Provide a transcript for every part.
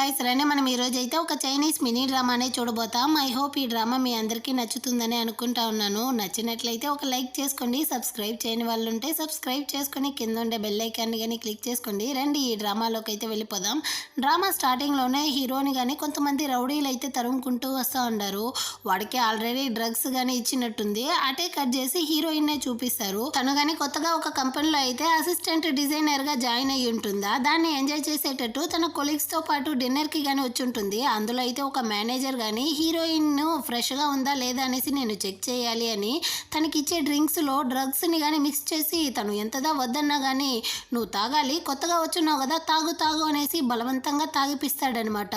Guys రండి మనం ఈరోజు అయితే ఒక చైనీస్ మినీ డ్రామానే చూడబోతాం. ఐ హోప్ ఈ డ్రామా మీ అందరికీ నచ్చుతుందని అనుకుంటా ఉన్నాను. నచ్చినట్లయితే ఒక లైక్ చేసుకోండి. సబ్స్క్రైబ్ చేయని వాళ్ళు ఉంటే సబ్స్క్రైబ్ చేసుకొని కింద ఉండే బెల్ ఐకాన్ని కానీ క్లిక్ చేసుకోండి. రండి ఈ డ్రామాలోకి అయితే వెళ్ళిపోదాం. డ్రామా స్టార్టింగ్లోనే హీరోని కానీ కొంతమంది రౌడీలు అయితే తరుముకుంటూ వస్తూ ఉన్నారు. వాడికి ఆల్రెడీ డ్రగ్స్ కానీ ఇచ్చినట్టుంది. అటే కట్ చేసి హీరోయిన్నే చూపిస్తారు. తను కానీ కొత్తగా ఒక కంపెనీలో అయితే అసిస్టెంట్ డిజైనర్గా జాయిన్ అయ్యి ఉంటుందా. దాన్ని ఎంజాయ్ చేసేటట్టు తన కొలీగ్స్తో పాటు డిన్నర్కి కానీ వచ్చి ఉంటుంది. అందులో అయితే ఒక మేనేజర్ కానీ హీరోయిన్ ఫ్రెష్గా ఉందా లేదా అనేసి నేను చెక్ చేయాలి అని తనకి ఇచ్చే డ్రింక్స్లో డ్రగ్స్ని కానీ మిక్స్ చేసి తను ఎంతదా వద్దన్నా కానీ నువ్వు తాగాలి, కొత్తగా వచ్చున్నావు కదా తాగు తాగు అనేసి బలవంతంగా తాగిపిస్తాడనమాట.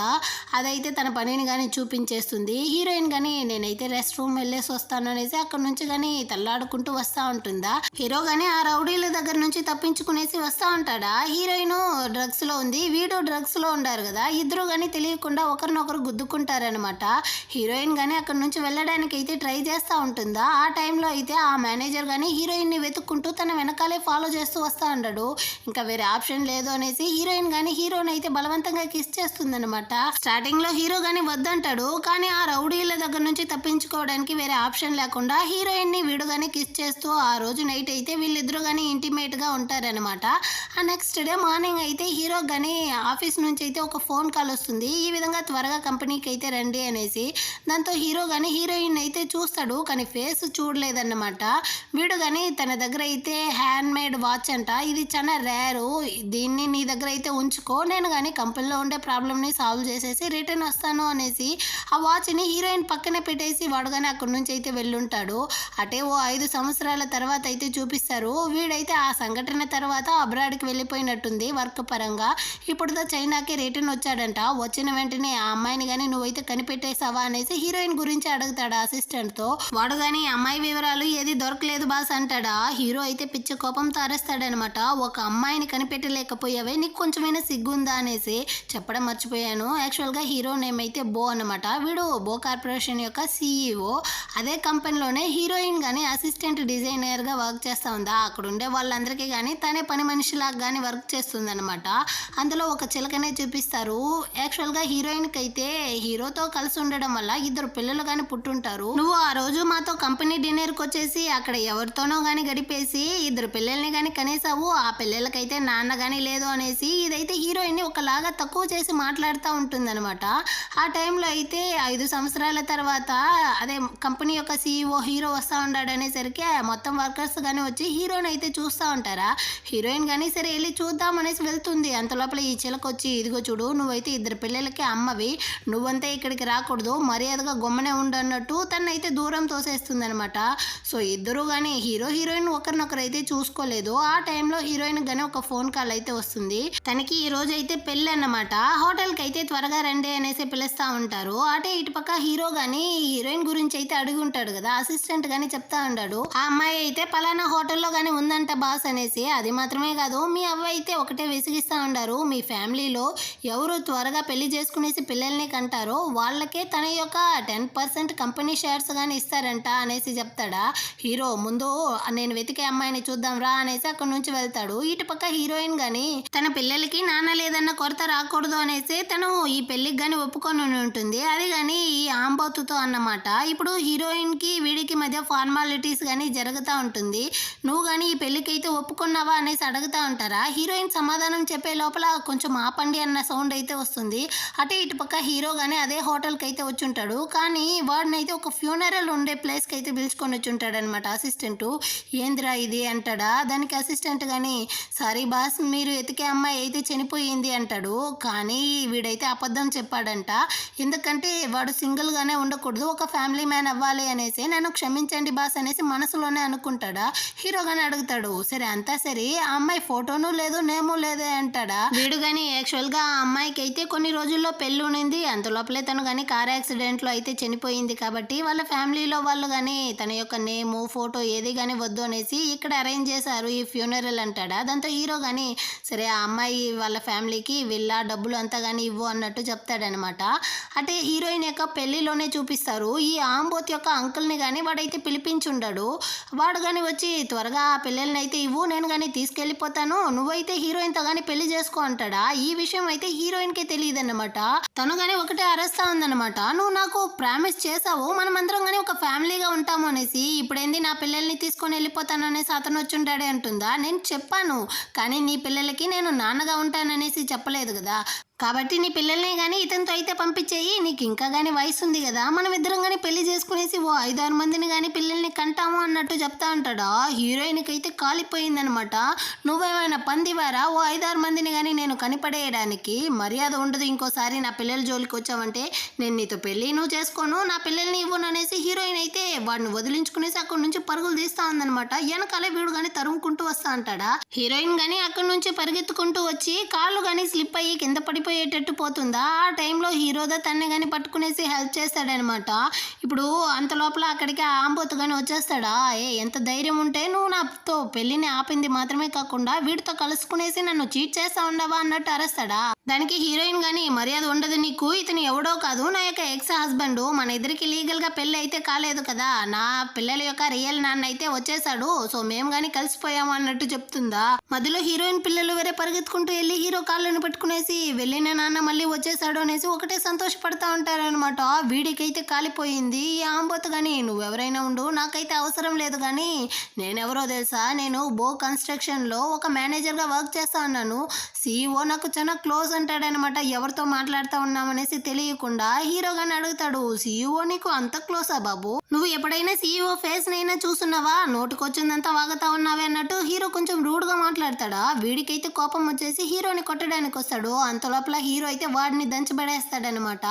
అదైతే తన పనిని కానీ చూపించేస్తుంది. హీరోయిన్ కానీ నేనైతే రెస్ట్ రూమ్ వెళ్ళేసి వస్తాను అనేసి అక్కడ నుంచి కానీ తల్లాడుకుంటూ వస్తూ ఉంటుందా. హీరో కానీ ఆ రౌడీల దగ్గర నుంచి తప్పించుకునేసి వస్తూ ఉంటాడా. హీరోయిన్ డ్రగ్స్లో ఉంది, వీడు డ్రగ్స్లో ఉండారు కదా. ఇద్దరు కానీ తెలియకుండా ఒకరినొకరు గుద్దుకుంటారనమాట. హీరోయిన్ కానీ అక్కడ నుంచి వెళ్ళడానికి అయితే ట్రై చేస్తూ ఉంటుందా. ఆ టైంలో అయితే ఆ మేనేజర్ కానీ హీరోయిన్ని వెతుక్కుంటూ తన వెనకాలే ఫాలో చేస్తూ వస్తూ ఉంటాడు. ఇంకా వేరే ఆప్షన్ లేదు అనేసి హీరోయిన్ కానీ హీరోని అయితే బలవంతంగా కిస్ చేస్తుందనమాట. స్టార్టింగ్లో హీరో కానీ వద్దంటాడు, కానీ ఆ రౌడీల దగ్గర నుంచి తప్పించుకోవడానికి వేరే ఆప్షన్ లేకుండా హీరోయిన్ని వీడు కానీ కిస్ చేస్తూ ఆ రోజు నైట్ అయితే వీళ్ళిద్దరూ కానీ ఇంటిమేట్గా ఉంటారనమాట. ఆ నెక్స్ట్ డే మార్నింగ్ అయితే హీరో కానీ ఆఫీస్ నుంచి అయితే ఒక ఫోన్ కాల్ వస్తుంది. ఈ విధంగా త్వరగా కంపెనీకి అయితే రండి అనేసి. దాంతో హీరో కానీ హీరోయిన్ అయితే చూస్తాడు, కానీ ఫేస్ చూడలేదన్నమాట. వీడు కానీ తన దగ్గర అయితే హ్యాండ్ మేడ్ వాచ్ అంట, ఇది చాలా రేరు, దీన్ని నీ దగ్గర అయితే ఉంచుకో, నేను కానీ కంపెనీలో ఉండే ప్రాబ్లమ్ని సాల్వ్ చేసేసి రిటర్న్ వస్తాను అనేసి ఆ వాచ్ని హీరోయిన్ పక్కనే పెట్టేసి వాడు కానీ అక్కడి నుంచి అయితే వెళ్ళుంటాడు. అటే ఓ 5 సంవత్సరాల తర్వాత అయితే చూపిస్తారు. వీడైతే ఆ సంఘటన తర్వాత అబ్రాడ్కి వెళ్ళిపోయినట్టుంది వర్క్ పరంగా. ఇప్పుడు చైనాకి రిటర్న్ వచ్చాడంట. వచ్చిన వెంటనే ఆ అమ్మాయిని కానీ నువ్వైతే కనిపెట్టేసావా అనేసి హీరోయిన్ గురించి అడుగుతాడు అసిస్టెంట్తో. వాడు కానీ అమ్మాయి వివరాలు ఏది దొరకలేదు బాస్ అంటాడా. హీరో అయితే పిచ్చి కోపంతో అరేస్తాడనమాట. ఒక అమ్మాయిని కనిపెట్టలేకపోయావే, నీకు కొంచెమైనా సిగ్గుందా అనేసి చెప్పడం మర్చిపోయాను. యాక్చువల్గా హీరో నేమ్ అయితే బో అనమాట. వీడు బో కార్పొరేషన్ యొక్క CEO. అదే కంపెనీలోనే హీరోయిన్ కానీ అసిస్టెంట్ డిజైనర్గా వర్క్ చేస్తూ ఉందా. అక్కడ ఉండే వాళ్ళందరికీ కానీ తనే పని మనిషిలాగా కానీ వర్క్ చేస్తుంది అనమాట. అందులో ఒక చిలకనే చూపిస్తారు. యాక్చువల్గా హీరోయిన్కి అయితే హీరోతో కలిసి ఉండడం వల్ల 2 పిల్లలు కానీ పుట్టుంటారు. నువ్వు ఆ రోజు మాతో కంపెనీ డిన్నర్కి వచ్చేసి అక్కడ ఎవరితోనో కానీ గడిపేసి 2 పిల్లల్ని కానీ కనేసావు, ఆ పిల్లలకైతే నాన్న కానీ లేదు అనేసి ఇదైతే హీరోయిన్ని ఒకలాగా తక్కువ చేసి మాట్లాడుతూ ఉంటుందన్నమాట. ఆ టైంలో అయితే 5 సంవత్సరాల తర్వాత అదే కంపెనీ యొక్క CEO హీరో వస్తూ ఉంటాడు అనేసరికి మొత్తం వర్కర్స్ కానీ వచ్చి హీరోని అయితే చూస్తూ ఉంటారా. హీరోయిన్ కానీ సరే వెళ్ళి చూద్దాం అనేసి వెళ్తుంది. అంత లోపల ఈ చిలక వచ్చి ఇదిగో చూడు నువ్వైతే 2 పిల్లలకి అమ్మవి, నువ్వంతా ఇక్కడికి రాకూడదు, మర్యాదగా గొమ్మనే ఉండన్నట్టు తనైతే దూరం తోసేస్తుంది అనమాట. సో ఇద్దరు కానీ హీరో హీరోయిన్ ఒకరినొకరు అయితే చూసుకోలేదు. ఆ టైంలో హీరోయిన్ కానీ ఒక ఫోన్ కాల్ అయితే వస్తుంది. తనకి ఈ రోజు అయితే పెళ్ళి అన్నమాట. హోటల్కి అయితే త్వరగా రండి అనేసి పిలుస్తూ ఉంటారు. అటే ఇటు పక్క హీరో కానీ హీరోయిన్ గురించి అయితే అడిగి ఉంటాడు కదా, అసిస్టెంట్ కానీ చెప్తా ఉంటాడు. ఆ అమ్మాయి అయితే పలానా హోటల్లో కానీ ఉందంట బాస్ అనేసి. అది మాత్రమే కాదు, మీ అవ్వ అయితే ఒకటే విసిగిస్తూ ఉండారు, మీ ఫ్యామిలీలో ఎవరు త్వరగా పెళ్లి చేసుకునేసి పిల్లల్ని కంటారో వాళ్ళకే తన యొక్క 10% కంపెనీ షేర్స్ కానీ ఇస్తారంట అనేసి చెప్తాడా. హీరో ముందు నేను వెతికే అమ్మాయిని చూద్దాం రా అనేసి అక్కడి నుంచి వెళ్తాడు. ఇటు పక్క హీరోయిన్ కానీ తన పిల్లలకి నాన్న లేదన్న కొరత రాకూడదు అనేసి తను ఈ పెళ్లికి కానీ ఒప్పుకొని ఉంటుంది. అది కానీ ఈ ఆంబోతుతో అన్నమాట. ఇప్పుడు హీరోయిన్కి వీడికి మధ్య ఫార్మాలిటీస్ కానీ జరుగుతూ ఉంటుంది. నువ్వు కానీ ఈ పెళ్లికి అయితే ఒప్పుకున్నావా అనేసి అడుగుతూ ఉంటారా. హీరోయిన్ సమాధానం చెప్పే లోపల కొంచెం ఆపండి అన్న సౌండ్ అయితే వస్తుంది. అటే ఇటు పక్క హీరో కానీ అదే హోటల్కి అయితే వచ్చి ఉంటాడు. కానీ వాడినైతే ఒక ఫ్యూనరల్ ఉండే ప్లేస్కి అయితే పిలుచుకొని వచ్చి ఉంటాడు అనమాట అసిస్టెంట్. ఏందిరా ఇది అంటాడా. దానికి అసిస్టెంట్ కానీ సారీ బాస్, మీరు ఎతికే అమ్మాయి అయితే చనిపోయింది అంటాడు. కానీ వీడైతే అబద్ధం చెప్పాడంట. ఎందుకంటే వాడు సింగిల్గానే ఉండకూడదు, ఒక ఫ్యామిలీ మ్యాన్ అవ్వాలి అనేసి. నన్ను క్షమించండి బాస్ అనేసి మనసులోనే అనుకుంటాడా. హీరో కానీ అడుగుతాడు, సరే అంతా సరే ఆ అమ్మాయి ఫోటోను లేదు నేమో లేదే అంటాడా. వీడు కానీ యాక్చువల్గా ఆ అమ్మాయికి అయితే కొన్ని రోజుల్లో పెళ్ళి ఉంది. అంత లోపలే తను కానీ కార్ యాక్సిడెంట్లో అయితే చనిపోయింది. కాబట్టి వాళ్ళ ఫ్యామిలీలో వాళ్ళు కానీ తన యొక్క నేము ఫోటో ఏది కానీ వద్దు అనేసి ఇక్కడ అరేంజ్ చేశారు ఈ ఫ్యూనరల్ అంటాడా. దాంతో హీరో కానీ సరే ఆ అమ్మాయి వాళ్ళ ఫ్యామిలీకి వీళ్ళ డబ్బులు అంతా కానీ ఇవ్వు అన్నట్టు చెప్తాడనమాట. అంటే హీరోయిన్ యొక్క పెళ్లిలోనే చూపిస్తారు. ఈ ఆంబోత్ యొక్క అంకుల్ని కానీ వాడైతే పిలిపించుండాడు. వాడు కానీ వచ్చి త్వరగా ఆ పిల్లల్ని అయితే ఇవ్వు, నేను కానీ తీసుకెళ్ళిపోతాను, నువ్వైతే హీరోయిన్తో కానీ పెళ్లి చేసుకో అంటాడా. ఈ విషయం అయితే హీరోయిన్కి హీరోయిన్కే తెలియదు అన్నమాట. తను గానీ ఒకటే అరుస్తా ఉందన్నమాట, నువ్వు నాకు ప్రామిస్ చేసావు మనమందరం గానీ ఒక ఫ్యామిలీగా ఉంటాము అనేసి, ఇప్పుడేంది నా పిల్లల్ని తీసుకొని వెళ్ళిపోతాను అనేసి అతను వచ్చుంటాడే అంటుందా. నేను చెప్పాను, కానీ నీ పిల్లలకి నేను నాన్నగా ఉంటాననేసి చెప్పలేదు కదా. కాబట్టి నీ పిల్లల్ని గానీ ఇతనితో అయితే పంపించేయి, నీకు ఇంకా గానీ వయసు ఉంది కదా, మనం ఇద్దరం గానీ పెళ్లి చేసుకునేసి ఓ 5-6 మందిని గానీ పిల్లల్ని కంటాము అన్నట్టు చెప్తా ఉంటాడా. హీరోయిన్కి అయితే కాలిపోయిందనమాట. నువ్వేమైనా పందివారా ఓ 5-6 మందిని గానీ నేను కనిపడేయడానికి? మర్యాద ఉండదు, ఇంకోసారి నా పిల్లల జోలికి వచ్చావంటే నేను నీతో పెళ్ళి నువ్వు చేసుకోను, నా పిల్లల్ని ఇవ్వను అనేసి హీరోయిన్ అయితే వాడిని వదిలించుకునేసి అక్కడి నుంచి పరుగులు తీస్తా ఉందనమాట. వెనకాలే వీడు గానీ తరుముకుంటూ వస్తా అంటాడా. హీరోయిన్ గానీ అక్కడి నుంచి పరిగెత్తుకుంటూ వచ్చి కాళ్ళు గానీ స్లిప్ అయ్యి కింద పడిపోయేటట్టు పోతుందా. ఆ టైంలో హీరోదా తన్ని గానీ పట్టుకునేసి హెల్ప్ చేస్తాడనమాట. ఇప్పుడు అంత లోపల అక్కడికి ఆ ఆంబోతు గానీ వచ్చేస్తాడా. ఎంత ధైర్యం ఉంటే నువ్వు నాతో పెళ్లిని ఆపింది మాత్రమే కాకుండా వీడితో కలుసుకునేసి నన్ను చీట్ చేస్తా ఉండవా అన్నట్టు అరుస్తాడా. దానికి హీరోయిన్ గానీ మర్యాద ఉండదు నీకు, ఇతను ఎవడో కాదు నా యొక్క ఎక్స్ హస్బెండ్, మన ఇద్దరికి లీగల్ గా పెళ్లి అయితే కాలేదు కదా, నా పిల్లల యొక్క రియల్ నాన్న అయితే వచ్చేసాడు, సో మేము గానీ కలిసిపోయాము అన్నట్టు చెప్తుందా. మధ్యలో హీరోయిన్ పిల్లలు వేరే పరిగెత్తుకుంటూ వెళ్ళి హీరో కాళ్ళని పట్టుకునేసి వెళ్ళిన నాన్న మళ్ళీ వచ్చేసాడు అనేసి ఒకటే సంతోషపడతా ఉంటారనమాట. వీడికైతే కాలిపోయింది. ఈ ఆంబోతు గానీ నువ్వెవరైనా ఉండు, నాకైతే అవసరం లేదు, కానీ నేనెవరో తెలుసా, నేను బో కన్స్ట్రక్షన్ లో ఒక మేనేజర్ గా వర్క్ చేస్తా ఉన్నాను, CEO నాకు చాలా క్లోజ్ అంటాడనమాట. ఎవరితో మాట్లాడుతూ ఉన్నామనేసి తెలియకుండా హీరో గాని అడుగుతాడు, CEO నీకు అంత క్లోజా బాబు, నువ్వు ఎప్పుడైనా CEO ఫేస్ నైనా చూస్తున్నావా, నోటుకొచ్చిందంతా వాగుతా ఉన్నావే అన్నట్టు హీరో కొంచెం రూడ్ గా మాట్లాడతాడా. వీడికైతే కోపం వచ్చేసి హీరోని కొట్టడానికి వస్తాడు. అంత లోపల హీరో అయితే వాడిని దంచిపడేస్తాడనమాట.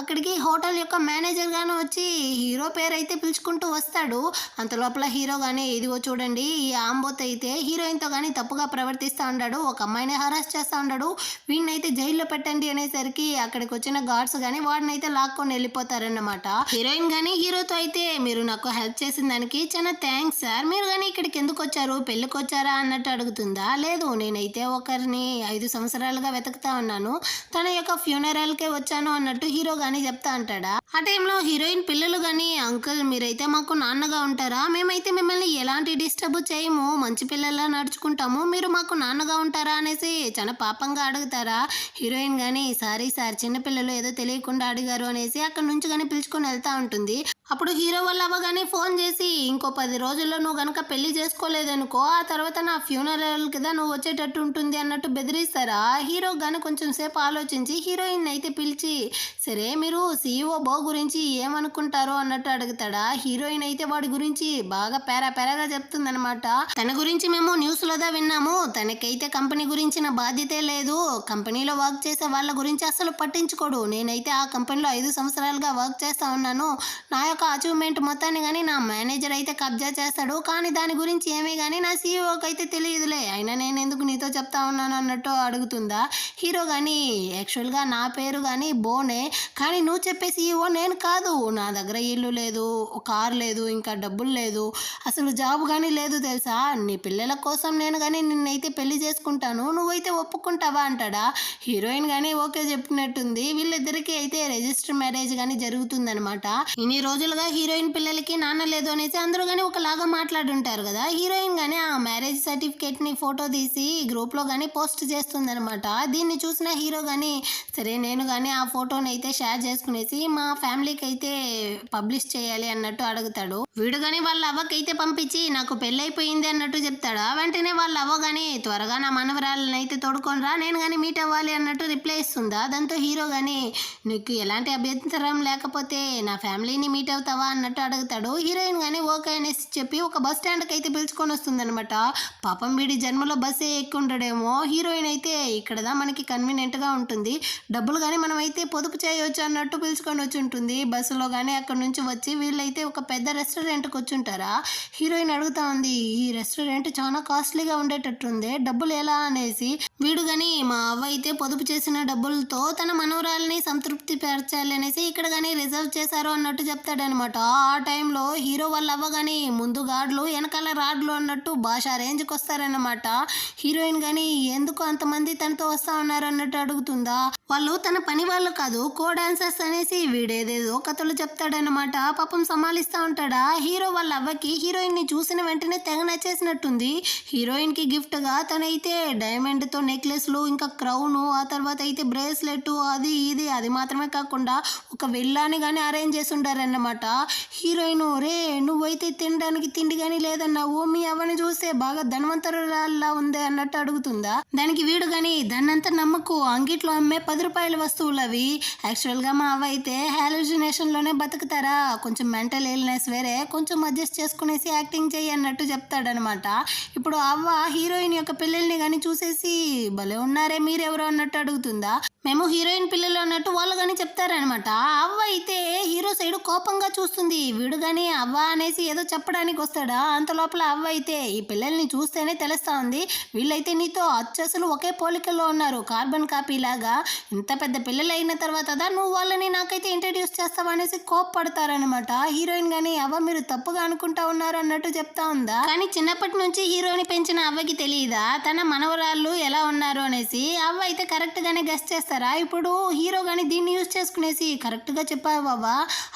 అక్కడికి హోటల్ యొక్క మేనేజర్ గాను వచ్చి హీరో పేరు అయితే పిలుచుకుంటూ వస్తాడు. అంత లోపల హీరో గానీ ఇదిగో చూడండి, ఈ ఆంబోత్ అయితే హీరోయిన్ తో గానీ తప్పుగా ప్రవర్తిస్తూ ఉన్నాడు, ఒక అమ్మాయిని హరాస్ చేస్తూ ఉన్నాడు, వీడినైతే జైల్లో పెట్టండి అనేసరికి అక్కడికి వచ్చిన గార్డ్స్ గానీ వాడిని అయితే లాక్కొని వెళ్ళిపోతారన్నమాట. హీరోయిన్ గానీ హీరోతో అయితే మీరు నాకు హెల్ప్ చేసిన దానికి చాలా థ్యాంక్స్ సార్, మీరు కానీ ఇక్కడికి ఎందుకు వచ్చారు, పెళ్ళికి వచ్చారా అన్నట్టు అడుగుతుందా. లేదు, నేనైతే ఒకరిని 5 సంవత్సరాలుగా వెతుకుతా ఉన్నాను, తన యొక్క ఫ్యూనరల్కే వచ్చాను అన్నట్టు హీరో గానీ చెప్తా అంటాడా. ఆ టైంలో హీరోయిన్ పిల్లలు గానీ అంకుల్ మీరైతే మాకు నాన్నగా ఉంటారా, మేమైతే మిమ్మల్ని ఎలాంటి డిస్టర్బ్ చేయము, మంచి పిల్లల్లా నడుచుకుంటాము, మీరు మాకు నాన్నగా ఉంటారా అనేసి చాలా పాపంగా అడుగుతారా. హీరోయిన్ గానీ సారీ సార్, చిన్నపిల్లలు ఏదో తెలియకుండా అడిగారు అనేసి అక్కడ నుంచి కానీ పిలుచుకొని వెళ్తా ఉంటుంది. అప్పుడు హీరో వాళ్ళ అవ్వగానే ఫోన్ చేసి ఇంకో 10 రోజుల్లో నువ్వు గనక పెళ్లి చేసుకోలేదనుకో ఆ తర్వాత నా ఫ్యూనరల్ కదా నువ్వు వచ్చేటట్టు ఉంటుంది అన్నట్టు బెదిరిస్తారా. హీరో గానీ కొంచెం సేపు ఆలోచించి హీరోయిన్ అయితే పిలిచి సరే మీరు CEO బో గురించి ఏమనుకుంటారో అన్నట్టు అడుగుతాడా. హీరోయిన్ అయితే వాడి గురించి బాగా పేరాగా చెప్తుందనమాట. తన గురించి మేము న్యూస్లోదా విన్నాము, తనకైతే కంపెనీ గురించిన బాధ్యతే లేదు, కంపెనీలో వర్క్ చేసే వాళ్ళ గురించి అసలు పట్టించుకోడు, నేనైతే ఆ కంపెనీలో 5 సంవత్సరాలుగా వర్క్ చేస్తా ఉన్నాను, నా యొక్క అచీవ్మెంట్ మొత్తాన్ని కానీ నా మేనేజర్ అయితే కబ్జా చేస్తాడు, కానీ దాని గురించి ఏమీ కానీ నా CEOకి అయితే తెలియదులే, అయినా నేను ఎందుకు నీతో చెప్తా ఉన్నాను అన్నట్టు అడుగుతుందా. హీరో కానీ యాక్చువల్గా నా పేరు కానీ బోనే, కానీ నువ్వు చెప్పే CEO నేను కాదు, నా దగ్గర ఇల్లు లేదు, కారు లేదు, ఇంకా డబ్బులు లేదు, అసలు జాబ్ కానీ లేదు తెలుసా, నీ పిల్లల కోసం నేను కానీ నిన్నైతే పెళ్లి చేసుకుంటాను, నువ్వైతే ఒప్పుకుంటావా అంటాడా. హీరోయిన్ కానీ ఓకే చెప్పినట్టుంది. వీళ్ళిద్దరికీ అయితే రిజిస్టర్ మ్యారేజ్ కానీ జరుగుతుందనమాట. ఇన్ని రోజులుగా హీరోయిన్ పిల్లలకి నాన్న లేదు అనేసి అందరూ కానీ ఒకలాగా మాట్లాడుంటారు కదా. హీరోయిన్ కానీ ఆ మ్యారేజ్ సర్టిఫికేట్ ని ఫోటో తీసి గ్రూప్ లో కానీ పోస్ట్ చేస్తుందనమాట. దీన్ని చూసిన హీరో కానీ సరే నేను కానీ ఆ ఫోటోని అయితే షేర్ చేసుకునేసి మా ఫ్యామిలీకి అయితే పబ్లిష్ చేయాలి అన్నట్టు అడుగుతాడు. వీడు కానీ వాళ్ళ అవ్వకైతే పంపించి నాకు పెళ్ళైపోయింది అన్నట్టు చెప్తాడా. వెంటనే వాళ్ళ అవ్వ కానీ త్వరగా నా మనవరాలను అయితే తోడుకొని రా, నేను కానీ మీట్ అవ్వాలి అన్నట్టు రిప్లై ఇస్తుందా. దాంతో హీరో కానీ నీకు ఎలాంటి అభ్యంతరం లేకపోతే నా ఫ్యామిలీని మీట్ అవుతావా అన్నట్టు అడుగుతాడు. హీరోయిన్ కానీ ఓకే అనేసి చెప్పి ఒక బస్ స్టాండ్కి అయితే పిలుచుకొని వస్తుందనమాట. పాపం వీడి జన్మలో బస్సే ఎక్కువ ఉండడేమో. హీరోయిన్ అయితే ఇక్కడదా మనకి కన్వీనియంట్గా ఉంటుంది, డబ్బులు కానీ మనం అయితే పొదుపు చేయవచ్చు అన్నట్టు పిలుచుకొని వచ్చి ఉంటుంది బస్సులో కానీ. అక్కడ నుంచి వచ్చి వీళ్ళైతే ఒక పెద్ద రెస్టారెంట్కి వచ్చి ఉంటారా. హీరోయిన్ అడుగుతా ఉంది ఈ రెస్టారెంట్ చాలా కాస్ట్లీగా ఉండేటట్టుంది, డబ్బులు ఎలా అనేసి. వీడు కానీ మా అవ్వ అయితే పొదుపు చేసిన డబ్బులతో తన మనవరాలని సంతృప్తి పరచాలి అనేసి ఇక్కడ కానీ రిజర్వ్ చేశారు అన్నట్టు చెప్తాడు చెప్తాడనమాట. ఆ టైంలో హీరో వాళ్ళ అవ్వగాని ముందు గాడ్లు వెనకాల రాడ్లు అన్నట్టు భాష రేంజ్కి వస్తారన్నమాట. హీరోయిన్ గాని ఎందుకు అంతమంది తనతో వస్తా ఉన్నారు అన్నట్టు అడుగుతుందా. వాళ్ళు తన పని వాళ్ళు కాదు, కో డాన్సర్స్ అనేసి వీడేదేదో కథలు చెప్తాడనమాట. పాపం సమాలిస్తూ ఉంటాడా. హీరో వాళ్ళ అవ్వకి హీరోయిన్ ని చూసిన వెంటనే తెగ నచ్చేసినట్టుంది. హీరోయిన్ కి గిఫ్ట్ గా తనైతే డైమండ్ తో నెక్లెస్లు, ఇంకా క్రౌను, ఆ తర్వాత అయితే బ్రేస్లెట్, అది ఇది అది మాత్రమే కాకుండా ఒక విల్లాని కానీ అరేంజ్ చేసి ఉండారన్నమాట. హీరోయిన్ రే నువ్వైతే తినడానికి తిండి కానీ లేదన్నావు, మీ అవ్వని చూస్తే బాగా ధనవంతరులా ఉంది అన్నట్టు అడుగుతుందా. దానికి వీడు కానీ దాన్నంతా నమ్మకు, అంగిట్లో అమ్మే 10 రూపాయల వస్తువులు అవి. యాక్చువల్గా మా అవ్వ అయితే హాలుసినేషన్లోనే బతుకుతారా, కొంచెం మెంటల్ ఇల్నెస్ వేరే, కొంచెం అడ్జస్ట్ చేసుకునేసి యాక్టింగ్ చేయి అన్నట్టు చెప్తాడనమాట. ఇప్పుడు అవ్వ హీరోయిన్ యొక్క పిల్లల్ని కానీ చూసేసి భలే ఉన్నారే మీరెవరో అన్నట్టు అడుగుతుందా. మేము హీరోయిన్ పిల్లలు అన్నట్టు వాళ్ళు కానీ చెప్తారనమాట. అవ్వ అయితే హీరో సైడ్ కోపంగా చూస్తుంది. వీడు కానీ అవ్వ అనేసి ఏదో చెప్పడానికి వస్తాడా. అంత లోపల అవ్వ అయితే ఈ పిల్లల్ని చూస్తేనే తెలుస్తా ఉంది, వీళ్ళైతే నీతో అచ్చసలు ఒకే పోలికల్లో ఉన్నారు, కార్బన్ కాపీ లాగా. ఇంత పెద్ద పిల్లలు అయిన తర్వాత నువ్వు వాళ్ళని నాకైతే ఇంట్రడ్యూస్ చేస్తావా అనేసి కోప్పడతారనమాట. హీరోయిన్ కానీ అవ్వ మీరు తప్పుగా అనుకుంటా ఉన్నారు అన్నట్టు చెప్తా ఉందా. కానీ చిన్నప్పటి నుంచి హీరోని పెంచిన అవ్వకి తెలియదా తన మనవరాళ్ళు ఎలా ఉన్నారు అనేసి. అవ్వ అయితే కరెక్ట్ గానే గెస్ చేస్తారా. ఇప్పుడు హీరో గానీ దీన్ని యూజ్ చేసుకునేసి కరెక్ట్ గా చెప్పావు అవ్వ,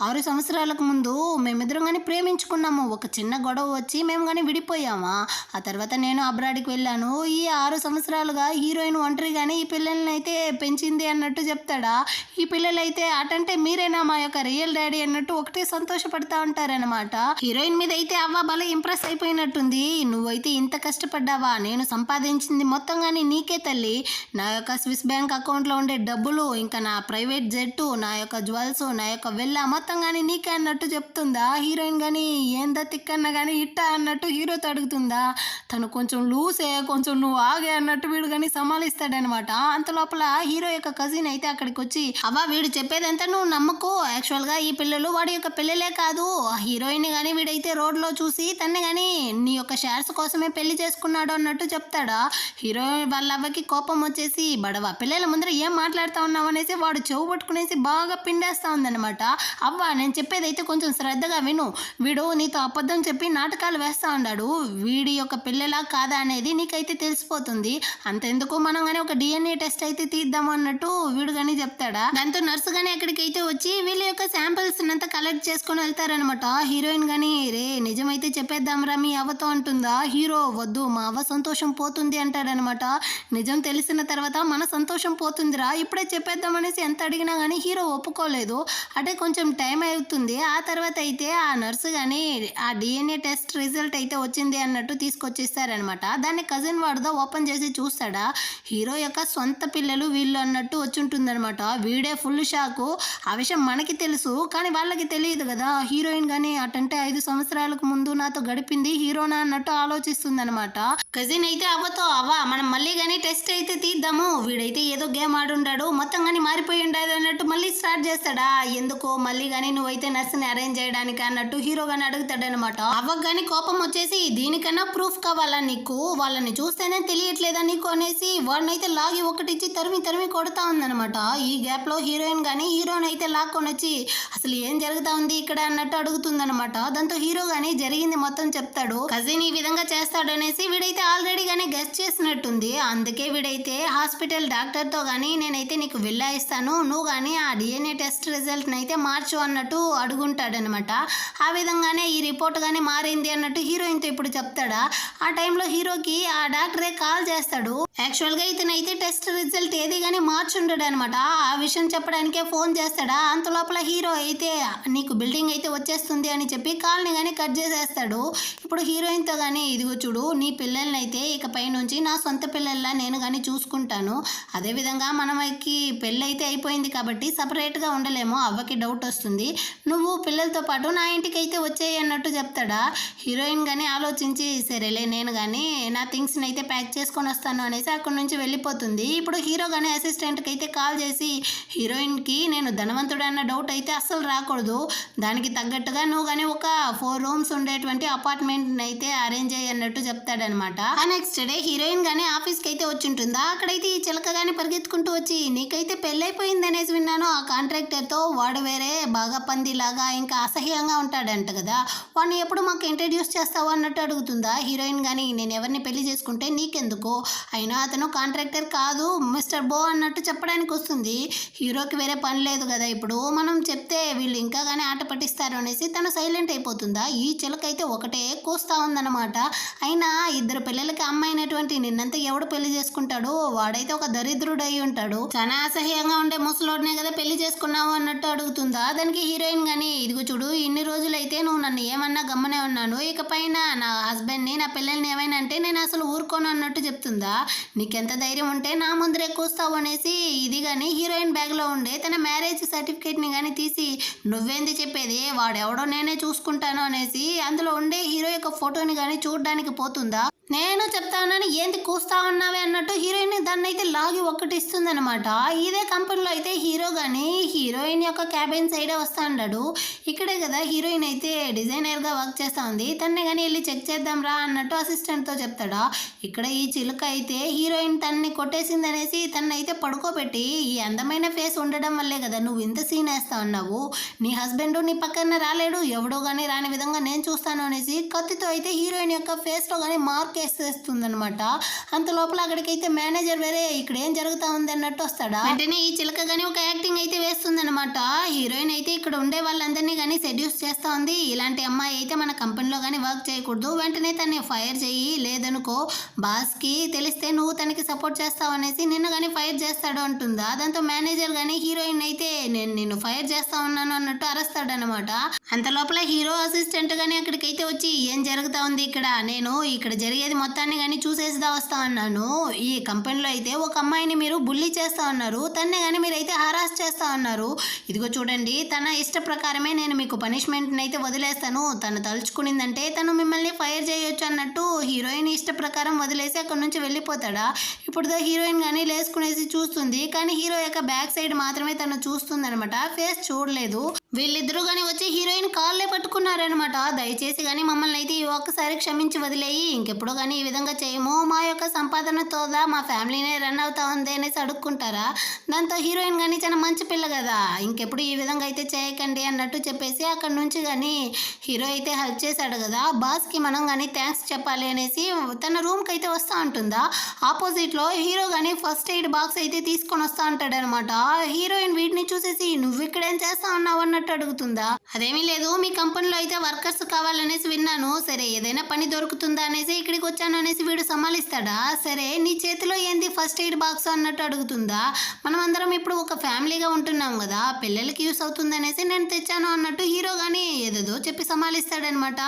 6 సంవత్సరాలకు ముందు మేమిద్దరం కానీ ప్రేమించుకున్నాము, ఒక చిన్న గొడవ వచ్చి మేము కానీ విడిపోయామా, ఆ తర్వాత నేను అబ్రాడ్కి వెళ్ళాను, ఈ 6 సంవత్సరాలుగా హీరోయిన్ ఒంటరిగానే ఈ పిల్లల్ని అయితే పెంచింది అన్నట్టు చెప్తాడా. ఈ పిల్లలైతే అటంటే మీరేనా మా యొక్క రియల్ డాడీ అన్నట్టు ఒకటే సంతోషపడతా ఉంటారనమాట. హీరోయిన్ మీద అయితే అవ్వ భలే ఇంప్రెస్ అయిపోయినట్టుంది. నువ్వైతే ఇంత కష్టపడ్డావా, నేను సంపాదించింది మొత్తం కానీ నీకే తల్లి, నా యొక్క స్విస్ బ్యాంక్ అకౌంట్లో ఉండే డబ్బులు, ఇంకా నా ప్రైవేట్ జెట్టు, నా యొక్క జ్యువెల్స్, నా యొక్క వెళ్ళ మొత్తం కానీ నీకే అన్నట్టు చెప్తుందా. హీరోయిన్ కానీ ఏందా తిక్కన్నా కానీ ఇట్టా అన్నట్టు హీరోతో అడుగుతుందా. తను కొంచెం లూసే, కొంచెం నువ్వు ఆగే అన్నట్టు వీడు కానీ సమాలిస్తాడనమాట. అంత లోపల హీరో యొక్క కజిన్ అయితే అక్కడికి వచ్చి అవ్వ వీడు చెప్పేదంతా నువ్వు నమ్మకు, యాక్చువల్గా ఈ పిల్లలు వాడి యొక్క పిల్లలే కాదు, హీరోయిన్ కానీ వీడైతే రోడ్లో చూసి తన్నే కానీ నీ యొక్క షేర్స్ కోసమే పెళ్లి చేసుకున్నాడు అన్నట్టు చెప్తాడా. హీరోయిన్ వాళ్ళ అవ్వకి కోపం వచ్చేసి బడవ పిల్లల ముందర ఏం మాట్లాడుతూ ఉన్నావు అనేసి వాడు చెవు పట్టుకునేసి బాగా పిండేస్తా ఉందన్నమాట. అవ్వ నేను చెప్పేదైతే కొంచెం శ్రద్ధగా విను, వీడు నీతో అబద్ధం చెప్పి నాటకాలు వేస్తా ఉన్నాడు, వీడి యొక్క పిల్లలా కాదా అనేది నీకైతే తెలిసిపోతుంది, అంతెందుకు మనం కానీ ఒక DNA టెస్ట్ అయితే తీద్దాము అన్నట్టు వీడు కానీ చెప్తాడా. దాంతో నర్సు కానీ అక్కడికైతే వచ్చి వీళ్ళ యొక్క శాంపిల్స్ అంతా కలెక్ట్ చేసుకొని వెళ్తారనమాట. హీరోయిన్ కానీ రే నిజమైతే చెప్పేద్దాంరా మీ అవ్వతో అంటుందా. హీరో వద్దు మా అవ్వ సంతోషం పోతుంది అంటాడనమాట. నిజం తెలిసిన తర్వాత మన సంతోషం పోతుందిరా, ఇప్పుడే చెప్పేద్దాం అనేసి ఎంత అడిగినా కానీ హీరో ఒప్పుకోలేదు. అంటే కొంచెం టైం అవుతుంది. ఆ తర్వాత అయితే ఆ నర్సు కానీ ఆ DNA టెస్ట్ రిజల్ట్ అయితే వచ్చింది అన్నట్టు తీసుకొచ్చిస్తారనమాట. దాన్ని కజిన్ వాడుతో ఓపెన్ చేసి చూస్తాడా. హీరో యొక్క సొంత పిల్లలు వీళ్ళు అన్నట్టు వచ్చి ఉంటుందన్నమాట. వీడే ఫుల్ షాకు. ఆ విషయం మనకి తెలుసు కానీ వాళ్ళకి తెలియదు కదా. హీరోయిన్ కానీ అటంటే 5 సంవత్సరాలకు ముందు నాతో గడిపింది హీరోనా అన్నట్టు ఆలోచిస్తుందన్నమాట. కజిన్ అయితే అవ్వతో అవ్వ మనం మళ్ళీ కానీ టెస్ట్ అయితే తీద్దాము, వీడైతే ఏదో గేమ్ ఆడుండాడు మొత్తం కానీ మారిపోయి ఉండదు అన్నట్టు మళ్ళీ స్టార్ట్ చేస్తాడా. ఎందుకో మళ్ళీ కానీ నువ్వైతే నర్సుని అరేంజ్ చేయడానికి అన్నట్టు హీరో కానీ అడుగుతాడనమాట. అవ్వకు కానీ కోపం వచ్చేసి దీనికన్నా ప్రూఫ్ కావాలా నీకు, వాళ్ళని చూస్తేనే తెలియట్లేదా నీకు అనేసి వాడినైతే లాగి ఒకటిచ్చి తరిమి తరిమి కొడతా ఉందనమాట. ఈ గ్యాప్ లో హీరోయిన్ కానీ హీరోని అయితే లాక్కొని వచ్చి అసలు ఏం జరుగుతా ఉంది ఇక్కడ అన్నట్టు అడుగుతుందనమాట. దాంతో హీరో కానీ జరిగింది మొత్తం చెప్తాడు. కజిన్ ఈ విధంగా చేస్తాడు అనేసి వీడైతే ఆల్రెడీ గానీ గెస్ట్ చేసినట్టుంది. అందుకే వీడైతే హాస్పిటల్ డాక్టర్ తో గానీ నేనైతే నీకు విల్లా ఇస్తాను, నువ్వు కానీ ఆ DNA టెస్ట్ రిజల్ట్ నైతే మార్చు అన్నట్టు అడుగుంటాడనమాట. ఆ విధంగానే ఈ రిపోర్ట్ కానీ మారింది అన్నట్టు హీరోయిన్తో ఇప్పుడు చెప్తాడా. ఆ టైంలో హీరోకి ఆ డాక్టరే కాల్ చేస్తాడు. యాక్చువల్గా ఇతనైతే టెస్ట్ రిజల్ట్ ఏది కానీ మార్చుంటాడు అనమాట. ఆ విషయం చెప్పడానికే ఫోన్ చేస్తాడా. అంత లోపల హీరో అయితే నీకు బిల్డింగ్ అయితే వచ్చేస్తుంది అని చెప్పి కాల్ని కానీ కట్ చేసేస్తాడు. ఇప్పుడు హీరోయిన్తో కానీ ఇదిగో చూడు నీ పిల్లల్ని అయితే ఇకపై నుంచి నా సొంత పిల్లల్లా నేను కానీ చూసుకుంటాను, అదేవిధంగా మనకి పెళ్ళి అయితే అయిపోయింది కాబట్టి సపరేట్గా ఉండలేము, అవ్వకి డౌట్ వస్తుంది, నువ్వు పిల్లలతో పాటు నా ఇంటికి అయితే వచ్చేయి అన్నట్టు చెప్తాడా. హీరోయిన్ కానీ ఆలోచించి సరేలే నేను కానీ నా థింగ్స్ని అయితే ప్యాక్ చేసుకొని వస్తాను అనేసి అక్కడి నుంచి వెళ్ళిపోతుంది. ఇప్పుడు హీరో కానీ అసిస్టెంట్కి అయితే కాల్ చేసి హీరోయిన్కి నేను ధనవంతుడు అన్న డౌట్ అయితే అస్సలు రాకూడదు, దానికి తగ్గట్టుగా నువ్వు కానీ ఒక 4 రూమ్స్ ఉండేటువంటి అపార్ట్మెంట్ అయితే అరేంజ్ అయ్యి అన్నట్టు చెప్తాడనమాట. ఆ నెక్స్ట్ డే హీరోయిన్ కానీ ఆఫీస్కి అయితే వచ్చి ఉంటుందా. అక్కడైతే ఈ చిలక కానీ పరిగెత్తుకుంటూ వచ్చి నీకైతే పెళ్ళైపోయింది అనేసి విన్నాను. ఆ కాంట్రాక్టర్తో వాడు వేరే బాగా పందిలాగా ఇంకా అసహ్యంగా ఉంటాడంట కదా, వాడిని ఎప్పుడు మాకు ఇంట్రడ్యూస్ చేస్తావు అన్నట్టు అడుగుతుందా హీరోయిన్. కానీ నేను ఎవరిని పెళ్లి చేసుకుంటే నీకెందుకు, అయినా అతను కాంట్రాక్టర్ కాదు మిస్టర్ బో అన్నట్టు చెప్పడానికి వస్తుంది. హీరోకి వేరే పని లేదు కదా, ఇప్పుడు మనం చెప్తే వీళ్ళు ఇంకా కానీ ఆట పట్టిస్తారు అనేసి తను సైలెంట్ అయిపోతుందా. ఈ చిలకైతే ఒకటే కూస్తా ఉందన్నమాట. అయినా ఇద్దరు పిల్లలకి అమ్మ అయినటువంటి నిన్నంతా ఎవడు పెళ్లి చేసుకుంటాడు, వాడైతే ఒక దరిద్రుడు అయి ఉంటాడు. చాలా అసహ్యంగా ఉండే ముసలోడినే కదా పెళ్లి చేసుకున్నావు అన్నట్టు అడుగుతుందా. దానికి హీరోయిన్ గాని ఇదిగో చూడు, ఇన్ని రోజులైతే నువ్వు నన్ను ఏమన్నా గమ్మనే ఉన్నాను, ఇక పైన నా హస్బెండ్ని నా పిల్లల్ని ఏమైనా అంటే నేను అసలు ఊరుకోను అన్నట్టు చెప్తుందా. నీకెంత ధైర్యం ఉంటే నా ముందరే కూస్తావు అనేసి ఇది కానీ హీరోయిన్ బ్యాగ్లో ఉండే తన మ్యారేజ్ సర్టిఫికేట్ని కానీ తీసి నువ్వేంది చెప్పేది, వాడెవడో నేనే చూసుకుంటాను అనేసి అందులో ఉండే హీరో యొక్క ఫోటోని కానీ చూడడానికి పోతుందా. నేను చెప్తానని ఏంటి కూస్తా ఉన్నావే అన్నట్టు హీరోయిన్ దాన్ని అయితే లాగి ఒక్కటిస్తుంది అనమాట. ఇదే కంపెనీలో అయితే హీరో కానీ హీరోయిన్ యొక్క క్యాబిన్ సైడే వస్తా ఉన్నాడు. ఇక్కడే కదా హీరోయిన్ అయితే డిజైనర్గా వర్క్ చేస్తూ ఉంది. తన్నే కానీ వెళ్ళి చెక్ చేద్దాం రా అన్నట్టు అసిస్టెంట్తో చెప్తాడా. ఇక్కడ ఈ చిలుక అయితే హీరోయిన్ తన్ని కొట్టేసింది అనేసి తన్ని అయితే పడుకోబెట్టి ఈ అందమైన ఫేస్ ఉండడం వల్లే కదా నువ్వు ఇంత సీన్ వేస్తా ఉన్నావు, నీ హస్బెండ్ నీ పక్కన రాలేడు, ఎవడో కానీ రాని విధంగా నేను చూస్తాను అనేసి కత్తితో అయితే హీరోయిన్ యొక్క ఫేస్లో కానీ మార్క్ వేసేస్తుందనమాట. అంత లోపల అక్కడికైతే మేనేజర్ వేరే ఇక్కడ ఏం జరుగుతా ఉంది అన్నట్టు వస్తాడా. వెంటనే ఈ చిలక కానీ ఒక యాక్టింగ్ అయితే వేస్తుందనమాట. హీరోయిన్ అయితే ఇక్కడ ఉండే వాళ్ళందరినీ కానీ సెడ్యూస్ చేస్తూ ఉంది. ఇలాంటి అమ్మాయి అయితే మన కంపెనీలో కానీ వర్క్ చేయకూడదు, వెంటనే తన్ని ఫైర్ చేయి, లేదనుకో బాస్కి తెలిస్తే నువ్వు తనకి సపోర్ట్ చేస్తావు అనేసి నిన్ను కానీ ఫైర్ చేస్తాడు అంటుందా. దాంతో మేనేజర్ కానీ హీరోయిన్ అయితే నేను నిన్ను ఫైర్ చేస్తా ఉన్నాను అన్నట్టు అరుస్తాడనమాట. అంత లోపల హీరో అసిస్టెంట్ కానీ అక్కడికైతే వచ్చి ఏం జరుగుతా ఉంది ఇక్కడ, నేను ఇక్కడ జరిగేది మొత్తాన్ని కానీ చూసేసిదా వస్తా ఉన్నాను. ఈ కంపెనీలో అయితే ఒక అమ్మాయిని మీరు బుల్లి చేస్తా ఉన్నారు, తన్నే కానీ మీరైతే హరాస్ చేస్తా ఉన్నారు. ఇదిగో చూడండి, తన ఇష్ట ప్రకారమే నేను మీకు పనిష్మెంట్ని అయితే వదిలేస్తాను, తను తలుచుకునిందంటే తను మిమ్మల్ని ఫైర్ చేయొచ్చు అన్నట్టు హీరోయిన్ ఇష్ట ప్రకారం వదిలేసి అక్కడ నుంచి వెళ్ళిపోతాడా. ఇప్పుడు హీరోయిన్ కానీ లేసుకునేసి చూస్తుంది, కానీ హీరో యొక్క బ్యాక్ సైడ్ మాత్రమే తను చూస్తుంది అనమాట, ఫేస్ చూడలేదు. వీళ్ళిద్దరూ కానీ వచ్చి హీరోయిన్ కాళ్ళే పట్టుకున్నారనమాట. దయచేసి కానీ మమ్మల్ని అయితే ఈ ఒక్కసారి క్షమించి వదిలేయి, ఇంకెప్పుడు కానీ ఈ విధంగా చేయము, మా యొక్క సంపాదనతోదా మా ఫ్యామిలీనే రన్ అవుతా ఉంది అనేసి అడుక్కుంటారా. దాంతో హీరోయిన్ కానీ చాలా మంచి పిల్ల కదా, ఇంకెప్పుడు ఈ విధంగా అయితే చేయకండి అన్నట్టు చెప్పేసి అక్కడ నుంచి కానీ హీరో అయితే హెల్ప్ చేశాడు కదా, బాస్కి మనం కానీ థ్యాంక్స్ చెప్పాలి అనేసి తన రూమ్కి అయితే వస్తూ ఉంటుందా. ఆపోజిట్లో హీరో కానీ ఫస్ట్ ఎయిడ్ బాక్స్ అయితే తీసుకొని వస్తూ ఉంటాడు అనమాట. హీరోయిన్ వీటిని చూసేసి నువ్వు ఇక్కడేం చేస్తా ఉన్నావు అన్నట్టు అడుగుతుందా. అదేమీ లేదు, మీ కంపెనీలో అయితే వర్కర్స్ కావాలనేసి విన్నాను, సరే ఏదైనా పని దొరుకుతుందా అనేసి ఇక్కడికి వచ్చాను అనేసి వీడు సమాలిస్తాడా. సరే నీ చేతిలో ఏంది ఫస్ట్ ఎయిడ్ బాక్స్ అన్నట్టు అడుగుతుందా. మనం అందరం ఇప్పుడు ఒక ఫ్యామిలీగా ఉంటున్నాం కదా, పిల్లలకి యూస్ అవుతుంది అనేసి నేను తెచ్చాను అన్నట్టు హీరో కానీ ఏదేదో చెప్పి సమాలిస్తాడనమాట.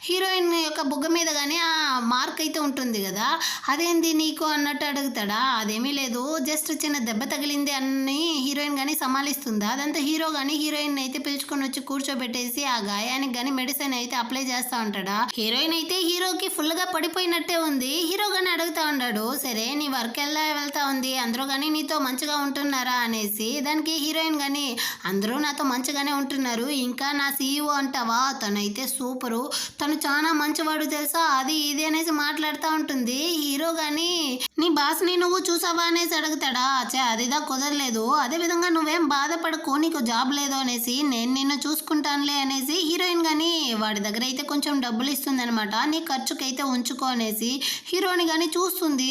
హీరోయిన్ యొక్క బుగ్గ మీద కానీ ఆ మార్క్ అయితే ఉంటుంది కదా, అదేంది నీకు అన్నట్టు అడుగుతాడా. అదేమీ లేదు, జస్ట్ చిన్న దెబ్బ తగిలింది అని హీరోయిన్ కానీ సమాలిస్తుందా. అదంతా హీరో కానీ హీరోయిన్ అయితే పిలుచుకొని వచ్చి కూర్చోబెట్టేసి ఆ గాయానికి కానీ మెడిసిన్ అయితే అప్లై చేస్తూ ఉంటాడా. హీరోయిన్ అయితే హీరోకి ఫుల్గా పడిపోయినట్టే ఉంది. హీరో కానీ అడుగుతా ఉన్నాడు, సరే నీ వర్క్ ఎలా వెళ్తా ఉంది, అందరూ కానీ నీతో మంచిగా ఉంటున్నారా అనేసి. దానికి హీరోయిన్ కానీ అందరూ నాతో మంచిగానే ఉంటున్నారు, ఇంకా నా సీఈఓ అంటావా, తనైతే సూపరు, తను చాలా మంచివాడు తెలుసా, అది ఇది అనేసి మాట్లాడుతూ ఉంటుంది. హీరో కానీ నీ బాస్ని నువ్వు చూసావా అనేసి అడుగుతాడా. అదిదా కుదరలేదు, అదేవిధంగా నువ్వేం బాధపడకు, నీకు జాబ్ లేదు అనేసి నేను నిన్ను చూసుకుంటానులే అనేసి హీరోయిన్ కానీ వాడి దగ్గర అయితే కొంచెం డబ్బులు ఇస్తుంది అనమాట, నీ ఖర్చుకైతే ఉంచుకో అనేసి. హీరోని కానీ చూస్తుంది,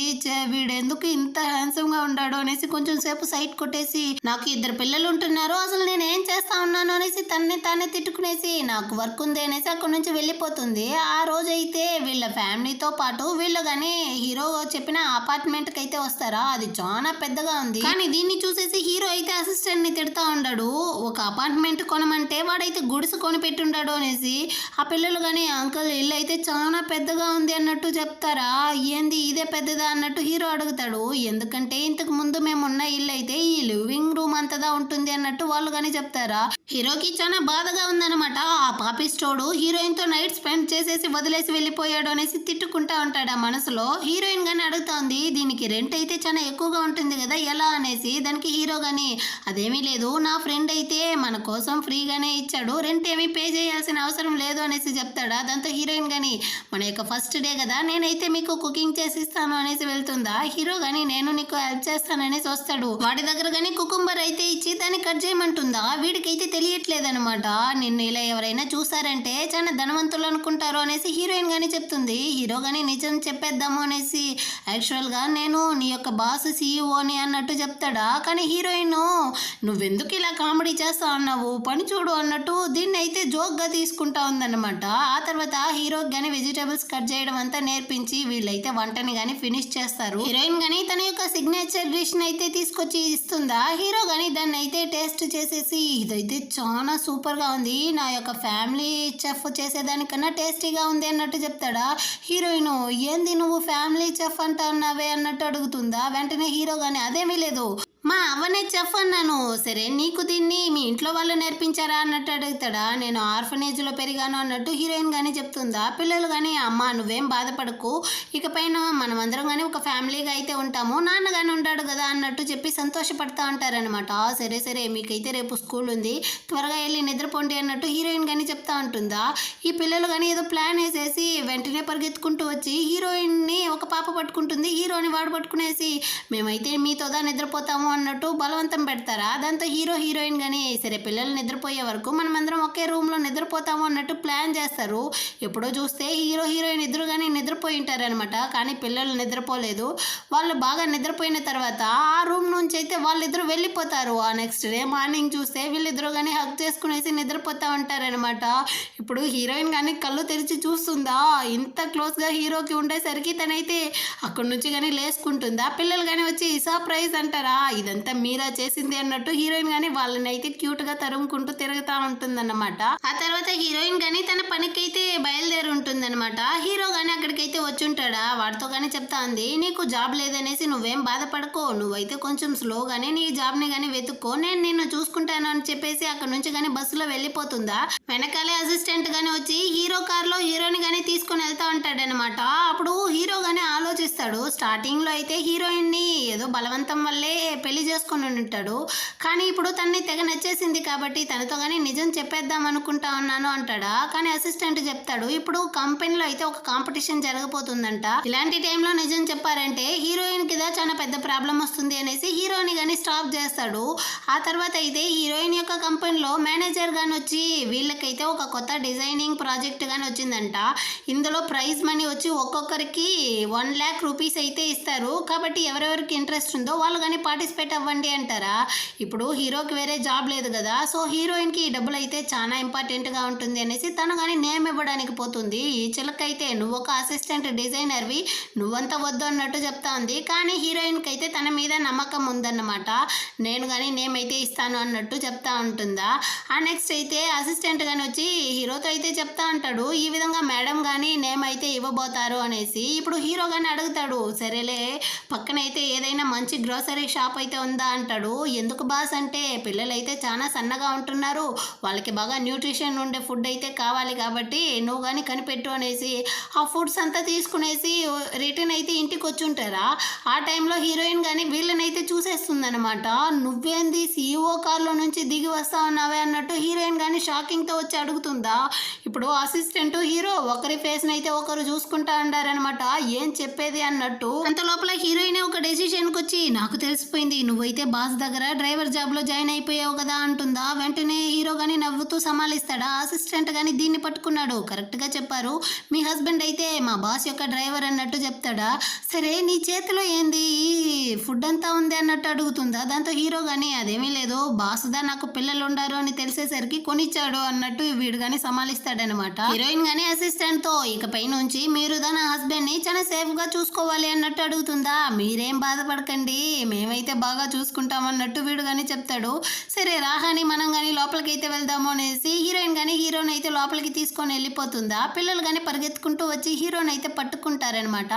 వీడెందుకు ఇంత హ్యాండ్సమ్గా ఉన్నాడు అనేసి కొంచెం సేపు సైట్ కొట్టేసి నాకు ఇద్దరు పిల్లలు ఉంటున్నారు, అసలు నేను ఏం చేస్తా ఉన్నాను అనేసి తానే తిట్టుకునేసి నాకు వర్క్ ఉంది అనేసి అక్కడ నుంచి వెళ్ళిపోతుంది. ఆ రోజైతే వీళ్ళ ఫ్యామిలీతో పాటు వీళ్ళు కానీ హీరో చెప్పిన అపార్ట్మెంట్కి అయితే వస్తారా. అది చాలా పెద్దగా ఉంది, కానీ దీన్ని చూసేసి హీరో అయితే అసిస్టెంట్ ని తిడతా ఉన్నాడు. ఒక అపార్ట్మెంట్ కొనమంటే వాడైతే గుడిసు కొని పెట్టుండాడు అనేసి. ఆ పిల్లలు కానీ అంకుల్ ఇల్లు అయితే చాలా పెద్దగా ఉంది అన్నట్టు చెప్తారా. ఏంది ఇదే పెద్దదా అన్నట్టు హీరో అడుగుతాడు. ఎందుకంటే ఇంతకు ముందు మేము ఉన్న ఇల్లు అయితే ఈ లివింగ్ రూమ్ అంతదా ఉంటుంది అన్నట్టు వాళ్ళు కానీ చెప్తారా. హీరోకి చాలా బాధగా ఉందన్నమాట. ఆ పాపిస్టోడు హీరోయిన్ తో నైట్ స్పెండ్ చేసేసి వదిలేసి వెళ్ళిపోయాడు అనేసి తిట్టుకుంటా ఉంటాడు ఆ మనసులో. హీరోయిన్ కానీ అడుగుతోంది, దీనికి రెంట్ అయితే చాలా ఎక్కువగా ఉంటుంది కదా ఎలా అనేసి. దానికి హీరో కానీ అదేమీ లేదు, నా ఫ్రెండ్ అయితే మన కోసం ఫ్రీగానే ఇచ్చాడు, రెంట్ ఏమీ పే చేయాల్సిన అవసరం లేదు అనేసి చెప్తాడా. దాంతో హీరోయిన్ కానీ మన యొక్క ఫస్ట్ డే కదా, నేనైతే మీకు కుకింగ్ చేసి ఇస్తాను అనేసి వెళ్తుందా. హీరో గాని నేను నీకు హెల్ప్ చేస్తాననేసి వస్తాడు. వాడి దగ్గర గాని కుకుంబర్ అయితే ఇచ్చి దాన్ని కట్ చేయమంటుందా. వీడికైతే తెలియట్లేదనమాట. నిన్ను ఇలా ఎవరైనా చూసారంటే చాలా ధనవంతులు అనుకుంటారు అనేసి హీరోయిన్ గాని చెప్తుంది. హీరో గాని నిజం చెప్పేద్దాము అనేసి యాక్చువల్గా నేను నీ యొక్క బాస్ సీఈఓని అన్నట్టు చెప్తాడా. కానీ హీరోయిన్ నువ్వెందుకు ఇలా కామెడీ చేస్తా అన్నావు, పని చూడు అన్నట్టు దీన్ని అయితే జోక్గా తీసుకుంటా ఉందన్నమాట. ఆ తర్వాత హీరోకి కానీ వెజిటేబుల్స్ కట్ చేయడం అంతా నేర్పించి వీళ్ళైతే వంటని కానీ ఫినిష్ చేస్తారు. హీరోయిన్ కానీ తన యొక్క సిగ్నేచర్ డిష్ అయితే తీసుకొచ్చి ఇస్తుందా. హీరో కానీ దాన్ని అయితే టేస్ట్ చేసేసి ఇదైతే చాలా సూపర్గా ఉంది, నా యొక్క ఫ్యామిలీ చెఫ్ చేసేదానికన్నా టేస్టీగా ఉంది అన్నట్టు చెప్తాడా. హీరోయిన్ ఏంది నువ్వు ఫ్యామిలీ చెఫ్ అంటున్నావే అన్నట్టు అడుగుతుందా. వెంటనే హీరో కానీ అదేమీ లేదు, మా అవ్వనే చెఫ్ అన్నాను. సరే నీకు దీన్ని మీ ఇంట్లో వాళ్ళు నేర్పించారా అన్నట్టు అడుగుతాడా. నేను ఆర్ఫనేజ్లో పెరిగాను అన్నట్టు హీరోయిన్ కానీ చెప్తుందా. పిల్లలు కానీ అమ్మ నువ్వేం బాధపడకు, ఇకపైన మనమందరం కానీ ఒక ఫ్యామిలీగా అయితే ఉంటాము, నాన్న కానీ ఉంటాడు కదా అన్నట్టు చెప్పి సంతోషపడతా ఉంటారనమాట. సరే సరే మీకైతే రేపు స్కూల్ ఉంది, త్వరగా వెళ్ళి నిద్రపోండి అన్నట్టు హీరోయిన్ కానీ చెప్తా ఉంటుందా. ఈ పిల్లలు కానీ ఏదో ప్లాన్ వేసేసి వెంటనే పరిగెత్తుకుంటూ వచ్చి హీరోయిన్ని ఒక పాప పట్టుకుంటుంది, హీరోని వాడు పట్టుకునేసి మేమైతే మీతోదా నిద్రపోతాము అన్నట్టు బలవంతం పెడతారా. దాంతో హీరోయిన్ కానీ సరే పిల్లలు నిద్రపోయే వరకు మనమందరం ఒకే రూమ్లో నిద్రపోతాము అన్నట్టు ప్లాన్ చేస్తారు. ఎప్పుడో చూస్తే హీరోయిన్ ఇద్దరు కానీ నిద్రపోయి ఉంటారనమాట. కానీ పిల్లలు నిద్రపోలేదు. వాళ్ళు బాగా నిద్రపోయిన తర్వాత ఆ రూమ్ నుంచి అయితే వాళ్ళిద్దరు వెళ్ళిపోతారు. ఆ నెక్స్ట్ డే మార్నింగ్ చూస్తే వీళ్ళిద్దరు కానీ హగ్ చేసుకునేసి నిద్రపోతూ ఉంటారనమాట. ఇప్పుడు హీరోయిన్ కానీ కళ్ళు తెరిచి చూస్తుందా. ఇంత క్లోజ్గా హీరోకి ఉండేసరికి తనైతే అక్కడి నుంచి కానీ లేసుకుంటుందా. పిల్లలు కానీ వచ్చి సర్ప్రైజ్ అంటారా, ఇదంతా మీరా చేసింది అన్నట్టు హీరోయిన్ గానీ వాళ్ళని అయితే క్యూట్ గా తరుముకుంటూ తిరుగుతా ఉంటుందన్నమాట. ఆ తర్వాత హీరోయిన్ గానీ తన పనికైతే బయలుదేరి ఉంటుందన్నమాట. హీరో గానీ అక్కడికైతే వచ్చుంటాడా. వాడితో కానీ చెప్తా ఉంది, నీకు జాబ్ లేదనేసి నువ్వేం బాధపడకో, నువ్వైతే కొంచెం స్లోగానే నీ జాబ్ ని గానీ వెతుక్కో, నేను నిన్ను చూసుకుంటాను అని చెప్పేసి అక్కడ నుంచి గానీ బస్సులో వెళ్ళిపోతుందా. వెనకాలే అసిస్టెంట్ గానీ వచ్చి హీరో కార్ లో హీరోని గానీ తీసుకొని వెళ్తా ఉంటాడనమాట. అప్పుడు హీరో గానీ ఆలోచిస్తాడు. స్టార్టింగ్ లో అయితే హీరోయిన్ ని ఏదో బలవంతం వల్లే పెళ్లి చేసుకొని ఉంటాడు. కానీ ఇప్పుడు తనని తెగ నచ్చేసింది కాబట్టి తనతో కానీ నిజం చెప్పేద్దాం అనుకుంటా ఉన్నాను అంటాడా. కానీ అసిస్టెంట్ చెప్తాడు, ఇప్పుడు కంపెనీలో అయితే ఒక కాంపిటీషన్ జరగబోతుందంట, ఇలాంటి టైంలో నిజం చెప్పారంటే హీరోయిన్ కిదా చాలా పెద్ద ప్రాబ్లం వస్తుంది అనేసి హీరోని కానీ స్టాప్ చేస్తాడు. ఆ తర్వాత అయితే హీరోయిన్ యొక్క కంపెనీలో మేనేజర్ గాని వచ్చి వీళ్ళకైతే ఒక కొత్త డిజైనింగ్ ప్రాజెక్ట్ గాని వచ్చిందంట. ఇందులో ప్రైజ్ మనీ వచ్చి ఒక్కొక్కరికి 1 lakh రూపీస్ అయితే ఇస్తారు. కాబట్టి ఎవరెవరికి ఇంట్రెస్ట్ ఉందో వాళ్ళు కానీ పార్టిసిపేట్ అవ్వండి అంటారా. ఇప్పుడు హీరోకి వేరే జాబ్ లేదు కదా, సో హీరోయిన్కి ఈ డబ్బులు అయితే చాలా ఇంపార్టెంట్గా ఉంటుంది అనేసి తను కానీ నేమ్ ఇవ్వడానికి పోతుంది. ఈ చిలకైతే నువ్వు ఒక అసిస్టెంట్ డిజైనర్వి, నువ్వంతా వద్దు అన్నట్టు చెప్తా ఉంది. కానీ హీరోయిన్కి అయితే తన మీద నమ్మకం ఉందన్నమాట. నేను కానీ నేమ్ అయితే ఇస్తాను అన్నట్టు చెప్తా ఉంటుందా. ఆ నెక్స్ట్ అయితే అసిస్టెంట్ కానీ వచ్చి హీరోతో అయితే చెప్తా ఉంటాడు, ఈ విధంగా మేడం కానీ నేమ్ అయితే ఇవ్వబోతారు అనేసి. ఇప్పుడు హీరో కానీ అడుగుతాడు, సరేలే పక్కనైతే ఏదైనా మంచి గ్రోసరీ షాప్ అయితే ఉందా అంటాడు. ఎందుకు బాస్ అంటే పిల్లలైతే చాలా సన్నగా ఉంటున్నారు, వాళ్ళకి బాగా న్యూట్రిషన్ ఉండే ఫుడ్ అయితే కావాలి కాబట్టి నువ్వు కానీ కనిపెట్టు అనేసి ఆ ఫుడ్స్ అంతా తీసుకునేసి రిటర్న్ అయితే ఇంటికి వచ్చి ఉంటారా. ఆ టైంలో హీరోయిన్ కానీ వీళ్ళనైతే చూసేస్తుందనమాట. నువ్వేంది సీఈఓ కార్లో నుంచి దిగి వస్తా ఉన్నావే అన్నట్టు హీరోయిన్ కానీ షాకింగ్తో వచ్చి అడుగుతుందా. ఇప్పుడు అసిస్టెంట్ హీరో ఒకరి ఫేస్ని అయితే ఒకరు చూసుకుంటా ఉండారనమాట, ఏం చెప్పేది అన్నట్టు. అంత లోపల హీరోయిన్ ఒక డెసిషన్కి వచ్చి, నాకు తెలిసిపోయింది నువ్వైతే బాస్ దగ్గర డ్రైవర్ జాబ్లో జాయిన్ అయిపోయావు కదా అంటుందా. వెంటనే హీరో కానీ నవ్వుతూ సమాలిస్తాడా. అసిస్టెంట్ కానీ దీన్ని పట్టుకున్నాడు, కరెక్ట్గా చెప్పారు, మీ హస్బెండ్ అయితే మా బాస్ యొక్క డ్రైవర్ అన్నట్టు చెప్తాడా. సరే నీ చేతిలో ఏంది ఫుడ్ అంతా ఉంది అన్నట్టు అడుగుతుందా. దాంతో హీరో కానీ అదేమీ లేదు, బాసుదా నాకు పిల్లలు ఉండారు అని తెలిసేసరికి కొనిచ్చాడు అన్నట్టు వీడు కానీ సమాలిస్తాడనమాట. హీరోయిన్ కానీ అసిస్టెంట్తో ఇకపై నుంచి మీరుదా నా హస్బెండ్ని చాలా సేఫ్గా చూసుకోవాలి అన్నట్టు అడుగుతుందా. మీరేం బాధపడకండి, మేమైతే బాగా చూసుకుంటామన్నట్టు వీడు కానీ చెప్తాడు. సరే రాహాని మనం కానీ లోపలికి అయితే వెళ్దాము అనేసి హీరోయిన్ కానీ హీరోని అయితే లోపలికి తీసుకొని వెళ్ళిపోతుందా. పిల్లలు కానీ పరిగెత్తుకుంటూ వచ్చి హీరోని అయితే పట్టుకుంటారనమాట.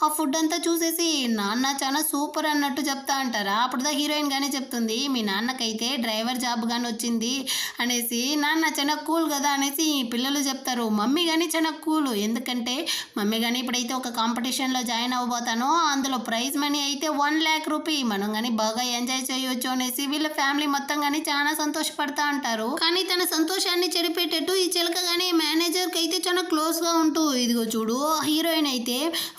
ఆ ఫుడ్ అంతా చూసేసి నాన్న చాలా సూపర్ అన్నట్టు చెప్తా అంటారా. అప్పుడు హీరోయిన్ కానీ చెప్తుంది, మీ నాన్నకైతే డ్రైవర్ జాబ్ కానీ వచ్చింది అనేసి. నాన్న చాలా కూల్ కదా అనేసి పిల్లలు చెప్తారు. మమ్మీ కానీ చాలా కూల్, ఎందుకంటే మమ్మీ కానీ ఇప్పుడైతే ఒక కాంపిటీషన్లో జాయిన్ అవ్వబోతాను, అందులో ప్రైజ్ మనీ అయితే 1 lakh రూపీ, మనం కానీ బాగా ఎంజాయ్ చేయొచ్చు అనేసి వీళ్ళ ఫ్యామిలీ మొత్తం కానీ చాలా సంతోషపడతా ఉంటారు. కానీ తన సంతోషాన్ని చెడిపేటట్టు ఈ చిలక కానీ మేనేజర్కి అయితే చాలా క్లోజ్గా ఉంటూ ఇదిగో చూడు హీరోయిన్ అయితే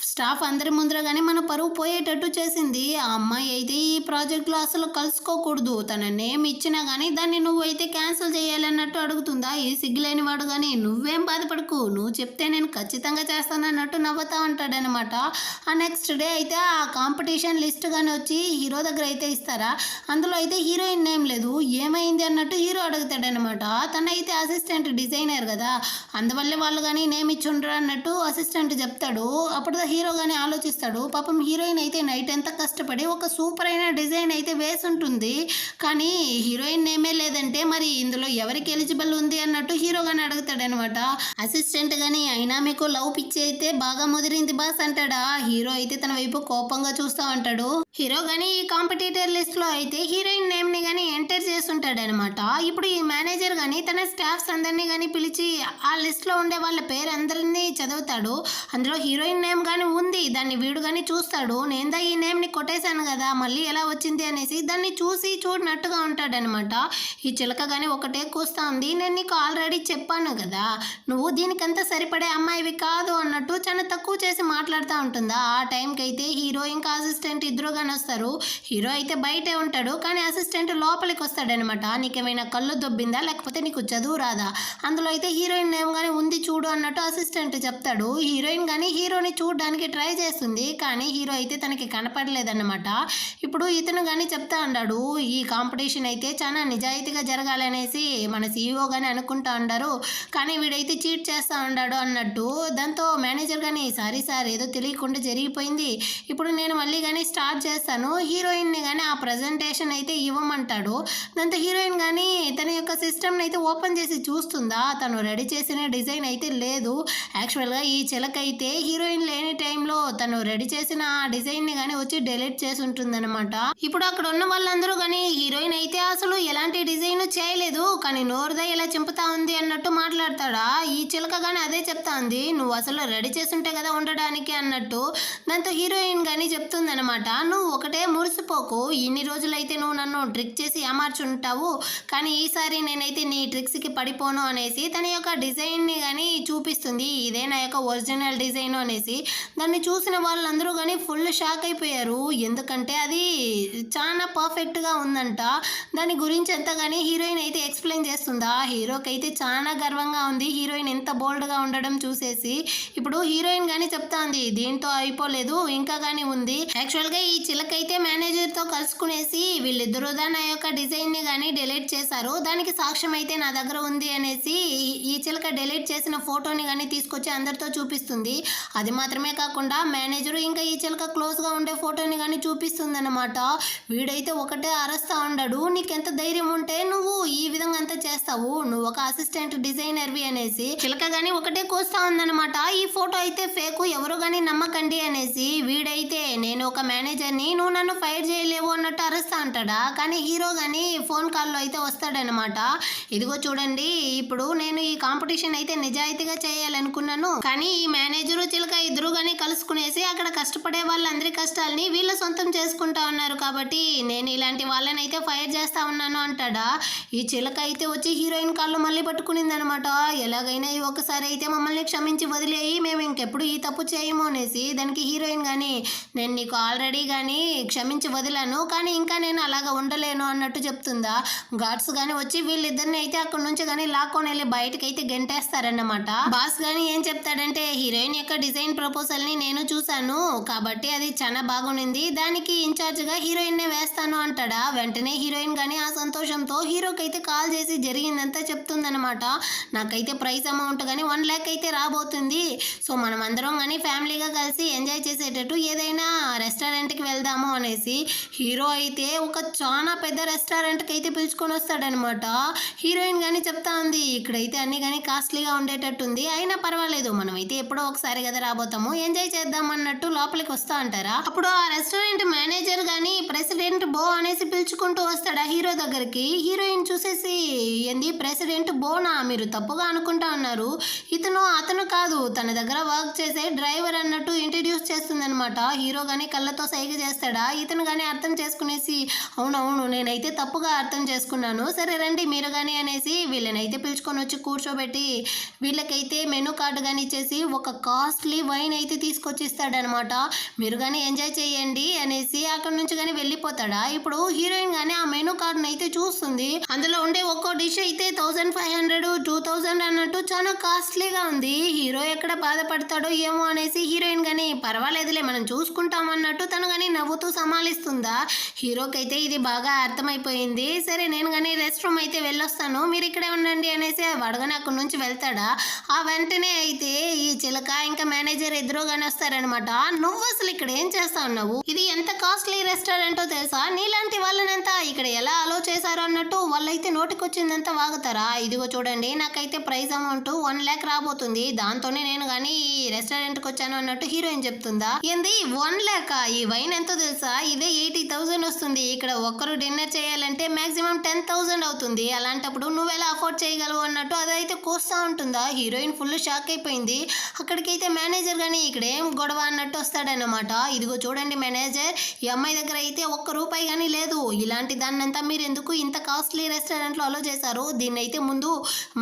స్టాఫ్ అందరి ముందర కానీ మన పరువు పోయేటట్టు చేసింది. ఆ అమ్మాయి అయితే ఈ ప్రాజెక్ట్లో అసలు కలుసుకోకూడదు, తన నేమ్ ఇచ్చినా కానీ దాన్ని నువ్వు అయితే క్యాన్సిల్ చేయాలన్నట్టు అడుగుతుందా. ఈ సిగ్గులేని వాడు కానీ నువ్వేం బాధపడకు, నువ్వు చెప్తే నేను ఖచ్చితంగా చేస్తానన్నట్టు నవ్వుతా ఉంటాడనమాట. ఆ నెక్స్ట్ డే అయితే ఆ కాంపిటీషన్ లిస్ట్ కానీ వచ్చి హీరో దగ్గర అయితే ఇస్తారా. అందులో అయితే హీరోయిన్ నేమ్ లేదు. ఏమైంది అన్నట్టు హీరో అడుగుతాడనమాట. తనైతే అసిస్టెంట్ డిజైనర్ కదా, అందువల్లే వాళ్ళు కానీ నేమ్ ఇచ్చుండ్రు అన్నట్టు అసిస్టెంట్ చెప్తాడు. అప్పుడు హీరో కానీ ఆలోచిస్తాడు, పాపం హీరోయిన్ అయితే నైట్ ఎంత కష్టపడి ఒక సూపర్ అయిన డిజైన్ అయితే వేసి ఉంటుంది, కానీ హీరోయిన్ నేమే లేదంటే మరి ఇందులో ఎవరికి ఎలిజిబుల్ ఉంది అన్నట్టు హీరో కానీ అడుగుతాడనమాట. అసిస్టెంట్ కానీ అయినా మీకు లవ్ పిచ్చి అయితే బాగా ముదిరింది బాస్ అంటాడా. హీరో అయితే తన వైపు కోపంగా చూస్తూ ఉంటాడు. హీరో కానీ ఈ కాంపిటీటర్ లిస్ట్ లో అయితే హీరోయిన్ నేమ్ ని కానీ ఎంటర్ చేస్తుంటాడు అనమాట. ఇప్పుడు ఈ మేనేజర్ కానీ తన స్టాఫ్స్ అందరినీ కానీ పిలిచి ఆ లిస్ట్ లో ఉండే వాళ్ళ పేరు అందరినీ చదువుతాడు. అందులో హీరోయిన్ నేమ్ కానీ ఉంది, దాన్ని వీడు కానీ చూస్తాడు. నేందా ఈ నేమ్ ని కొట్టేశాను కదా, మళ్ళీ ఎలా వచ్చింది అనేసి దాన్ని చూసి చూడనట్టుగా ఉంటాడనమాట. ఈ చిలక కానీ ఒకటే కూస్తా ఉంది, నేను నీకు ఆల్రెడీ చెప్పాను కదా నువ్వు దీనికంతా సరిపడే అమ్మాయివి కాదు అన్నట్టు చాలా తక్కువ చేసి మాట్లాడుతూ ఉంటుందా. ఆ టైంకి అయితే హీరో ఇంకా అసిస్టెంట్ ఇద్దరు కానీ వస్తారు. హీరో అయితే బయటే ఉంటాడు, కానీ అసిస్టెంట్ లోపలికి వస్తాడనమాట. నీకేమైనా కళ్ళు దొబ్బిందా, లేకపోతే నీకు చదువు రాదా, అందులో అయితే హీరోయిన్ నేమ్ కానీ ఉంది చూడు అన్నట్టు అసిస్టెంట్ చెప్తాడు. హీరోయిన్ కానీ హీరోని చూడడానికి ట్రై చేస్తుంది, కానీ హీరో అయితే తనకి కనపడలేదన్నమాట. ఇప్పుడు ఇతను కానీ చెప్తా అన్నాడు, ఈ కాంపిటీషన్ అయితే చాలా నిజాయితీగా జరగాలనేసి మన సీఈఓ కానీ అనుకుంటా ఉండారు, కానీ వీడైతే చీట్ చేస్తూ ఉన్నాడు అన్నట్టు. దాంతో మేనేజర్ కానీ సారీ సార్ ఏదో తెలియకుండా జరిగిపోయింది, ఇప్పుడు నేను మళ్ళీ కానీ స్టార్ట్ చేస్తాను, హీరోయిన్ని కానీ ఆ ప్రజెంటేషన్ అయితే ఇవ్వమంటాడు. దాంతో హీరోయిన్ కానీ తన యొక్క సిస్టమ్ని అయితే ఓపెన్ చేసి చూస్తుందా, తను రెడీ చేసిన డిజైన్ అయితే లేదు. యాక్చువల్గా ఈ చిలక అయితే హీరోయిన్ లేని టైంలో తను రెడీ చేసిన ఆ డిజైన్ని కానీ వచ్చి డెలీట్ చేసి ఉంటుందన్నమాట. ఇప్పుడు అక్కడ ఉన్న వాళ్ళందరూ కానీ హీరోయిన్ అయితే అసలు ఎలాంటి డిజైన్ చేయలేదు, కానీ నోరుదా ఇలా చింపుతా ఉంది అన్నట్టు మాట్లాడతాడా. ఈ చిలక కానీ అదే చెప్తా ఉంది, నువ్వు అసలు రెడీ చేస్తుంటే కదా ఉండడానికి అన్నట్టు. దాంతో హీరోయిన్ కానీ చెప్తుందనమాట, నువ్వు ఒకటే మురిసిపోకు, ఇన్ని రోజులైతే నువ్వు నన్ను ట్రిక్ చేసి ఏమార్చుంటావు, కానీ ఈసారి నేనైతే నీ ట్రిక్స్కి పడిపోను అనేసి తన యొక్క డిజైన్ని కానీ చూపిస్తుంది. ఇదే నా యొక్క ఒరిజినల్ డిజైన్ అనేసి. దాన్ని చూసిన వాళ్ళందరూ కానీ ఫుల్ షాక్ అయిపోయారు, ఎందుకంటే అది చాలా పర్ఫెక్ట్గా ఉందంట. దాని గురించి అంతా కానీ హీరోయిన్ అయితే ఎక్స్ప్లెయిన్ చేస్తుందా. హీరోకి అయితే చాలా గర్వంగా ఉంది హీరోయిన్ ఎంత బోల్డ్గా ఉండడం చూసేసి. ఇప్పుడు హీరోయిన్ కానీ చెప్తా ఉంది, దీంతో అయిపోలేదు ఇంకా కానీ ఉంది. యాక్చువల్గా ఈ చిలక అయితే మేనేజర్తో కలుసుకునేసి వీళ్ళిద్దరూ నా యొక్క డిజైన్ని కానీ డిలీట్ చేశారు, దానికి సాక్ష్యం అయితే నా దగ్గర ఉంది అనేసి ఈ చిలక డిలీట్ చేసిన ఫోటోని కానీ తీసుకొచ్చి అందరితో చూపిస్తుంది. అది మాత్రమే కాకుండా మేనేజరు ఇంకా ఈ చిలక క్లోజ్గా ఉండే ఫోటోని కానీ చూపిస్తుంది అనమాట. వీడైతే ఒకటే అరస్తా ఉన్నాడు, నీకెంత ధైర్యం ఉంటే నువ్వు ఈ విధంగా అంతా చేస్తావు, నువ్వు ఒక అసిస్టెంట్ డిజైనర్వి అనేసి. చిలక కానీ ఒకటే కోస్తా ఉందన్నమాట, ఈ ఫోటో అయితే ఫేకు, ఎవరు కానీ నమ్మకండి అనేసి. వీడైతే నేను ఒక మేనేజర్ని, నువ్వు నన్ను ఫైర్ చేయలేవు అన్నట్టు అరుస్తా అంటాడా. కానీ హీరో కానీ ఫోన్ కాల్లో అయితే వస్తాడనమాట, ఇదిగో చూడండి ఇప్పుడు నేను ఈ కాంపిటీషన్ అయితే నిజాయితీగా చేయాలనుకున్నాను, కానీ ఈ మేనేజరు చిలక ఇద్దరు కానీ కలుసుకునేసి అక్కడ కష్టపడే వాళ్ళందరి కష్టాలని వీళ్ళ సొంతం చేసుకుంటా ఉన్నారు, కాబట్టి నేను ఇలాంటి వాళ్ళని అయితే ఫైర్ చేస్తా ఉన్నాను అంటాడా. ఈ చిలక అయితే వచ్చి హీరోయిన్ కాళ్ళు మళ్ళీ పట్టుకునింది అనమాట. ఎలాగైనా ఈ ఒకసారి అయితే మమ్మల్ని క్షమించి వదిలేయి, మేము ఇంకెప్పుడు ఈ తప్పు చేయము అనేసి. దానికి హీరోయిన్ కానీ నేను నీకు ఆల్రెడీ కానీ క్షమించి వదిలాను, కానీ ఇంకా నేను అలాగా ఉండలేను అన్నట్టు చెప్తుందా. గార్డ్స్ కానీ వచ్చి వీళ్ళిద్దరిని అయితే అక్కడ నుంచి కానీ లాక్కొని వెళ్ళి బయటకి అయితే గెంటేస్తారన్నమాట. బాస్ కానీ ఏం చెప్తాడంటే, హీరోయిన్ యొక్క డిజైన్ ప్రపోజల్ని నేను చూశాను కాబట్టి అది చాలా బాగుంది, దానికి ఇన్ఛార్జ్గా హీరోయిన్నే వేస్తాను అంటాడా. వెంటనే హీరోయిన్ కానీ ఆ సంతోషంతో హీరోకి అయితే కాల్ చేసి జరిగిందంతా చెప్తుందనమాట. నాకైతే ప్రైజ్ అమౌంట్ కానీ 1 lakh అయితే రాబోతుంది, సో మనం అందరం కానీ ఫ్యామిలీగా కలిసి ఎంజాయ్ చేసేటట్టు ఏదైనా రెస్టారెంట్కి వెళ్దాము అనేసి. హీరో అయితే ఒక చాలా పెద్ద రెస్టారెంట్కి అయితే పిలుచుకొని వస్తాడనమాట. హీరోయిన్ కానీ చెప్తా ఉంది, ఇక్కడైతే అన్ని కానీ కాస్ట్లీగా ఉండేటట్టుంది, అయినా పర్వాలేదు మనమైతే ఎప్పుడో ఒకసారి కదా రాబోతాము, ఎంజాయ్ చేద్దాం అన్నట్టు లోపలికి వస్తా అంటారా. అప్పుడు ఆ రెస్టారెంట్ మేనేజర్ కానీ ప్రెసిడెంట్ బో అనేసి పిలుచుకుంటూ వస్తాడా హీరో దగ్గరికి. హీరోయిన్ చూసేసి, ఏంది ప్రెసిడెంట్ బోనా, మీరు తప్పుగా అనుకుంటా ఉన్నారు, అతను కాదు, తన దగ్గర వర్క్ చేసే డ్రైవర్ అన్నట్టు ఇంట్రడ్యూస్ చేస్తుందనమాట. హీరో కానీ కళ్ళతో సైగ చేస్తాడా. ఇతను కానీ అర్థం చేసుకునేసి అవునవును నేనైతే తప్పుగా అర్థం చేసుకున్నాను, సరే రండి మీరు కానీ అనేసి వీళ్ళనైతే పిలుచుకొని వచ్చి కూర్చోబెట్టి వీళ్ళకైతే మెనూ కార్డు కానీ ఇచ్చేసి ఒక కాస్ట్లీ వైన్ అయితే తీసుకొచ్చి ఇస్తాడనమాట. మీరు కానీ ఎంజాయ్ చేయండి అనేసి అక్కడ నుంచి కానీ వెళ్ళిపోతాడా. ఇప్పుడు హీరోయిన్ కానీ ఆ మెనూ కార్డుని అయితే చూస్తుంది. అందులో ఉండే ఒక్కో డిష్ అయితే 1500 2000 అన్నట్టు చాలా కాస్ట్లీగా ఉంది. హీరో ఎక్కడ బాధపడతాడో ఏమో అనేసి హీరోయిన్ కానీ పర్వాలేదులే మనం చూసుకుంటాం అన్నట్టు తను కానీ నవ్వుతూ సమాలిస్తుందా. హీరోకి అయితే ఇది బాగా అర్థమైపోయింది. సరే నేను కానీ రెస్ట్ రూమ్ అయితే వెళ్ళొస్తాను, మీరు ఇక్కడే ఉండండి అనేసి వడగానే అక్కడి నుంచి వెళ్తాడా. ఆ వెంటనే అయితే ఈ చిలక ఇంకా మేనేజర్ ఎదురుగానే వస్తారనమాట. నువ్వు అసలు ఇక్కడ ఏం చేస్తా ఉన్నావు, ఇది ఎంత కాస్ట్లీ రెస్టారెంటో తెలుసా, నీలాంటి వాళ్ళనంతా ఇక్కడ ఎలా అలో చేశారు అన్నట్టు వాళ్ళైతే నోటికొచ్చిందంతా వాగుతారా. ఇదిగో చూడండి నాకైతే ప్రైజ్ అమౌంట్ 1 lakh రాబోతుంది, దాంతోనే నేను కానీ ఈ రెస్టారెంట్కి వచ్చాను అన్నట్టు హీరోయిన్ చెప్తుందా. ఏంది 1 lakh? ఈ వైన్ ఎంతో తెలుసా, ఇదే 80,000 వస్తుంది. ఇక్కడ ఒక్కరు డిన్నర్ చేయాలంటే మాక్సిమం 10,000 అవుతుంది. అలాంటప్పుడు నువ్వు ఎలా అఫోర్డ్ చేయగలవు అన్నట్టు అదైతే కోస్తా ఉంటుందా. హీరోయిన్ ఫుల్ షాక్ అయిపోయింది. అక్కడికైతే మేనేజర్ కానీ ఇక్కడ ఏం గొడవ అన్నట్టు వస్తాడనమాట. ఇదిగో చూడండి మేనేజర్, ఈ అమ్మాయి దగ్గర అయితే ₹1 కానీ లేదు, ఇలాంటి దాన్నంతా మీరు ఎందుకు ఇంత కాస్ట్లీ రెస్టారెంట్లో అలో చేశారు, దీన్ని అయితే ముందు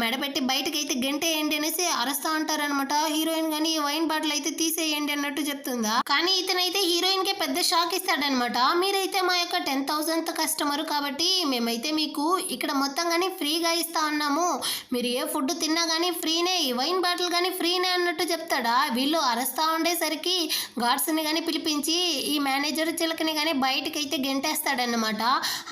మెడపెట్టి బయటకైతే గంటేయండి అనేసి అరుస్తా ఉంటారనమాట. హీరోయిన్ కానీ ఈ వైన్ బాటిల్ అయితే తీసేయండి అన్నట్టు చెప్తుందా. కానీ ఇతనైతే హీరోయిన్ కి పెద్ద షాక్ ఇస్తాడనమాట. మీరైతే మా యొక్క 10,000th కస్టమర్ కాబట్టి మేమైతే మీకు ఇక్కడ మొత్తం కానీ ఫ్రీగా ఇస్తా ఉన్నాము, మీరు ఏ ఫుడ్ తిన్నా కానీ ఫ్రీనే, ఈ వైన్ బాటిల్ కానీ ఫ్రీనే అన్నట్టు చెప్తాడా. వీళ్ళు అరుస్తా ఉండేసరికి గార్డ్స్ని కానీ పిలిపించి ఈ మేనేజర్ చిలకని కానీ బయటకైతే గెంటేస్తాడనమాట.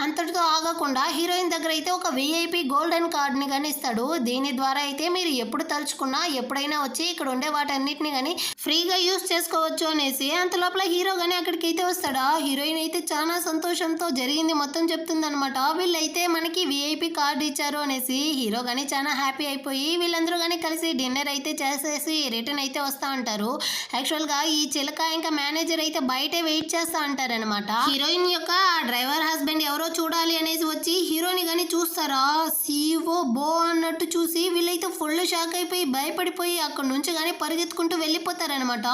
అంతటితో ఆగకుండా హీరోయిన్ దగ్గర అయితే ఒక VIP గోల్డెన్ కార్డ్ని కానీ ఇస్తాడు. దీని ద్వారా అయితే మీరు ఎప్పుడు తలుచుకున్నా ఎప్పుడైనా వచ్చి ఇక్కడ ఉండే వాటన్నిటిని కానీ ఫ్రీగా యూస్ చేసుకోవచ్చు అనేసి అంత లోపల హీరో కానీ అక్కడికి అయితే వస్తాడా. హీరోయిన్ అయితే చాలా సంతోషంతో జరిగింది మొత్తం చెప్తుందనమాట. వీళ్ళైతే మనకి VIP కార్డు ఇచ్చారు అనేసి హీరో కానీ చాలా హ్యాపీ అయిపోయి వీళ్ళందరూ కానీ కలిసి డిన్నర్ అయితే చేసేసి రిటర్న్ అయితే వస్తూ ఉంటారు. యాక్చువల్గా ఈ చిలక ఇంకా మేనేజర్ అయితే బయటే వెయిట్ చేస్తూ ఉంటారనమాట. హీరోయిన్ యొక్క డ్రైవర్ హస్బెండ్ ఎవరో చూడాలి అనేసి వచ్చి హీరోని కానీ చూస్తారా. CEO బో అన్నట్టు చూసి వీళ్ళైతే ఫుల్ షాక్ అయిపోయి భయపడిపోయి అక్కడ నుంచి కానీ పరిగెత్తుకుంటూ వెళ్ళిపోతారనమాట.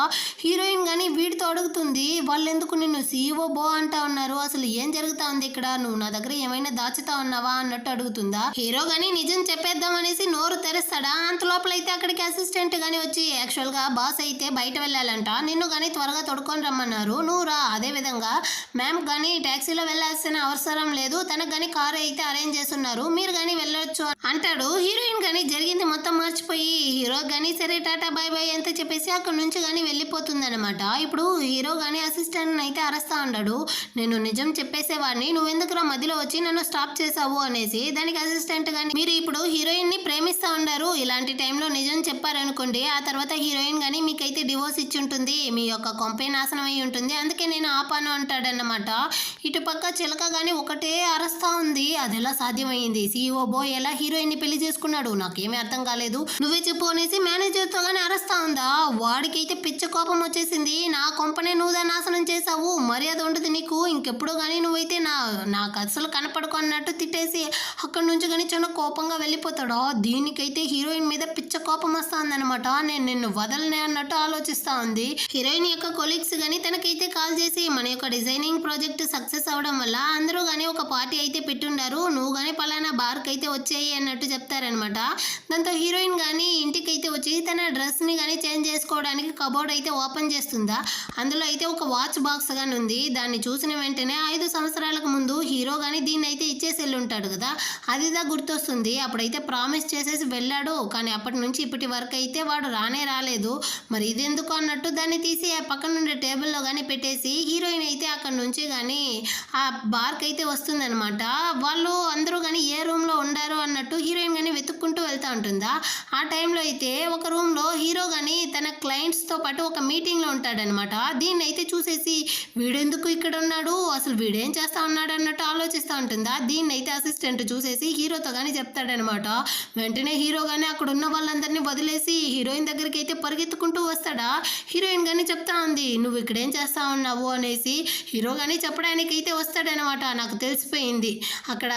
హీరోయిన్ కానీ వీడితో అడుగుతుంది, వాళ్ళు ఎందుకు నిన్ను CEO బో అంటా ఉన్నారు, అసలు ఏం జరుగుతా ఉంది ఇక్కడ, నువ్వు నా దగ్గర ఏమైనా దాచుతా ఉన్నావా అన్నట్టు అడుగుతుందా. హీరో కానీ నిజం చెప్పేద్దాం అనేసి నోరు తెరుస్తాడా. అంత లోపల అయితే అక్కడికి అసిస్టెంట్ కానీ వచ్చి యాక్చువల్ గా బాస్ అయితే బయట వెళ్ళాలంట, నిన్ను కానీ త్వరగా తొడుకొని రమ్మన్నారు, నువ్వు రా. అదే విధంగా మ్యామ్ కానీ టాక్సీలో వెళ్ళాల్సిన అవసరం లేదు, తనకు కానీ కారు అయితే అరేంజ్ చేస్తున్నారు, మీరు కానీ వెళ్ళొచ్చు అంటాడు. హీరోయిన్ కానీ జరిగింది మొత్తం మర్చిపోయి హీరో కానీ సరే టాటా బాయ్ బాయ్ అంతా చెప్పేసి అక్కడ నుంచి కానీ వెళ్ళిపోతుంది అనమాట. ఇప్పుడు హీరో కానీ అసిస్టెంట్ అయితే అరుస్తా ఉన్నాడు, నేను నిజం చెప్పేసేవాడిని, నువ్వెందుకురా మధ్యలో వచ్చి నన్ను స్టాప్ చేసావు అనేసి. దానికి అసిస్టెంట్ కానీ మీరు ఇప్పుడు హీరోయిన్ ని ప్రేమిస్తా ఉన్నారు, ఇలాంటి టైంలో నిజం చెప్పారనుకోండి ఆ తర్వాత హీరోయిన్ కానీ మీకైతే డివోర్స్ ఇచ్చి ఉంటుంది, మీ యొక్క కొంపే నాశనం అయి ఉంటుంది, అందుకే నేను ఆపాను అంటాడన్నమాట. ఇటు పక్క చిలక కానీ ఒకటే అరస్తా ఉంది, అది ఎలా సాధ్యమైంది, CEO బో ఎలా హీరోయిన్ ని పెళ్లి చేసుకున్నాడు, నాకేమీ అర్థం కాలేదు, నువ్వే చెప్పు అనేసి మేనేజర్ తో కానీ అరస్తా ఉందా. వాడికైతే పిచ్చ కోపం వచ్చేసింది, నా కొంపనే నువ్వుదా నాశనం చేసావు, మర్యాద ఉండదు నీకు, ఇంకెప్పుడు కానీ నువ్వైతే నాకు అసలు కనపడుకో అన్నట్టు తిట్టేసి అక్కడి నుంచి కానీ చాలా కోపంగా వెళ్ళిపోతాడు. దీనికైతే హీరోయిన్ మీద పిచ్చ కోపం వస్తుందన్నమాట. నేను నిన్ను వదలనే అన్నట్టు ఆలోచిస్తా ఉంది. హీరోయిన్ యొక్క కొలీగ్స్ కానీ తనకైతే కాల్ చేసి మన యొక్క డిజైనింగ్ ప్రాజెక్ట్ సక్సెస్ అవడం వల్ల అందరూ కానీ ఒక పార్టీ అయితే పెట్టుండారు, నువ్వు కానీ పలానా బార్కి అయితే వచ్చేయి అన్నట్టు చెప్తారనమాట. దాంతో హీరోయిన్ కానీ ఇంటికైతే వచ్చి తన డ్రెస్ని కానీ చేంజ్ చేసుకోవడానికి కబోర్డ్ అయితే ఓపెన్ చేస్తుందా. అందులో అయితే ఒక వాచ్ బాక్స్ కానీ ఉంది. దాన్ని చూసిన వెంటనే 5 సంవత్సరాలకు ముందు హీరో కానీ దీన్ని అయితే ఇచ్చేసి వెళ్ళి ఉంటాడు కదా, అదిదా గుర్తొస్తుంది. అప్పుడైతే ప్రామిస్ చేసేసి వెళ్ళాడు, కానీ అప్పటి నుంచి ఇప్పటి వరకు అయితే వాడు రాలేదు, మరి ఇది ఎందుకు అన్నట్టు దాన్ని తీసి ఆ పక్కన ఉండే టేబుల్లో కానీ పెట్టేసి హీరోయిన్ అయితే అక్కడ నుంచి కానీ ఆ బార్కి అయితే వస్తుందన్నమాట. వాళ్ళు అందరూ కానీ ఏ రూమ్లో ఉండారు అన్నట్టు హీరోయిన్ కానీ వెతుక్కుంటూ వెళ్తూ ఉంటుందా. ఆ టైంలో అయితే ఒక రూమ్లో హీరో కానీ తన క్లయింట్స్తో పాటు ఒక మీటింగ్లో ఉంటాడనమాట. దీన్ని అయితే చూసేసి వీడెందుకు ఇక్కడ ఉన్నాడు, అసలు వీడేం చేస్తా ఉన్నాడు అన్నట్టు ఆలోచిస్తూ ఉంటుందా. దీన్ని అయితే అసిస్టెంట్ చూసేసి హీరోతో కానీ చెప్తాడనమాట. వెంటనే హీరో కానీ అక్కడ ఉన్న వాళ్ళందరినీ వదిలేసి హీరోయిన్ దగ్గరికి అయితే పరిగెత్తుకుంటూ వస్తాడా. హీరోయిన్ కానీ చెప్తా ఉంది, నువ్వు ఇక్కడేం చేస్తా ఉన్నావు అనేసి. హీరో కానీ చెప్పడానికి అయితే వస్తాడనమాట. నాకు తెలిసిపోయింది అక్కడ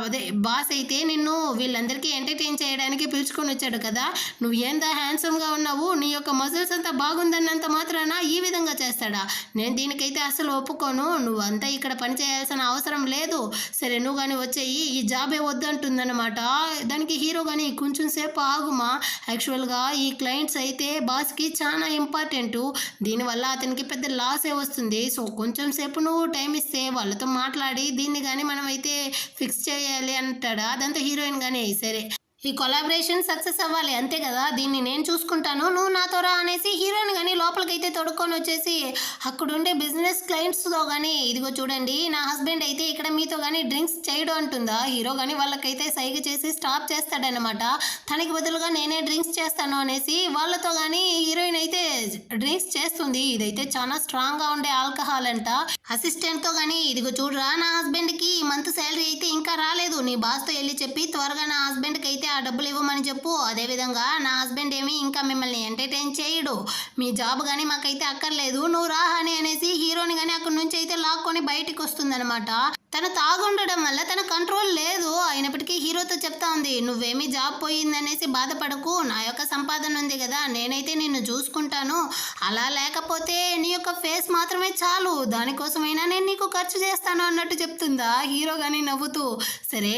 అదే బాస్ అయితే నిన్ను వీళ్ళందరికీ ఎంటర్టైన్ చేయడానికి పిలుచుకొని వచ్చాడు కదా, నువ్వు ఎంత హ్యాండ్సమ్గా ఉన్నావు, నీ యొక్క మజిల్స్ అంతా బాగుందన్నంత మాత్రాన ఈ విధంగా చేస్తాడా, నేను దీనికైతే అసలు ఒప్పుకో ఒప్పుకోను, నువ్వంతా ఇక్కడ పని చేయాల్సిన అవసరం లేదు, సరే నువ్వు కానీ వచ్చేయి, ఈ జాబే వద్దంటుందన్నమాట. దానికి హీరో కానీ కొంచెం సేపు ఆగుమా, యాక్చువల్గా ఈ క్లయింట్స్ అయితే బాస్కి చాలా ఇంపార్టెంటు, దీనివల్ల అతనికి పెద్ద లాసే వస్తుంది, సో కొంచెం సేపు నువ్వు టైం ఇస్తే వాళ్ళతో మాట్లాడి దీన్ని కానీ మనం అయితే ఫిక్స్ చేయాలి అంటాడా. దాంతో హీరోయిన్ కానీ సరే ఈ కొలాబరేషన్ సక్సెస్ అవ్వాలి అంతే కదా, దీన్ని నేను చూసుకుంటాను, నువ్వు నాతో రా అనేసి హీరోని కానీ లోపలికైతే తొడుక్కొని వచ్చేసి అక్కడుండే బిజినెస్ క్లయింట్స్తో కానీ ఇదిగో చూడండి నా హస్బెండ్ అయితే ఇక్కడ మీతో కానీ డ్రింక్స్ చేయడం అంటుందా. హీరో కానీ వాళ్ళకైతే సైగ చేసి స్టాప్ చేస్తాడనమాట, తనకి బదులుగా నేనే డ్రింక్స్ చేస్తాను అనేసి వాళ్ళతో కానీ హీరోయిన్ అయితే డ్రింక్స్ చేస్తుంది. ఇదైతే చాలా స్ట్రాంగ్గా ఉండే ఆల్కహాల్ అంట. అసిస్టెంట్తో కానీ ఇదిగో చూడరా నా హస్బెండ్కి ఈ మంత్ శాలరీ అయితే ఇంకా రాలేదు, నీ బాస్తో వెళ్ళి చెప్పి త్వరగా నా హస్బెండ్కి అయితే ఆ డబ్బులు ఇవ్వమని చెప్పు, అదేవిధంగా నా హస్బెండ్ ఏమి ఇంకా మిమ్మల్ని ఎంటర్టైన్ చేయడు, మీ జాబ్ కానీ మాకైతే అక్కర్లేదు, నువ్వు రా అని అనేసి హీరోని కానీ అక్కడి నుంచి అయితే లాక్కొని బయటికి వస్తుందన్నమాట. తను తాగుండడం వల్ల తన కంట్రోల్ లేదు, అయినప్పటికీ హీరోతో చెప్తా ఉంది నువ్వేమీ జాబ్ పోయిందనేసి బాధపడకు, నా యొక్క సంపాదన ఉంది కదా, నేనైతే నిన్ను చూసుకుంటాను, అలా లేకపోతే నీ యొక్క ఫేస్ మాత్రమే చాలు, దానికోసమైనా నేను నీకు ఖర్చు చేస్తాను అన్నట్టు చెప్తుందా. హీరో కానీ నవ్వుతూ సరే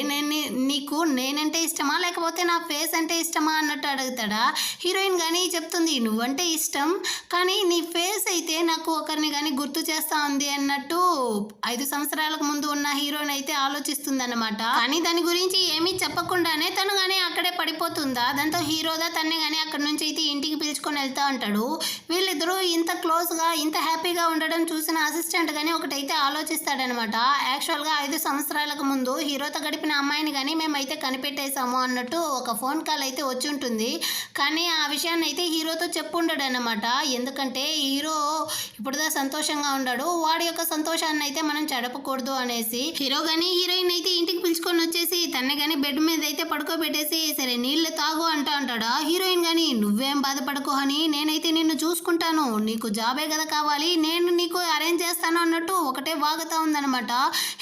నీకు నేనంటే ఇష్టమా లేకపోతే నా ఫేస్ అంటే ఇష్టమా అన్నట్టు అడుగుతాడా. హీరోయిన్ కానీ చెప్తుంది నువ్వంటే ఇష్టం కానీ నీ ఫేస్ అయితే నాకు ఒకరిని కానీ గుర్తు చేస్తా ఉంది అన్నట్టు 5 సంవత్సరాలకు ముందు ఉన్న హీరోయిన్ అయితే ఆలోచిస్తుందన్నమాట. కానీ దాని గురించి ఏమీ చెప్పకుండానే తను కానీ అక్కడే పడిపోతుందా. దాంతో హీరోదా తన్నే కానీ అక్కడి నుంచి అయితే ఇంటికి పిలుచుకొని వెళ్తా ఉంటాడు. వీళ్ళిద్దరూ ఇంత క్లోజ్గా ఇంత హ్యాపీగా ఉండడం చూసిన అసిస్టెంట్ కానీ ఒకటైతే ఆలోచిస్తాడనమాట. యాక్చువల్గా 5 సంవత్సరాలకు ముందు హీరోతో గడిపిన అమ్మాయిని కానీ మేమైతే కనిపెట్టేశాము అన్నట్టు ఒక ఫోన్ కాల్ అయితే వచ్చి ఉంటుంది. కానీ ఆ విషయాన్ని అయితే హీరోతో చెప్పుండడు అనమాట. ఎందుకంటే హీరో ఇప్పుడుదా సంతోషంగా ఉన్నాడు, వాడి యొక్క సంతోషాన్ని అయితే మనం చెడపకూడదు అనేసి హీరో కానీ హీరోయిన్ అయితే ఇంటికి పిలుచుకొని వచ్చేసి తన్నే కానీ బెడ్ మీద అయితే పడుకోబెట్టేసి సరే నీళ్ళు తాగు అంటాడా. హీరోయిన్ కానీ నువ్వేం బాధపడకో అని, నేనైతే నిన్ను చూసుకుంటాను, నీకు జాబే కదా కావాలి, నేను నీకు అరేంజ్ చేస్తాను అన్నట్టు ఒకటే వాగుతా ఉందన్నమాట.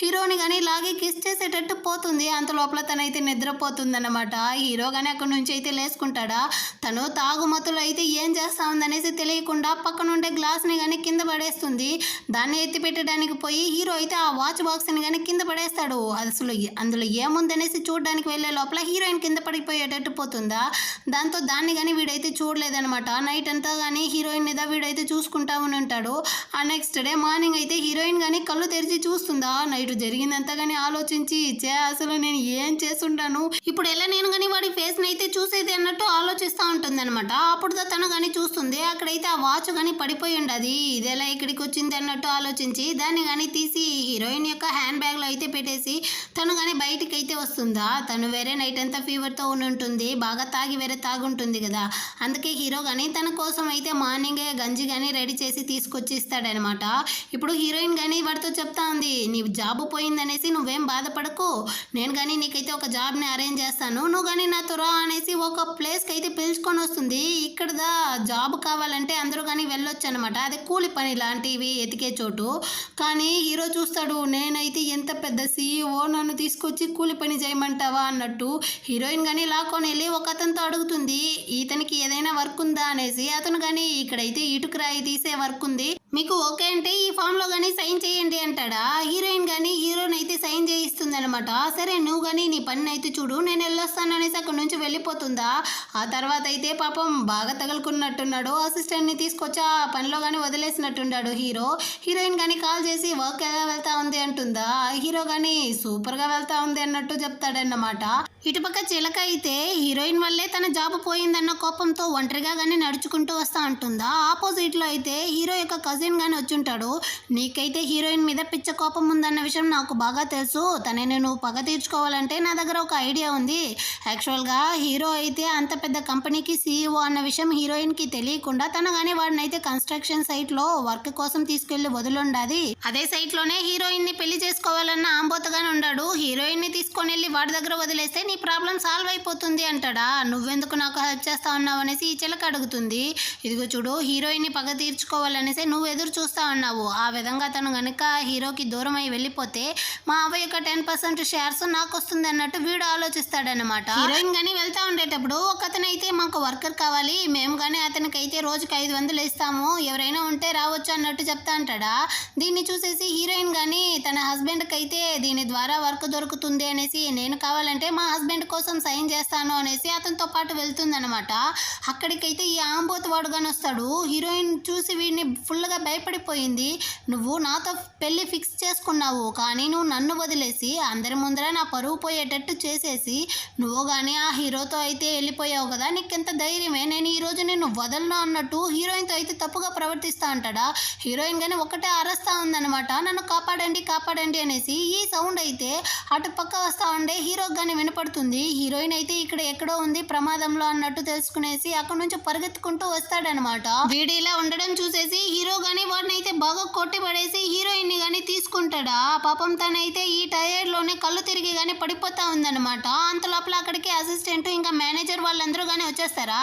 హీరోని కానీ లాగే కిస్ చేసేటట్టు పోతుంది, అంత లోపల తనైతే నిద్రపోతుందన్నమాట. హీరో కానీ అక్కడి నుంచి అయితే లేసుకుంటాడా. తను తాగుమతులు అయితే ఏం చేస్తా ఉందనేసి తెలియకుండా పక్కన ఉండే గ్లాస్ని కానీ కింద పడేస్తుంది. దాన్ని ఎత్తి పెట్టడానికి పోయి హీరో అయితే ఆ వాచ్ బాక్స్ని కానీ కింద పడేస్తాడు. అసలు అందులో ఏముందనేసి చూడడానికి వెళ్ళే లోపల హీరోయిన్ కింద పడిపోయేటట్టు పోతుందా. దాంతో దాన్ని కానీ వీడైతే చూడలేదనమాట. నైట్ అంతా కానీ హీరోయిన్ మీద వీడైతే చూసుకుంటా ఉంటాడు. ఆ నెక్స్ట్ డే మార్నింగ్ అయితే హీరోయిన్ కానీ కళ్ళు తెరిచి చూస్తుందా. నైట్ జరిగిందంతా కానీ ఆలోచించి అసలు నేను ఏం చేస్తుంటాను, ఇప్పుడు ఎలా నేను కానీ వాడి ఫేస్ని అయితే చూసేది అన్నట్టు ఆలోచిస్తూ ఉంటుంది అనమాట. అప్పుడు తను కానీ చూస్తుంది అక్కడైతే ఆ వాచ్ కానీ పడిపోయి ఉండదు. ఇదేలా ఇక్కడికి వచ్చింది అన్నట్టు ఆలోచించి దాన్ని కానీ తీసి హీరోయిన్ యొక్క హ్యాండ్ బ్యాగ్లో అయితే పెట్టేసి తను కానీ బయటికి అయితే వస్తుందా. తను వేరే నైట్ అంతా ఫీవర్తో ఉంటుంది, బాగా తాగి వేరే తాగుంటుంది కదా, అందుకే హీరో కానీ తన కోసం అయితే మార్నింగే గంజి కానీ రెడీ చేసి తీసుకొచ్చి ఇస్తాడనమాట. ఇప్పుడు హీరోయిన్ కానీ వాడితో చెప్తా ఉంది నీ జాబ్ పోయిందనేసి నువ్వేం బాధపడకు, నేను కానీ నీకైతే ఒక జాబ్ని అరేంజ్ చేస్తాను, నువ్వు కానీ నాతో రా అనేసి ఒక ప్లేస్కి అయితే పిలుచుకొని వస్తుంది. ఇక్కడదా జాబ్ కావాలంటే అందరూ కానీ వెళ్ళొచ్చు అనమాట, అదే కూలి పని లాంటివి ఎతికే చోటు. కానీ హీరో చూస్తాడు నేనైతే ఎంత పెద్ద CEO నన్ను తీసుకొచ్చి కూలి పని చేయమంటావా అన్నట్టు. హీరోయిన్ కానీ లాక్కొని వెళ్ళి ఒక అతనితో అడుగుతుంది ఇతనికి ఏదైనా వర్క్ ఉందా అనేసి. అతను కానీ ఇక్కడైతే ఇటుక రాయి తీసే వర్క్ ఉంది, మీకు ఓకే అంటే ఈ ఫామ్లో కానీ సైన్ చేయండి అంటాడా. హీరోయిన్ కానీ హీరోని అయితే సైన్ చేయిస్తుంది అనమాట. సరే నువ్వు కానీ నీ పని అయితే చూడు నేను వెళ్ళొస్తాను అనేసి అక్కడి నుంచి వెళ్ళిపోతుందా. ఆ తర్వాత అయితే పాపం బాగా తగులుకున్నట్టున్నాడు, అసిస్టెంట్ని తీసుకొచ్చి ఆ పనిలో కానీ వదిలేసినట్టున్నాడు హీరో. హీరోయిన్ కానీ కాల్ చేసి వర్క్ ఎలా వెళ్తా ఉంది అంటుందా. హీరో కానీ సూపర్గా వెళ్తా ఉంది అన్నట్టు చెప్తాడన్నమాట. ఇటుపక్క చిలక అయితే హీరోయిన్ వల్లే తన జాబ్ పోయిందన్న కోపంతో ఒంటరిగా కానీ నడుచుకుంటూ వస్తూ ఉంటుందా. ఆపోజిట్లో అయితే హీరో యొక్క కజిన్ కానీ వచ్చుంటాడు. నీకైతే హీరోయిన్ మీద పిచ్చ కోపం ఉందన్న విషయం నాకు బాగా తెలుసు, తనని నువ్వు పగ తీర్చుకోవాలంటే నా దగ్గర ఒక ఐడియా ఉంది. యాక్చువల్గా హీరో అయితే అంత పెద్ద కంపెనీకి CEO అన్న విషయం హీరోయిన్కి తెలియకుండా తను కానీ వాడిని అయితే కన్స్ట్రక్షన్ సైట్లో వర్క్ కోసం తీసుకెళ్లి వదిలుండాది. అదే సైట్లోనే హీరోయిన్ని పెళ్లి చేసుకోవాలన్న ఆంబోతగానే ఉన్నాడు. హీరోయిన్ని తీసుకొని వెళ్ళి వాడి దగ్గర వదిలేస్తే నీ ప్రాబ్లం సాల్వ్ అయిపోతుంది అంటాడా. నువ్వెందుకు నాకు హెల్ప్ చేస్తా ఉన్నావు అనేసి ఈ చిలక అడుగుతుంది. ఇదిగో చూడు, హీరోయిన్ని పగ తీర్చుకోవాలనేసి నువ్వు ఎదురు చూస్తా ఉన్నావు. ఆ విధంగా తను గనుక హీరోకి దూరం అయి వెళ్ళిపోతే మా అవ్వ యొక్క 10% షేర్స్ నాకు వస్తుంది అన్నట్టు వీడు ఆలోచిస్తాడనమాట. హీరోయిన్ గానీ వెళ్తా ఉండేటప్పుడు ఒకతనైతే మాకు వర్కర్ కావాలి, మేము కానీ అతనికైతే రోజుకి 500 ఇస్తాము, ఎవరైనా ఉంటే రావచ్చు అన్నట్టు చెప్తా అంటాడా. దీన్ని చూసేసి హీరోయిన్ గానీ తన హస్బెండ్కి అయితే దీని ద్వారా వర్క్ దొరుకుతుంది అనేసి నేను కావాలంటే మా హస్బెండ్ కోసం సైన్ చేస్తాను అనేసి అతనితో పాటు వెళ్తుందనమాట. అక్కడికైతే ఈ ఆంబోతు వాడు కానీ వస్తాడు. హీరోయిన్ చూసి వీడిని ఫుల్గా భయపడిపోయింది. నువ్వు నాతో పెళ్లి ఫిక్స్ చేసుకున్నావు, కానీ నువ్వు నన్ను వదిలేసి అందరి ముందర నా పరువు పోయేటట్టు చేసేసి నువ్వు కానీ ఆ హీరోతో అయితే వెళ్ళిపోయావు కదా, నీకెంత ధైర్యమే, నేను ఈరోజు నిన్ను వదలను అన్నట్టు హీరోయిన్తో అయితే తప్పుగా ప్రవర్తిస్తా అంటాడా. హీరోయిన్ కానీ ఒకటే అరస్తా ఉందన్నమాట, నన్ను కాపాడండి కాపాడండి అనేసి. ఈ సౌండ్ అయితే అటు పక్క వస్తా ఉండే హీరోకి కానీ వినపడుతుంది. హీరోయిన్ అయితే ఇక్కడ ఎక్కడో ఉంది ప్రమాదంలో అన్నట్టు తెలుసుకునేసి అక్కడ నుంచి పరిగెత్తుకుంటూ వస్తాడనమాట. వీడు ఇలా ఉండడం చూసేసి హీరో కానీ వాడిని అయితే బాగా కొట్టి పడేసి హీరోయిన్ ని కానీ తీసుకుంటాడా. పాపం తనైతే ఈ టైర్డ్ లోనే కళ్ళు తిరిగి కానీ పడిపోతా ఉందన్నమాట. అంత లోపల అక్కడికి అసిస్టెంట్ ఇంకా మేనేజర్ వాళ్ళందరూ కానీ వచ్చేస్తారా.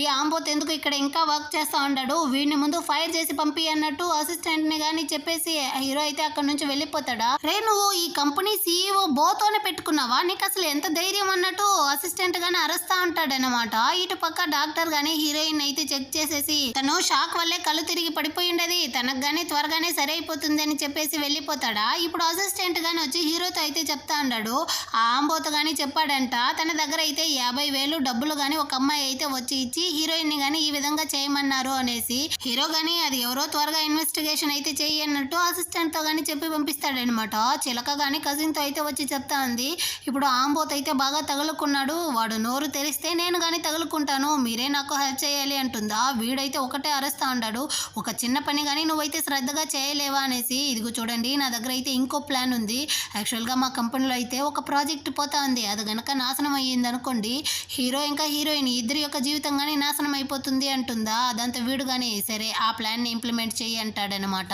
ఈ ఆంబోత్ ఎందుకు ఇక్కడ ఇంకా వర్క్ చేస్తా ఉన్నాడు, వీడిని ముందు ఫైర్ చేసి పంపి అన్నట్టు అసిస్టెంట్ ని కానీ చెప్పేసి హీరో అయితే అక్కడ నుంచి వెళ్ళిపోతాడా. రే నువ్వు ఈ కంపెనీ CEO బోతోనే పెట్టుకున్నావా, నీకు అసలు ఎంత ధైర్యం అన్నట్టు అసిస్టెంట్ గానీ అరుస్తా ఉంటాడనమాట. ఇటు పక్క డాక్టర్ గానీ హీరోయిన్ అయితే చెక్ చేసేసి తను షాక్ వల్లే కళ్ళు తిరిగి పడిపోయిండది, తనకు గానీ త్వరగానే సరైపోతుంది అని చెప్పేసి వెళ్ళిపోతాడా. ఇప్పుడు అసిస్టెంట్ గానీ వచ్చి హీరోతో అయితే చెప్తా ఉన్నాడు. ఆ ఆంబోత గానీ చెప్పాడంట తన దగ్గర అయితే 50,000 డబ్బులు గానీ ఒక అమ్మాయి అయితే వచ్చి ఇచ్చి హీరోయిన్ ని గానీ ఈ విధంగా చేయమన్నారు అనేసి. హీరో గానీ అది ఎవరో త్వరగా ఇన్వెస్టిగేషన్ అయితే చెయ్యి అన్నట్టు అసిస్టెంట్ తో గానీ చెప్పి పంపిస్తాడనమాట. చిలక గానీ కజిన్ తో అయితే వచ్చి చెప్తా ఉంది. ఇప్పుడు ఆంబోత్ అయితే బాగా తగులుకున్నాడు, వాడు నోరు తెరిస్తే నేను గానీ తగులుకుంటాను, మీరే నాకు హెల్ప్ చేయాలి అంటుందా. వీడైతే ఒకటే అరుస్తా ఉన్నాడు, ఒక చిన్న పని గానీ నువ్వైతే శ్రద్ధగా చేయలేవా అనేసి. ఇదిగో చూడండి, నా దగ్గర అయితే ఇంకో ప్లాన్ ఉంది. యాక్చువల్గా మా కంపెనీలో అయితే ఒక ప్రాజెక్ట్ పోతా ఉంది, అది గనక నాశనం అయ్యింది అనుకోండి, హీరో ఇంకా హీరోయిన్ ఇద్దరి యొక్క జీవితం కానీ నాశనం అయిపోతుంది అంటుందా. అదంతా వీడు కానీ సరే ఆ ప్లాన్ని ఇంప్లిమెంట్ చేయి అంటాడనమాట.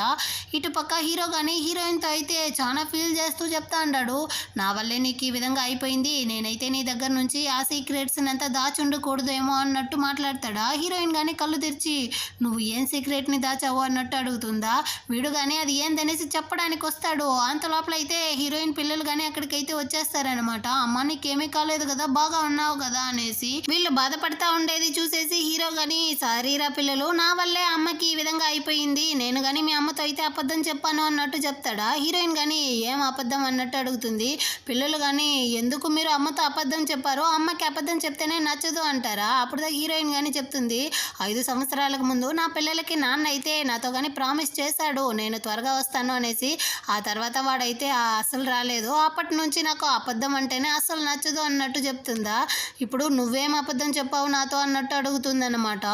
ఇటు పక్క హీరో కానీ హీరోయిన్తో అయితే చాలా ఫీల్ చేస్తూ చెప్తా అన్నాడు, నా వల్లే నీకు ఈ విధంగా అయిపోయింది, నేనైతే నీ దగ్గర నుంచి ఆ సీక్రెట్స్ అంతా దాచి ఉండకూడదేమో అన్నట్టు మాట్లాడతాడా. హీరోయిన్ కానీ కళ్ళు తెరిచి నువ్వు ఏం సీక్రెట్ని దాచావు అన్నట్టు అడుగుతుందా. వీడు కానీ అది ఏందనేసి చెప్పడానికి వస్తాడు. అంత లోపల అయితే హీరోయిన్ పిల్లలు కానీ అక్కడికైతే వచ్చేస్తారనమాట. అమ్మ నీకేమీ కాలేదు కదా, బాగా ఉన్నావు కదా అనేసి. వీళ్ళు బాధపడతా ఉండేది చూసేసి హీరో గాని సారీరా పిల్లలు, నా వల్లే అమ్మకి ఈ విధంగా అయిపోయింది, నేను గాని మీ అమ్మతో అయితే అబద్ధం చెప్పాను అన్నట్టు చెప్తాడా. హీరోయిన్ గాని ఏం అబద్ధం అన్నట్టు అడుగుతుంది. పిల్లలు గాని ఎందుకు మీరు అమ్మతో అబద్ధం చెప్పారు, అమ్మకి అబద్ధం చెప్తేనే నచ్చదు అంటారా. అప్పుడు హీరోయిన్ గాని చెప్తుంది, 5 సంవత్సరాలకు ముందు నా పిల్లలకి నాన్న అయితే నాతో గాని ప్రామిస్ చేశాడు నేను త్వరగా వస్తాను అనేసి. ఆ తర్వాత వాడైతే అసలు రాలేదు, అప్పటి నుంచి నాకు అబద్ధం అంటేనే అసలు నచ్చదు అన్నట్టు చెప్తుందా. ఇప్పుడు నువ్వేం అబద్ధం చెప్పావు నాతో అన్నట్టు అడుగుతుందన్నమాట.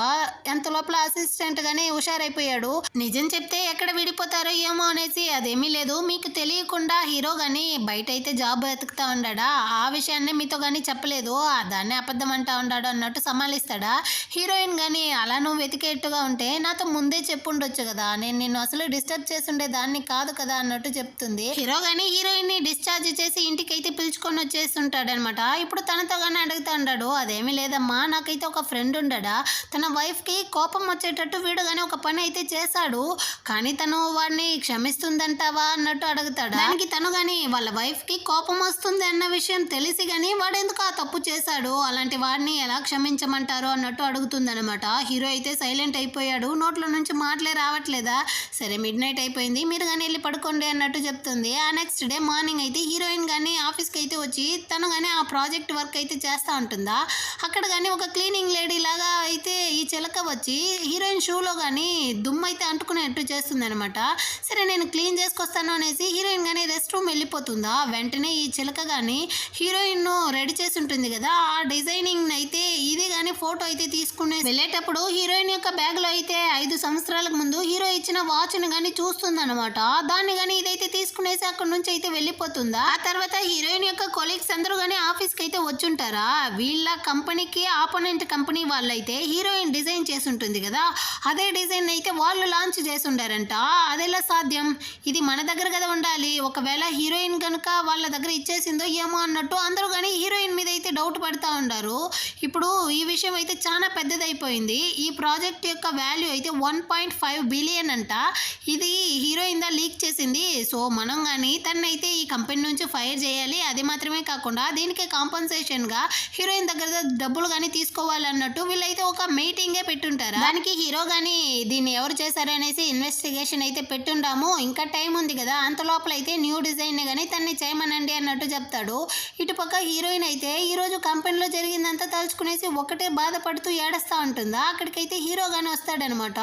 ఎంత లోపల అసిస్టెంట్ గానీ హుషారైపోయాడు, నిజం చెప్తే ఎక్కడ విడిపోతారో ఏమో అనేసి. అదేమీ లేదు, మీకు తెలియకుండా హీరో గానీ బయట అయితే జాబ్ వెతుకుతా ఉన్నాడా, ఆ విషయాన్ని మీతో గానీ చెప్పలేదు, దాన్ని అబద్ధం అంటా ఉన్నాడు అన్నట్టు సమాలిస్తాడా. హీరోయిన్ గానీ అలా నువ్వు వెతికేట్టుగా ఉంటే నాతో ముందే చెప్పుండొచ్చు కదా, నేను నిన్ను అసలు డిస్టర్బ్ చేస్తుండే దాన్ని కాదు కదా అన్నట్టు చెప్తుంది. హీరో గానీ హీరోయిన్ ని డిశ్చార్జ్ చేసి ఇంటికైతే పిలుచుకొని వచ్చేస్తుంటాడనమాట. ఇప్పుడు తనతో గానీ అడుగుతా ఉన్నాడు, అదేమీ లేదమ్మా, నాకైతే ఒక ఫ్రెండ్ ఉండడా, తన వైఫ్ కి కోపం వచ్చేటట్టు వీడు గానీ ఒక పని అయితే చేశాడు, కానీ తను వాడిని క్షమిస్తుందంటావా అన్నట్టు అడుగుతాడు. దానికి తను గానీ వాళ్ళ వైఫ్ కి కోపం వస్తుంది అన్న విషయం తెలిసి గానీ వాడెందుకు ఆ తప్పు చేశాడు, అలాంటి వాడిని ఎలా క్షమించమంటారు అన్నట్టు అడుగుతుందనమాట. హీరో అయితే సైలెంట్ అయిపోయాడు, నోట్లో నుంచి మాటలే రావట్లేదా. సరే మిడ్ నైట్ అయిపోయింది, మీరు కానీ వెళ్ళి పడుకోండి అన్నట్టు చెప్తుంది. ఆ నెక్స్ట్ డే మార్నింగ్ అయితే హీరోయిన్ కానీ ఆఫీస్కి అయితే వచ్చి తను కానీ ఆ ప్రాజెక్ట్ వర్క్ అయితే చేస్తూ ఉంటుందా. అక్కడ కానీ ఒక క్లీనింగ్ లేడీ లాగా అయితే ఈ చిలక వచ్చి హీరోయిన్ షూలో కానీ దుమ్ము అయితే అంటుకునేట్టు చేస్తుంది అనమాట. సరే నేను క్లీన్ చేసుకొస్తాను అనేసి హీరోయిన్ కానీ రెస్ట్ రూమ్ వెళ్ళిపోతుందా. వెంటనే ఈ చిలక కానీ హీరోయిన్ రెడీ చేసి ఉంటుంది కదా, ఆ డిజైనింగ్ అయితే ఇది కానీ ఫోటో అయితే తీసుకునే వెళ్ళేటప్పుడు హీరోయిన్ యొక్క బ్యాగ్లో అయితే 5 సంవత్సరాలకు ముందు హీరో ఇచ్చిన వాచ్ని కానీ చూస్తుందన్నమాట. దాన్ని కానీ ఇదైతే తీసుకునేసి అక్కడ నుంచి అయితే వెళ్ళిపోతుందా. ఆ తర్వాత హీరోయిన్ యొక్క కొలీగ్స్ అందరూ కానీ ఆఫీస్కి అయితే వచ్చుంటారా. వీళ్ళ కంపెనీకి ఆపోనెంట్ కంపెనీ వాళ్ళైతే హీరోయిన్ డిజైన్ చేసి ఉంటుంది కదా, అదే డిజైన్ అయితే వాళ్ళు లాంచ్ చేసి ఉండారంట. అదెలా సాధ్యం, ఇది మన దగ్గర కదా ఉండాలి, ఒకవేళ హీరోయిన్ కనుక వాళ్ళ దగ్గర ఇచ్చేసిందో ఏమో అన్నట్టు అందరూ అందరూ కానీ హీరోయిన్ మీద అయితే డౌట్ పడతా ఉన్నారు. ఇప్పుడు ఈ విషయం అయితే చాలా పెద్దదైపోయింది. ఈ ప్రాజెక్ట్ యొక్క వాల్యూ అయితే 1.5 బిలియన్ అంట. ఇది హీరోయిన్ దా లీక్ చేసింది. సో మనం కానీ తనైతే ఈ కంపెనీ నుంచి ఫైర్ చేయాలి. అది మాత్రమే కాకుండా దీనికి కాంపన్సేషన్గా హీరోయిన్ దగ్గర డబ్బులు కానీ తీసుకోవాలన్నట్టు వీళ్ళైతే ఒక మీటింగే పెట్టుంటారు. దానికి హీరో కానీ దీన్ని ఎవరు చేశారు అనేసి ఇన్వెస్టిగేషన్ అయితే పెట్టుండాము, ఇంకా టైం ఉంది కదా, అంత లోపల అయితే న్యూ డిజైన్ కానీ తన్ని చేయమనండి అన్నట్టు చెప్తాడు. ఇటుపక్క హీరోయిన్ అయితే ఈరోజు కంపెనీలో జరిగిందంతా తలుచుకునేసి ఒకటే బాధపడుతూ ఏడుస్తూ ఉంటుందా. అక్కడికైతే హీరో కానీ వస్తాడనమాట.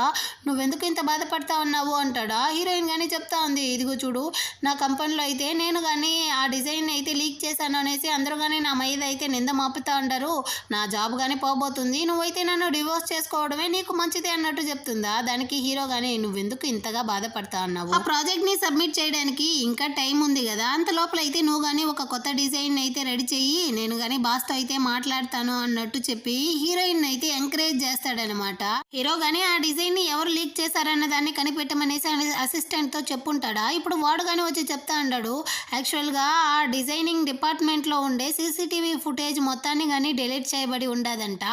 నువ్వెందుకు ఇంత బాధపడతా ఉన్నావు అంటాడా. హీరోయిన్ కానీ చెప్తా ఉంది, ఇదిగో చూడు నా కంపెనీలో అయితే నేను కానీ ఆ డిజైన్ అయితే లీక్ చేశాను అనేసి అందరూ కానీ నా మీద అయితే నింద మాపుతా ఉంటారు. నా జాబ్ కానీ పోబోతుంది, నువ్వైతే నన్ను డివోర్స్ చేసుకోవడమే నీకు మంచిది అన్నట్టు చెప్తుందా. దానికి హీరో కానీ నువ్వెందుకు ఇంతగా బాధపడతా అన్నావు, ఆ ప్రాజెక్ట్ ని సబ్మిట్ చేయడానికి ఇంకా టైం ఉంది కదా, అంత లోపల అయితే నువ్వు కానీ ఒక కొత్త డిజైన్ అయితే రెడీ చెయ్యి, నేను కానీ బాస్తో అయితే మాట్లాడతాను అన్నట్టు చెప్పి హీరోయిన్ అయితే ఎంకరేజ్ చేస్తాడనమాట. హీరో కానీ ఆ డిజైన్ ని ఎవరు లీక్ చేశారన్న దాన్ని కనిపెట్టమనేసి అసిస్టెంట్ తో చెప్పుంటాడా. ఇప్పుడు వాడు కానీ వచ్చి చెప్తా ఉన్నాడు, యాక్చువల్ గా ఆ డిజైనింగ్ డిపార్ట్మెంట్ లో ఉండే సీసీటీవీ ఫుటేజ్ మొత్తాన్ని కానీ డిలీట్ చేయబడి ఉండదంట.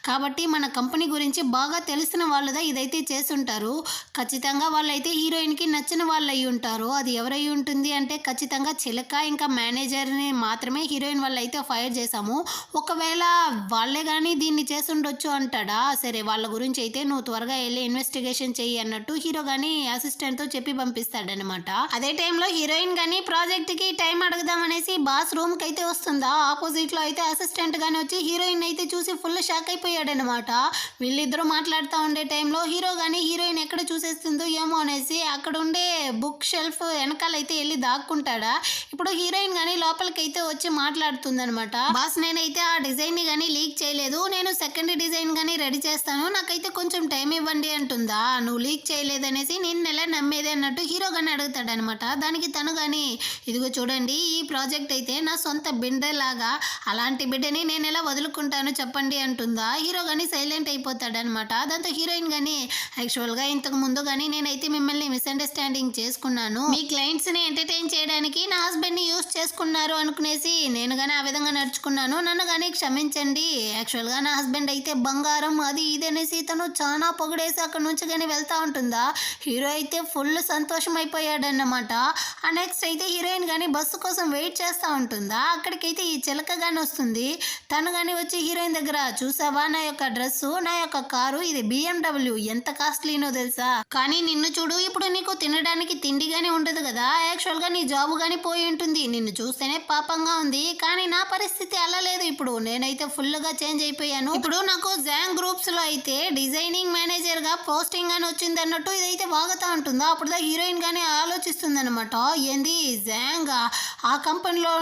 కాబట్టి మన కంపెనీ గురించి బాగా తెలిసిన వాళ్ళదా ఇదైతే చేసుంటారు. ఖచ్చితంగా వాళ్ళైతే హీరోయిన్ కి నచ్చిన వాళ్ళు అయి ఉంటారు. అది ఎవరై ఉంటుంది అంటే ఖచ్చితంగా చిలక ఇంకా మేనేజర్ని మాత్రమే హీరోయిన్ వాళ్ళు అయితే ఫైర్ చేశాము. ఒకవేళ వాళ్ళే కానీ దీన్ని చేసుండొచ్చు అంటాడా. సరే వాళ్ళ గురించి అయితే నువ్వు త్వరగా వెళ్ళి ఇన్వెస్టిగేషన్ చెయ్యి అన్నట్టు హీరో కానీ అసిస్టెంట్ తో చెప్పి పంపిస్తాడనమాట. అదే టైంలో హీరోయిన్ కానీ ప్రాజెక్ట్ కి టైం అడుగుదామనేసి బాస్ రూమ్ కి అయితే వస్తుందా. ఆపోజిట్ లో అయితే అసిస్టెంట్ గానీ వచ్చి హీరోయిన్ అయితే చూసి ఫుల్ షాక్ అయిపోయాడనమాట. వీళ్ళిద్దరూ మాట్లాడుతూ ఉండే టైంలో హీరో కానీ హీరోయిన్ ఎక్కడ చూసేస్తుందో ఏమో అనేసి అక్కడ ఉండే బుక్ షెల్ఫ్ వెనకాలైతే వెళ్ళి దాక్కుంటాడా. ఇప్పుడు హీరోయిన్ కానీ లోపలికి అయితే వచ్చి మాట్లాడుతుందనమాట. బాస్ నేనైతే ఆ డిజైన్ ని కానీ లీక్ చేయలేదు, నేను సెకండ్ డిజైన్ కానీ రెడీ చేస్తాను, నాకైతే కొంచెం టైం ఇవ్వండి అంటుందా. నువ్వు లీక్ చేయలేదనేసి నేను ఎలా నమ్మేది అన్నట్టు హీరో కానీ అడుగుతాడనమాట. దానికి తను కానీ ఇదిగో చూడండి ఈ ప్రాజెక్ట్ అయితే నా సొంత బిడ్డలాగా, అలాంటి బిడ్డని నేను ఎలా వదులుకుంటాను చెప్పండి అంటుందా. హీరో కానీ సైలెంట్ అయిపోతాడనమాట. దాంతో హీరోయిన్ కానీ యాక్చువల్గా ఇంతకు ముందు కానీ నేనైతే మిమ్మల్ని మిస్అండర్స్టాండింగ్ చేసుకున్నాను, మీ క్లయింట్స్ని ఎంటర్టైన్ చేయడానికి నా హస్బెండ్ని యూస్ చేసుకున్నారు అనుకునేసి నేను కానీ ఆ విధంగా నడుచుకున్నాను, నన్ను కానీ క్షమించండి. యాక్చువల్గా నా హస్బెండ్ అయితే బంగారం అది ఇది అనేసి తను చాలా పొగిడేసి అక్కడ నుంచి కానీ వెళ్తూ ఉంటుందా. హీరో అయితే ఫుల్ సంతోషం అయిపోయాడన్నమాట. ఆ నెక్స్ట్ అయితే హీరోయిన్ కానీ బస్సు కోసం వెయిట్ చేస్తూ ఉంటుందా. అక్కడికైతే ఈ చిలక కానీ వస్తుంది. తను కానీ వచ్చి హీరోయిన్ దగ్గర చూసావా నా యొక్క డ్రెస్సు, నా యొక్క కారు, ఇది BMW ఎంత కాస్ట్లీనో తెలుసా, కానీ నిన్ను చూడు ఇప్పుడు నీకు తినడానికి తిండిగానే ఉండదు కదా, యాక్చువల్గా నీ జాబ్ కానీ పోయి ఉంటుంది, నిన్ను చూస్తేనే పాపంగా ఉంది, కానీ నా పరిస్థితి అలా లేదు, ఇప్పుడు నేనైతే ఫుల్గా చేంజ్ అయిపోయాను, ఇప్పుడు నాకు జాంగ్ గ్రూప్స్ లో అయితే డిజైనింగ్ మేనేజర్ గా పోస్టింగ్ అని వచ్చింది అన్నట్టు ఇదైతే వాగుతా ఉంటుందా. అప్పుడు హీరోయిన్ కానీ ఆలోచిస్తుంది అనమాట, ఏంది జాంగ్ ఆ కంపెనీలో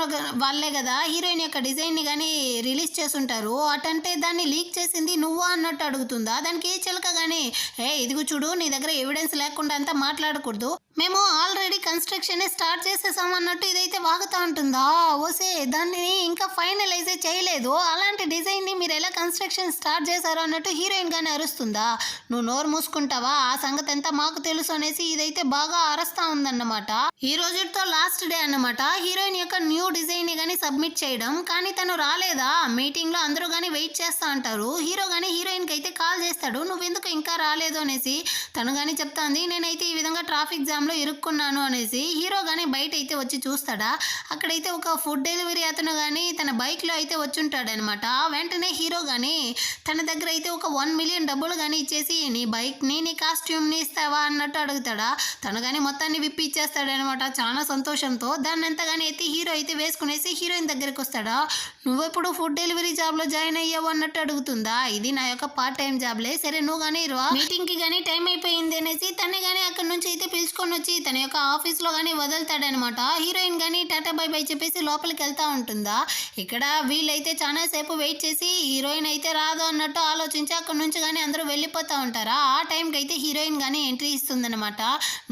వాళ్ళే కదా హీరోయిన్ యొక్క డిజైన్ ని కానీ రిలీజ్ చేసుంటారు, అటంటే దాన్ని లీక్ చేసింది నువ్వా అన్నట్టు అడుగుతుందా. దానికి చిలక కానీ ఇదిగో చూడు నీ దగ్గర ఎవిడెన్స్ లేకుండా అంతా మాట్లాడకూడదు, మేము ఆల్రెడీ కన్స్ట్రక్షన్ స్టార్ట్ చేసేసాం అన్నట్టు ఇదైతే వాగుతూ ఉంటుందా. ఓసే దాన్ని ఇంకా ఫైనలైజ్ చేయలేదు, అలాంటి డిజైన్ ని మీరు ఎలా కన్స్ట్రక్షన్ స్టార్ట్ చేశారు అన్నట్టు హీరోయిన్ గానే అరుస్తుందా. నువ్వు నోరు మూసుకుంటావా, ఆ సంగతి అంతా మాకు తెలుసు అనేసి ఇదైతే బాగా అరస్తా ఉందన్నమాట. ఈ రోజుతో లాస్ట్ డే అన్నమాట హీరోయిన్ యొక్క న్యూ డిజైన్ ని కానీ సబ్మిట్ చేయడం. కానీ తను రాలేదా, మీటింగ్ లో అందరూ కానీ వెయిట్ చేస్తా అంటారు. హీరో కానీ హీరోయిన్ కి అయితే కాల్ చేస్తాడు, నువ్వెందుకు ఇంకా రాలేదు అనేసి. తను కానీ చెప్తాంది నేనైతే ఈ విధంగా ట్రాఫిక్ జామ్ లో ఇరుక్కున్నాను అనేసి. హీరో కానీ బయట అయితే వచ్చి చూస్తాడా, అక్కడైతే ఒక ఫుడ్ డెలివరీ అతను కానీ తన బైక్ లో అయితే వచ్చుంటాడు అనమాట. వెంటనే హీరో కానీ తన దగ్గర అయితే ఒక 1 మిలియన్ డబ్బులు కానీ ఇచ్చేసి నీ బైక్ ని నీ కాస్ట్యూమ్ ని ఇస్తావా అన్నట్టు అడుగుతాడా. తను కానీ మొత్తాన్ని విప్పి ఇచ్చేస్తాడు అనమాట చాలా సంతోషంతో. దాన్ని అంతా కానీ ఎత్తి హీరో అయితే వేసుకునేసి హీరోయిన్ దగ్గరికి వస్తాడా. నువ్వెప్పుడు ఫుడ్ డెలివరీ జాబ్ లో జాయిన్ అయ్యావు అన్నట్టు అడుగుతుందా. ఇది నా యొక్క పార్ట్ టైం జాబ్లే, సరే నువ్వు కానీ మీటింగ్ కి కానీ టైం అయిపోయింది అనేసి తన్ని కానీ అక్కడి నుంచి అయితే పిలుచుకొని వచ్చి తన యొక్క ఆఫీస్ లో కానీ వదులుతాడనమాట. హీరోయిన్ కానీ టాటా బై బై చెప్పేసి లోపలికి వెళ్తా ఉంటుందా. ఇక్కడ వీళ్ళైతే చాలా సేపు వెయిట్ చేసి హీరోయిన్ అయితే రాదు అన్నట్టు ఆలోచించి అక్కడి నుంచి కానీ అందరూ వెళ్ళిపోతా ఉంటారా. ఆ టైంకి అయితే హీరోయిన్ కానీ ఎంట్రీ ఇస్తుందన్నమాట.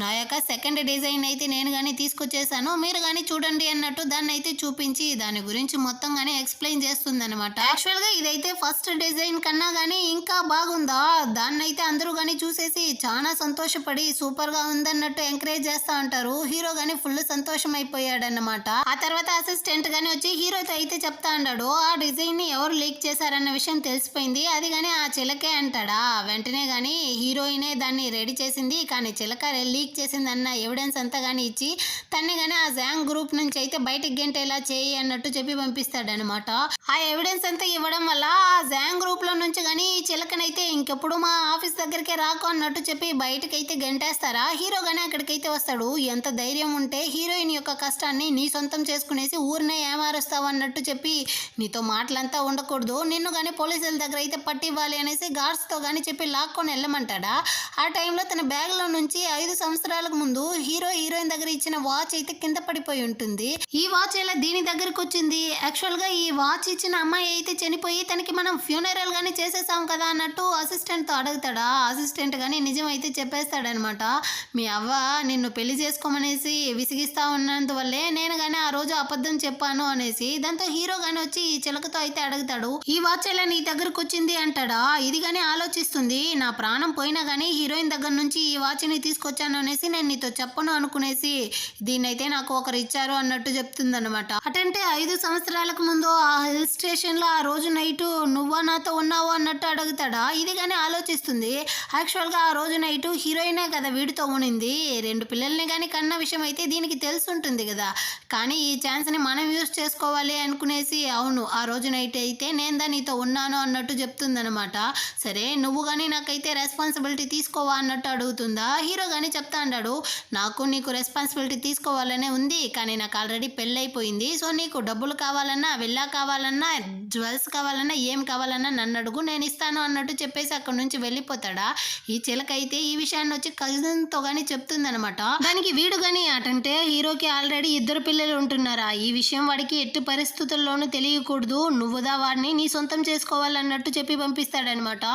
నా యొక్క సెకండ్ డిజైన్ అయితే నేను కానీ తీసుకొచ్చేసాను, మీరు కానీ చూడండి అన్నట్టు దాన్ని అయితే చూపించి దాని గురించి మొత్తం కానీ ఎక్స్ప్లెయిన్ చేస్తుందన్నమాట. యాక్చువల్ గా ఇదైతే ఫస్ట్ డిజైన్ కన్నా కానీ ఇంకా బాగుందా, దాన్ని అయితే అందరూ కానీ చూసేసి చాలా సంతోషపడి సూపర్ గా ఉందన్నట్టు ఎంకరేజ్ చేస్తా ఉంటారు. హీరో గాని ఫుల్ సంతోషం అయిపోయాడన్నమాట. ఆ తర్వాత అసిస్టెంట్ గాని వచ్చి హీరోతో అయితే చెప్తా ఉన్నాడు, ఆ డిజైన్ ని ఎవరు లీక్ చేశారన్న విషయం తెలిసిపోయింది, అది గాని ఆ చిలకే అంటాడా. వెంటనే గాని హీరోయినే దాన్ని రెడీ చేసింది, కానీ చిలక లీక్ చేసింది అన్న ఎవిడెన్స్ అంతా గాని ఇచ్చి తన్ని గాని ఆ జాంగ్ గ్రూప్ నుంచి అయితే బయటకు గెంటేలా చేయి అన్నట్టు చెప్పి పంపిస్తాడనమాట. ఆ ఎవిడెన్స్ అంతా ఇవ్వడం వల్ల ఆ జాంగ్ గ్రూప్ లో నుంచి గాని ఈ చిలకనైతే ఇంకెప్పుడు మా ఆఫీస్ దగ్గరికే రాకు అన్నట్టు చెప్పి బయటకైతే గెంటేస్తారా. హీరో గానీ అక్కడికైతే వస్తాడు. ఎంత ధైర్యం ఉంటే హీరోయిన్ యొక్క కష్టాన్ని నీ సొంతం చేసుకునేసి ఊరినే ఏమారుస్తావు అన్నట్టు చెప్పి నీతో మాటలంతా ఉండకూడదు, నిన్ను గానీ పోలీసుల దగ్గర అయితే పట్టివ్వాలి అనేసి గార్డ్స్ తో గానీ చెప్పి లాక్కొని వెళ్ళమంటాడా. ఆ టైంలో తన బ్యాగ్ లో నుంచి 5 సంవత్సరాలకు ముందు హీరోయిన్ దగ్గర ఇచ్చిన వాచ్ అయితే కింద పడిపోయి ఉంటుంది. ఈ వాచ్ ఎలా దీని దగ్గరకు వచ్చింది, యాక్చువల్ గా ఈ వాచ్ ఇచ్చిన అమ్మాయి అయితే చనిపోయి తనకి మనం ఫ్యూనరల్ గానీ చేసేసాం కదా అన్నట్టు అసిస్టెంట్ తో అడుగుతాడా. అసిస్టెంట్ గానీ నిజం అయితే చెప్పేస్తాడనమాట. మీ అవ్వ నిన్ను పెళ్లి చేసుకోమనేసి విసిగిస్తా ఉన్నందువల్లే నేను గానీ ఆ రోజు అబద్ధం చెప్పాను అనేసి. దాంతో హీరో గానీ వచ్చి ఈ చిలకతో అయితే అడుగుతాడు, ఈ వాచ్ ఎలా నీ దగ్గరకు వచ్చింది అంటాడా. ఇది గానీ ఆలోచిస్తుంది, నా ప్రాణం పోయినా గానీ హీరోయిన్ దగ్గర నుంచి ఈ వాచ్ ని తీసుకొచ్చాను అనేసి నేను నీతో చెప్పను అనుకునేసి దీన్నైతే నాకు ఒకరు ఇచ్చారు అన్నట్టు చెప్తుందన్నమాట. అటంటే 5 సంవత్సరాలకు ముందు ఆ హిల్ స్టేషన్ లో ఆ రోజు నైట్ నువ్వా నాతో ఉన్నావు అన్నట్టు అడుగుతాడా. ఇది గానీ ఆలోచిస్తుంది, యాక్చువల్ గా ఆ రోజు నైట్ హీరోయినే కదా వీడితో ఉనింది, 2 పిల్లల్ని కానీ కన్న విషయం అయితే దీనికి తెలుసుంటుంది కదా, కానీ ఈ ఛాన్స్ ని మనం యూజ్ చేసుకోవాలి అనుకునేసి అవును ఆ రోజు నైట్ అయితే నేను నీతో ఉన్నాను అన్నట్టు చెప్తుందనమాట. సరే నువ్వు కానీ నాకైతే రెస్పాన్సిబిలిటీ తీసుకోవా అన్నట్టు అడుగుతుందా. హీరో కానీ చెప్తా అన్నాడు, నాకు నీకు రెస్పాన్సిబిలిటీ తీసుకోవాలనే ఉంది, కానీ నాకు ఆల్రెడీ పెళ్ళైపోయింది, సో నీకు డబ్బులు కావాలన్నా వెళ్ళా కావాలన్నా జ్యువెల్స్ కావాలన్నా ఏం కావాలన్నా నన్ను అడుగు నేను ఇస్తాను అన్నట్టు చెప్పేసి అక్కడి నుంచి వెళ్ళిపోతాడా. ఈ చిలక అయితే ఈ విషయాన్ని వచ్చి కజిన్ తో గానీ చెప్తుందనమాట. దానికి వీడు గాని అటంటే హీరోకి ఆల్రెడీ 2 పిల్లలు ఉంటున్నారా, ఈ విషయం వాడికి ఎట్టి పరిస్థితుల్లోనూ తెలియకూడదు, నువ్వుదా వాడిని నీ సొంతం చేసుకోవాలన్నట్టు చెప్పి పంపిస్తాడనమాట.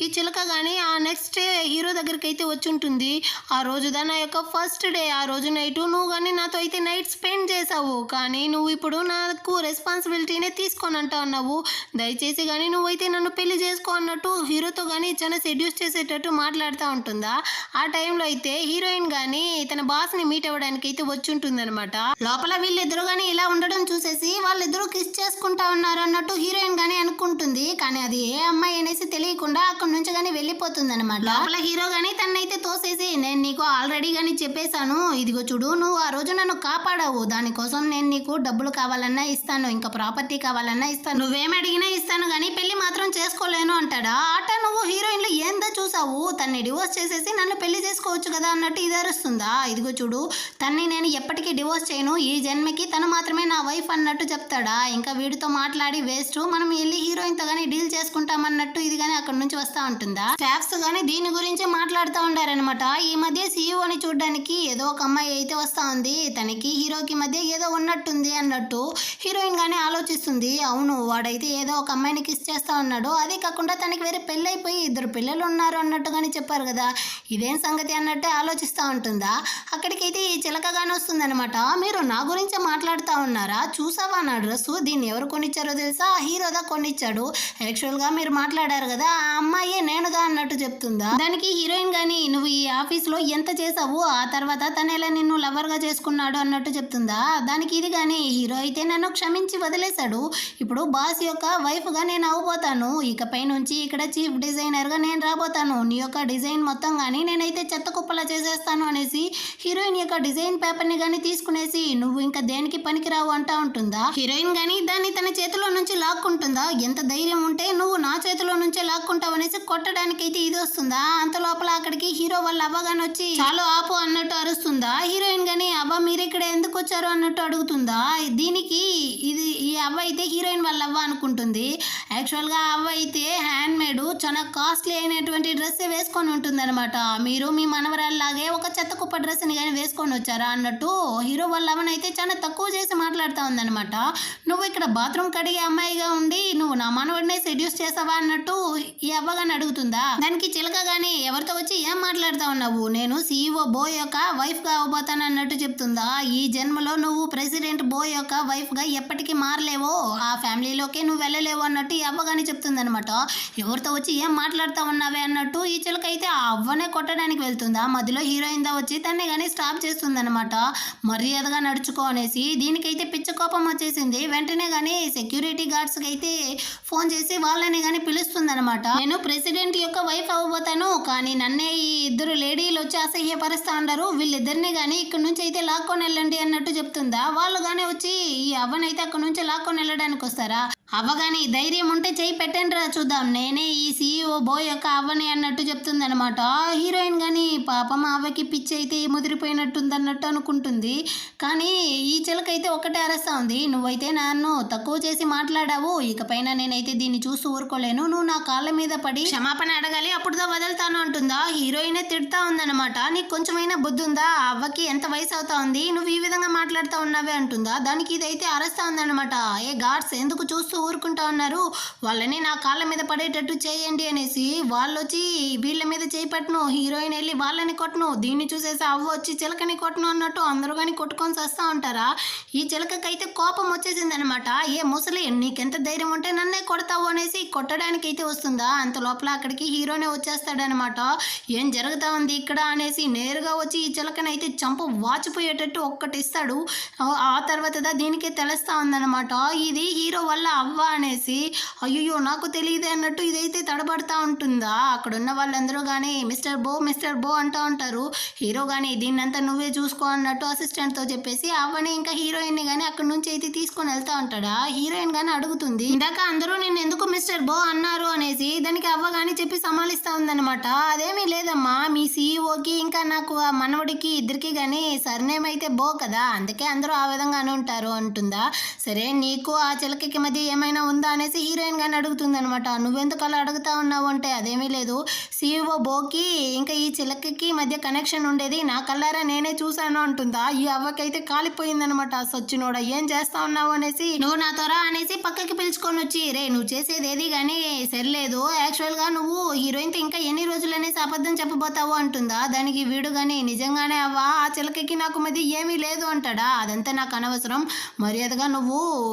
ఈ చిలక గానీ ఆ నెక్స్ట్ డే హీరో దగ్గరికి అయితే వచ్చి ఉంటుంది. ఆ రోజుదా నా యొక్క ఫస్ట్ డే, ఆ రోజు నైట్ నువ్వు కానీ నాతో అయితే నైట్ స్పెండ్ చేసావు, కానీ నువ్వు ఇప్పుడు నాకు రెస్పాన్సిబిలిటీనే తీసుకొని అంటా ఉన్నావు, దయచేసి కానీ నువ్వైతే నన్ను పెళ్లి చేసుకో అన్నట్టు హీరోతో కానీ చాలా సెడ్యూస్ చేసేటట్టు మాట్లాడుతూ ఉంటుందా. ఆ టైంలో అయితే హీరోయిన్ కానీ తన బాస్ ని మీట్ అవ్వడానికి అయితే వచ్చి ఉంటుంది అనమాట. లోపల వీళ్ళిద్దరు కానీ ఇలా ఉండడం చూసేసి వాళ్ళిద్దరూ కిస్ చేసుకుంటా ఉన్నారు అన్నట్టు హీరోయిన్ గానీ అనుకుంటుంది, కానీ అది ఏ అమ్మాయి అనేసి తెలియకుండా అక్కడి నుంచి గానీ వెళ్ళిపోతుంది అనమాట. లోపల హీరో గానీ తనైతే తోసేసి నేను నీకు ఆల్రెడీ గానీ చెప్పేశాను, ఇదిగో చూడు నువ్వు ఆ రోజు నన్ను కాపాడావు, దానికోసం నేను నీకు డబ్బులు కావాలన్నా ఇస్తాను, ఇంకా ప్రాపర్టీ కావాలన్నా ఇస్తాను, నువ్వేం అడిగినా ఇస్తాను కానీ పెళ్లి మాత్రం చేసుకోలేను అంటాడా. ఆట నువ్వు హీరోయిన్ లో ఏందో చూసావు, తన్ని డివోర్స్ చేసేసి నన్ను పెళ్లి చేసుకోవచ్చు కదా అన్నట్టు ఇది అరుస్తుందా. ఇదిగో చూడు తన్ని నేను ఎప్పటికీ డివోర్స్ చేయను, ఈ జన్మకి తను మాత్రమే నా వైఫ్ అన్నట్టు చెప్తాడా. ఇంకా వీడితో మాట్లాడి వేస్ట్, మనం వెళ్ళి హీరోయిన్ తో గానీ డీల్ చేసుకుంటామన్నట్టు ఇది గానీ అక్కడ నుంచి వస్తా ఉంటుందా. స్టాఫ్స్ గానీ దీని గురించి మాట్లాడుతూ ఉండారనమాట. ఈ మధ్య సీఈఓని చూడడానికి ఏదో ఒక అమ్మాయి అయితే వస్తా ఉంది, తనకి హీరోకి మధ్య ఏదో ఉన్నట్టుంది అన్నట్టు హీరోయిన్ గానీ ఆలోచిస్తుంది. అవును వాడైతే ఏదో ఒక అమ్మాయిని కిస్ చేస్తా ఉన్నాడు, అదే కాకుండా తనకి వేరే పెళ్ళైపోయి 2 పిల్లలు ఉన్నారు అన్నట్టు కానీ చెప్పారు కదా, ఇదేం సంగతి అన్నట్టు ఆలోచిస్తూ ఉంటుందా. అక్కడికైతే ఈ చిలక గానీ వస్తుందనమాట. మీరు నా గురించి మాట్లాడుతూ ఉన్నారా, చూసావా నా డ్రెస్, దీన్ని ఎవరు కొనిచ్చారో తెలుసా, హీరోదా కొనిచ్చాడు, యాక్చువల్ గా మీరు మాట్లాడారు కదా ఆ అమ్మాయే నేనుదా అన్నట్టు చెప్తుందా. దానికి హీరోయిన్ గానీ నువ్వు ఈ ఆఫీస్ లో ఎంత చేసావు, ఆ తర్వాత తను ఎలా నిన్ను లవర్ గా చేసుకున్నాడు అన్నట్టు చెప్తుందా. దానికి ఇది గానీ హీరో అయితే నన్ను క్షమించి వదిలేశాడు, ఇప్పుడు బాస్ యొక్క వైఫ్ గా నేను అవ్వబోతాను, ఇకపై నుంచి ఇక్కడ చీఫ్ డిజైనర్ గా నేను రాబోతాను, నీ యొక్క డిజైన్ మొత్తం గానీ నేనైతే చెత్త కుప్పలా చేసేస్తాను అనేసి హీరోయిన్ యొక్క డిజైన్ పేపర్ ని గానీ తీసుకునేసి నువ్వు ఇంకా దేనికి పనికిరావు అంటా ఉంటుందా. హీరోయిన్ గానీ దాన్ని తన చేతిలో నుంచి లాక్కుంటుందా, ఎంత ధైర్యం ఉంటే నువ్వు నా చేతిలో నుంచే లాక్కుంటావు అనేసి కొట్టడానికి అయితే ఇది వస్తుందా. అంత లోపల అక్కడికి హీరో వాళ్ళ అవ్వగాని వచ్చి చాలు ఆపు అన్నట్టు అరుస్తుందా. హీరోయిన్ గానీ అవ్వ మీరు ఇక్కడ ఎందుకు వచ్చారు అన్నట్టు అడుగుతుందా. దీనికి ఇది ఈ అవ్వ అయితే హీరోయిన్ వాళ్ళ అవ్వ అనుకుంటుంది, యాక్చువల్ గా అవ్వ అయితే హ్యాండ్ మేడ్ చాలా కాస్ట్లీ అయినటువంటి డ్రెస్ వేసుకొని ఉంటుంది అనమాట. మీరు మీ మనవరాల్లాగే ఒక చెత్త కుప్ప డ్రెస్ ని కానీ వేసుకొని వచ్చారా అన్నట్టు హీరో వాళ్ళ అవ్వనైతే చాలా తక్కువ చేసి మాట్లాడుతూ ఉందన్నమాట. నువ్వు ఇక్కడ బాత్రూమ్ కడిగే అమ్మాయిగా ఉండి నువ్వు నా మనవడినే సెడ్యూస్ చేసావా అన్నట్టు ఈ అవ్వగాని అడుగుతుందా. దానికి చిలక గానీ ఎవరితో వచ్చి ఏం మాట్లాడుతా ఉన్నావు, నేను సీఈఓ బోయ్ యొక్క వైఫ్ గా అవ్వబోతాను అన్నట్టు చెప్తుందా. ఈ జన్మలో నువ్వు ప్రెసిడెంట్ బోయ్ యొక్క వైఫ్ గా ఎప్పటికీ మారలేవో, ఆ ఆ ఫ్యామిలీలోకే నువ్వు వెళ్ళలేవు అన్నట్టు ఈ అవ్వ కానీ చెప్తుందనమాట. ఎవరితో వచ్చి ఏం మాట్లాడుతా ఉన్నావే అన్నట్టు ఈ చిలక అయితే ఆ అవ్వనే కొట్టడానికి వెళ్తుందా, మధ్యలో హీరోయిన్ దా వచ్చి తన్ని కానీ స్టాప్ చేస్తుందనమాట. మర్యాదగా నడుచుకో అనేసి. దీనికైతే పిచ్చ కోపం వచ్చేసింది. వెంటనే కానీ సెక్యూరిటీ గార్డ్స్కి అయితే ఫోన్ చేసి వాళ్ళని కానీ పిలుస్తుందనమాట. నేను ప్రెసిడెంట్ యొక్క వైఫ్ అవ్వబోతాను, కానీ నన్నే ఈ ఇద్దరు లేడీలు వచ్చి అసహ్యపరుస్తా ఉండరు, వీళ్ళిద్దరిని కానీ ఇక్కడ నుంచి అయితే లాక్కొని వెళ్ళండి అన్నట్టు చెప్తుందా. వాళ్ళు కానీ వచ్చి ఈ అవ్వనైతే అక్కడ నుంచి లాక్కొని వెళ్ళడానికి వస్తారా. అవ్వగాని ధైర్యం ఉంటే చేయి పెట్టండి రా చూద్దాం, నేనే ఈ సీఈఓ బోయ్ యొక్క అవ్వని అన్నట్టు చెప్తుందనమాట. హీరోయిన్ కానీ పాపం అవ్వకి పిచ్చి అయితే ముదిరిపోయినట్టుంది అన్నట్టు అనుకుంటుంది. కానీ ఈ చిలకైతే ఒకటే అరస్తా ఉంది, నువ్వైతే నన్ను తక్కువ చేసి మాట్లాడావు, ఇకపైన నేనైతే దీన్ని చూస్తూ ఊరుకోలేను, నువ్వు నా కాళ్ళ మీద పడి క్షమాపణ అడగాలి, అప్పుడుదా వదులుతాను అంటుందా. హీరోయినే తిడతా ఉందన్నమాట. నీకు కొంచెమైనా బుద్ధి ఉందా, అవ్వకి ఎంత వయసు అవుతా ఉంది, నువ్వు ఈ విధంగా మాట్లాడుతూ ఉన్నావే అంటుందా. దానికి ఇదైతే అరస్తా ఉందన్నమాట. ఏ గార్డ్స్ ఎందుకు చూస్తూ ఊరుకుంటా ఉన్నారు, వాళ్ళని నా కాళ్ళ మీద పడేటట్టు చేయండి అనేసి. వాళ్ళు వచ్చి వీళ్ళ మీద చేపట్టను, హీరోయిన్ వెళ్ళి వాళ్ళని కొట్టను, దీన్ని చూసేసి అవ్వ వచ్చి చిలకని కొట్టను అన్నట్టు అందరూ కానీ కొట్టుకొని వస్తూ ఉంటారా. ఈ చిలకకైతే కోపం వచ్చేసింది అనమాట. ఏ ముసలి నీకెంత ధైర్యం ఉంటే నన్నే కొడతావు అనేసి కొట్టడానికి అయితే వస్తుందా. అంత లోపల అక్కడికి హీరోనే వచ్చేస్తాడనమాట. ఏం జరుగుతా ఉంది ఇక్కడ అనేసి నేరుగా వచ్చి ఈ చిలకనైతే చంప వాచిపోయేటట్టు ఒక్కటిస్తాడు. ఆ తర్వాత దీనికే తెలుస్తా ఉందన్నమాట, ఇది హీరో వల్ల అవ్వ అనేసి. అయ్యో నాకు తెలియదే అన్నట్టు ఇదైతే తడబడతా ఉంటుందా. అక్కడ ఉన్న వాళ్ళందరూ కానీ మిస్టర్ బో అంటూ ఉంటారు. హీరో కానీ దీన్నంతా నువ్వే చూసుకో అన్నట్టు అసిస్టెంట్తో చెప్పేసి అవ్వని ఇంకా హీరోయిన్ని కానీ అక్కడ నుంచి అయితే తీసుకొని వెళ్తా ఉంటాడా. హీరోయిన్ కానీ అడుగుతుంది, ఇందాక అందరూ నేను ఎందుకు మిస్టర్ బో అన్నారు అనేసి. దానికి అవ్వ కానీ చెప్పి సమాలిస్తూ ఉందన్నమాట. అదేమీ లేదమ్మా, మీ సీఈఓకి ఇంకా నాకు ఆ మనవడికి ఇద్దరికి కానీ సర్నేమ్ అయితే బో కదా, అందుకే అందరూ ఆ విధంగా అని ఉంటారు అంటుందా. సరే నీకు ఆ చిలకకి మధ్య ఏమైనా ఉందా అనేసి హీరోయిన్ గాని అడుగుతుంది అనమాట. నువ్వెందుకు అలా అడుగుతా ఉన్నావు అంటే అదేమీ లేదు, సీఈఓ బోకి ఇంకా ఈ చిలకకి మధ్య కనెక్షన్ ఉండేది, నా కల్లారా నేనే చూశాను అంటుందా. ఈ అవ్వకైతే కాలిపోయిందనమాట. సచ్చినోడ ఏం చేస్తా ఉన్నావు అనేసి, నువ్వు నా త్వర అనేసి పక్కకి పిలుచుకొని వచ్చి, రే నువ్వు చేసేది ఏది కానీ సరిలేదు, యాక్చువల్గా నువ్వు హీరోయిన్తో ఇంకా ఎన్ని రోజులు అనేసి అబద్ధం చెప్పబోతావు అంటుందా. దానికి వీడు కానీ నిజంగానే అవ్వ ఆ చిలకకి నాకు మధ్య ఏమీ లేదు అంటాడా. అదంతా నాకు అనవసరం, మర్యాదగా నువ్వు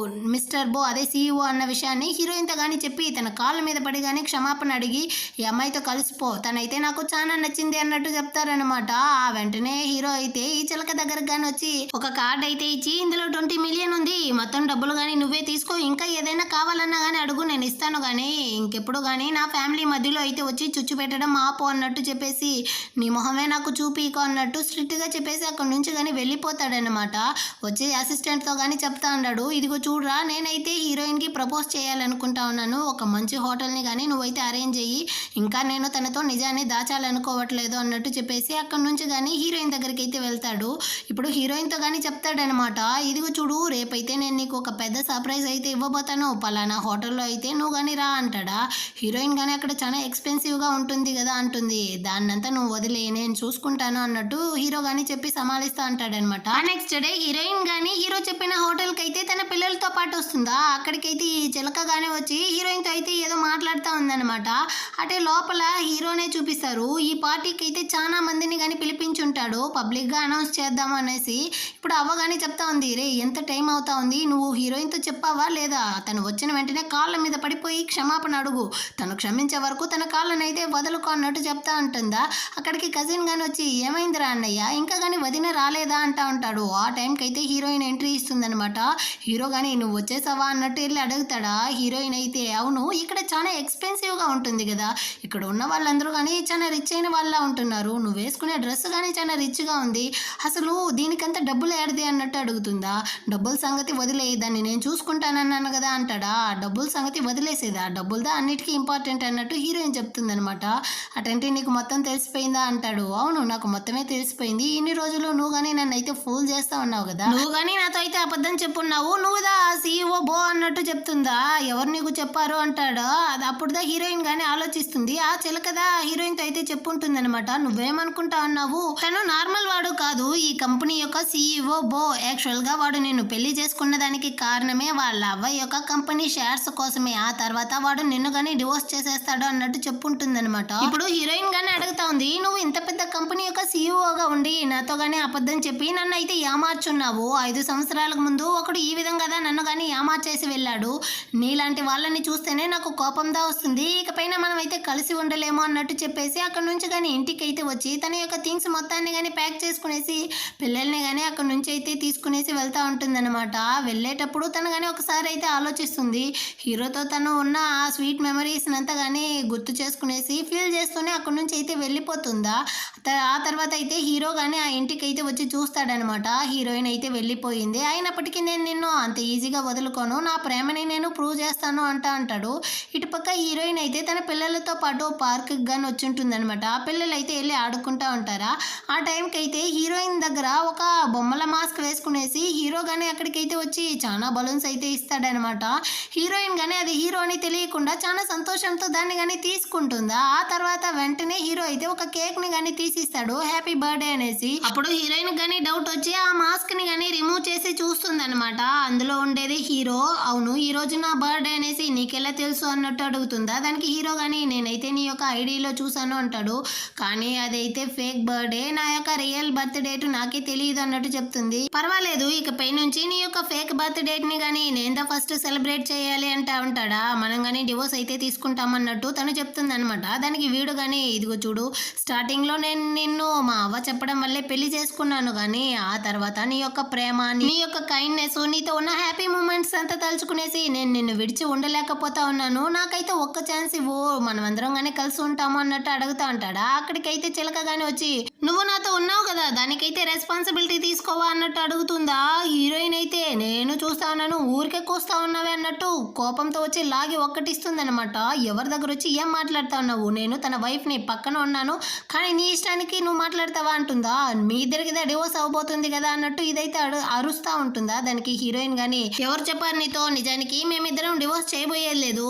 మిస్టర్ బో అదే సీఈఓ అన్న విషయాన్ని హీరోయిన్తో కానీ చెప్పి తన కాళ్ళ మీద పడి కానీ క్షమాపణ అడిగి ఈ అమ్మాయితో కలిసిపో, తనైతే నాకు చాలా నచ్చింది అన్నట్టు చెప్తారనమాట. ఆ వెంటనే హీరో అయితే ఈ చిలక దగ్గరకు కానీ వచ్చి ఒక కార్డ్ అయితే ఇచ్చి, ఇందులో 20 మిలియన్ ఉంది, మొత్తం డబ్బులు కానీ నువ్వే తీసుకో, ఇంకా ఏదైనా కావాలన్నా కానీ అడుగు, నేను ఇస్తాను, కానీ ఇంకెప్పుడు కానీ నా ఫ్యామిలీ మధ్యలో అయితే వచ్చి చుచ్చు పెట్టడం ఆపు అన్నట్టు చెప్పేసి, నీ మొహమే నాకు చూపీకో అన్నట్టు స్ట్రిక్ట్గా చెప్పేసి అక్కడ నుంచి కానీ వెళ్ళిపోతాడనమాట. వచ్చి అసిస్టెంట్తో కానీ చెప్తా ఉన్నాడు, ఇదిగో చూడరా నేనైతే హీరోయిన్కి ప్రపోజ్ చేయాలనుకుంటా ఉన్నాను, ఒక మంచి హోటల్ని కానీ నువ్వైతే అరేంజ్ చెయ్యి, ఇంకా నేను తనతో నిజాన్ని దాచాలనుకోవట్లేదు అన్నట్టు చెప్పేసి అక్కడ నుంచి కానీ హీరోయిన్ దగ్గరికి అయితే వెళ్తాడు. ఇప్పుడు హీరోయిన్తో కానీ చెప్తాడనమాట, ఇదిగో చూడు రేపైతే నేను నీకు ఒక పెద్ద సర్ప్రైజ్ అయితే ఇవ్వబోతాను, పలానా హోటల్లో అయితే నువ్వు కానీ రా అంటాడా. హీరోయిన్ కానీ అక్కడ చాలా ఎక్స్పెన్సివ్గా ఉంటుంది కదా అంటుంది, దాన్నంతా నువ్వు వదిలే నేను చూసుకుంటాను అన్నట్టు హీరో కానీ చెప్పి సమాలిస్తూ అంటాడనమాట. నెక్స్ట్ డే హీరోయిన్ కానీ హీరో చెప్పిన హోటల్కి అయితే తన పిల్లలతో పాటు వస్తుందా. అక్కడికైతే ఈ చిలక కానీ వచ్చి హీరోయిన్తో అయితే ఏదో మాట్లాడుతూ ఉందన్నమాట. అంటే లోపల హీరోనే చూపిస్తారు. ఈ పార్టీకి అయితే చాలా మందిని కానీ పిలిపించుంటాడు, పబ్లిక్గా అనౌన్స్ చేద్దాం అనేసి. ఇప్పుడు అవ్వ కానీ చెప్తా ఉంది, రే ఎంత టైం అవుతా ఉంది, నువ్వు హీరోయిన్తో చెప్పావా లేదా, తను వచ్చిన వెంటనే కాళ్ళ మీద పడిపోయి క్షమాపణ అడుగు, తను క్షమించే వరకు తన కాళ్ళని అయితే వదులుకో అన్నట్టు చెప్తా ఉంటుందా. అక్కడికి కజిన్ కానీ వచ్చి, ఏమైందిరా అన్నయ్య ఇంకా కానీ వదిన రాలేదా అంటా ఉంటాడు. ఆ టైంకి అయితే హీరోయిన్ ఎంట్రీ ఇస్తుందనమాట. హీరో కానీ నువ్వు వచ్చేసావా అన్నట్టు వెళ్ళి అడుగుతాడా. హీరోయిన్ అయితే, అవును ఇక్కడ చాలా ఎక్స్పెన్సివ్గా ఉంటుంది కదా, ఇక్కడ ఉన్న వాళ్ళందరూ కానీ చాలా రిచ్ అయిన వాళ్ళ ఉంటున్నారు, నువ్వు వేసుకునే డ్రెస్ కానీ చాలా రిచ్గా ఉంది, అసలు దీనికంతా డబ్బులు ఏడది అన్నట్టు అడుగుతుందా. డబ్బుల సంగతి వదిలే, దాన్ని నేను చూసుకుంటానన్నాను కదా అంటాడా. డబ్బుల సంగతి వదిలేసేదా, డబ్బులదా అన్నిటికీ ఇంపార్టెంట్ అన్నట్టు హీరోయిన్ చెప్తుందనమాట. అటంటే నీకు మొత్తం తెలిసిపోయిందా అంటాడు. అవును నాకు మొత్తమే తెలిసిపోయింది, ఇన్ని రోజులు నువ్వు కానీ నన్ను అయితే ఫూల్ చేస్తా ఉన్నావు కదా, నువ్వు కానీ నాతో అయితే అబద్ధం చెప్పున్నావు, నువ్వుదా సీఈఓ బో అన్నట్టు చెప్తుందా. ఎవరు నీకు చెప్పారు అంటాడు. అది అప్పుడుదా హీరోయిన్ కానీ ఆలోచిస్తుంది. ఆ చిలకదా హీరోయిన్తో అయితే చెప్పుంటుంది అనమాట. నువ్వేమనుకుంటా అన్నావు, తను నార్మల్ వాడు కాదు, ఈ కంపెనీ యొక్క సీఈఓ బో, యాక్చువల్గా వాడు నిన్ను పెళ్లి చేసుకున్న దానికి కారణమే వాళ్ళ అవ్వ యొక్క కంపెనీ షేర్స్ కోసమే, ఆ తర్వాత వాడు నిన్ను కానీ డివోర్స్ చేసేస్తాడు అన్నట్టు చెప్పుంటుంది అనమాట. ఇప్పుడు హీరోయిన్ గానీ అడుగుతా ఉంది, నువ్వు ఇంత పెద్ద కంపెనీ యొక్క సీఈఓగా ఉండి నాతో గానీ అబద్ధం చెప్పి నన్ను అయితే ఏమార్చున్నావు, 5 సంవత్సరాలకు ముందు ఒకడు ఈ విధంగా నన్ను కానీ ఏమార్చేసి వెళ్ళాడు, అంటాడు. నీలాంటి వాళ్ళని చూస్తేనే నాకు కోపంగా వస్తుంది, ఇకపైన మనం అయితే కలిసి ఉండలేమో అన్నట్టు చెప్పేసి అక్కడ నుంచి కానీ ఇంటికి అయితే వచ్చి తన యొక్క థింగ్స్ మొత్తాన్ని కానీ ప్యాక్ చేసుకునేసి పిల్లల్ని కానీ అక్కడ నుంచి అయితే తీసుకునేసి వెళ్తూ ఉంటుందన్నమాట. వెళ్ళేటప్పుడు తను కానీ ఒకసారి అయితే ఆలోచిస్తుంది. హీరోతో తను ఉన్న ఆ స్వీట్ మెమరీస్ అంతా కానీ గుర్తు చేసుకునేసి ఫీల్ చేస్తూనే అక్కడ నుంచి అయితే వెళ్ళిపోతుందా. ఆ తర్వాత అయితే హీరో కానీ ఆ ఇంటికి అయితే వచ్చి చూస్తాడనమాట. హీరోయిన్ అయితే వెళ్ళిపోయింది, అయినప్పటికీ నేను నిన్ను అంత ఈజీగా వదులుకోను, నా ప్రేమని నేను ప్రూవ్ చేస్తాను అంటాడు. ఇటుపక్క హీరోయిన్ అయితే తన పిల్లలతో పాటు పార్క్కి కానీ వచ్చి ఉంటుందన్నమాట. పిల్లలు అయితే వెళ్ళి ఆడుకుంటూ ఉంటారా. ఆ టైంకి అయితే హీరోయిన్ దగ్గర ఒక బొమ్మల మాస్క్ వేసుకునేసి హీరో కానీ అక్కడికైతే వచ్చి చాలా బలూన్స్ అయితే ఇస్తాడనమాట. హీరోయిన్ కానీ అది హీరో అని తెలియకుండా చాలా సంతోషంతో దాన్ని కానీ తీసుకుంటుందా. ఆ తర్వాత వెంటనే హీరో అయితే ఒక కేక్ని కానీ తీసిస్తాడు, హ్యాపీ బర్త్డే అనేసి. అప్పుడు హీరోయిన్ కానీ డౌట్ వచ్చి ఆ మాస్క్ ని కానీ రిమూవ్ చేసి చూస్తుందన్నమాట. అందులో ఉండేది హీరో. అవును, ఈ రోజు నా బర్త్డే అనేసి నీకెలా తెలుసు అన్నట్టు అడుగుతుందా. దానికి హీరో కానీ నేనైతే నీ యొక్క ఐడిలో చూసాను అంటాడు. కానీ అదైతే ఫేక్ బర్త్డే, నా యొక్క రియల్ బర్త్ డేట్ నాకే తెలియదు అన్నట్టు చెప్తుంది. పర్వాలేదు, ఇకపై నుంచి నీ యొక్క ఫేక్ బర్త్ డేట్ ని కానీ నేను ఫస్ట్ సెలబ్రేట్ చేయాలి ఉంటాడా. మనం కానీ డివోర్స్ అయితే తీసుకుంటామన్నట్టు తను చెప్తుంది అనమాట. దానికి వీడు కానీ ఇదిగో చూడు, స్టార్టింగ్ లో నేను నిన్ను మా అవ్వ చెప్పడం వల్లే పెళ్లి చేసుకున్నాను, కానీ ఆ తర్వాత నీ యొక్క ప్రేమ, నీ యొక్క కైండ్నెస్, నీతో ఉన్న హ్యాపీ మూమెంట్స్ అంతా తలుచుకునేసి నేను నిన్ను విడిచి ఉండలేకపోతా ఉన్నాను, నాకైతే ఒక్క ఛాన్స్ ఇవ్వు, మనమందరం కానీ కలిసి ఉంటాము అన్నట్టు అడుగుతా ఉంటాడా. అక్కడికైతే చిలక కానీ వచ్చి నువ్వు నాతో ఉన్నావు కదా, దానికైతే రెస్పాన్సిబిలిటీ తీసుకోవా అన్నట్టు అడుగుతుందా. హీరోయిన్ అయితే నేను చూస్తా ఉన్నాను, ఊరికే కూస్తా ఉన్నావే అన్నట్టు కోపంతో వచ్చి లాగి ఒక్కటిస్తుందనమాట. ఎవరి దగ్గర వచ్చి ఏం మాట్లాడుతా ఉన్నావు, నేను తన వైఫ్ని పక్కన ఉన్నాను, కానీ నీ ఇష్టానికి నువ్వు మాట్లాడతావా అంటుందా. మీ ఇద్దరికి డివోర్స్ అవబోతుంది కదా అన్నట్టు ఇదైతే అరుస్తా ఉంటుందా. దానికి హీరోయిన్ గాని ఎవరు చెప్పారు నీతో, నిజానికి మేమిద్దరం డివోర్స్ చేయబోయేది లేదు,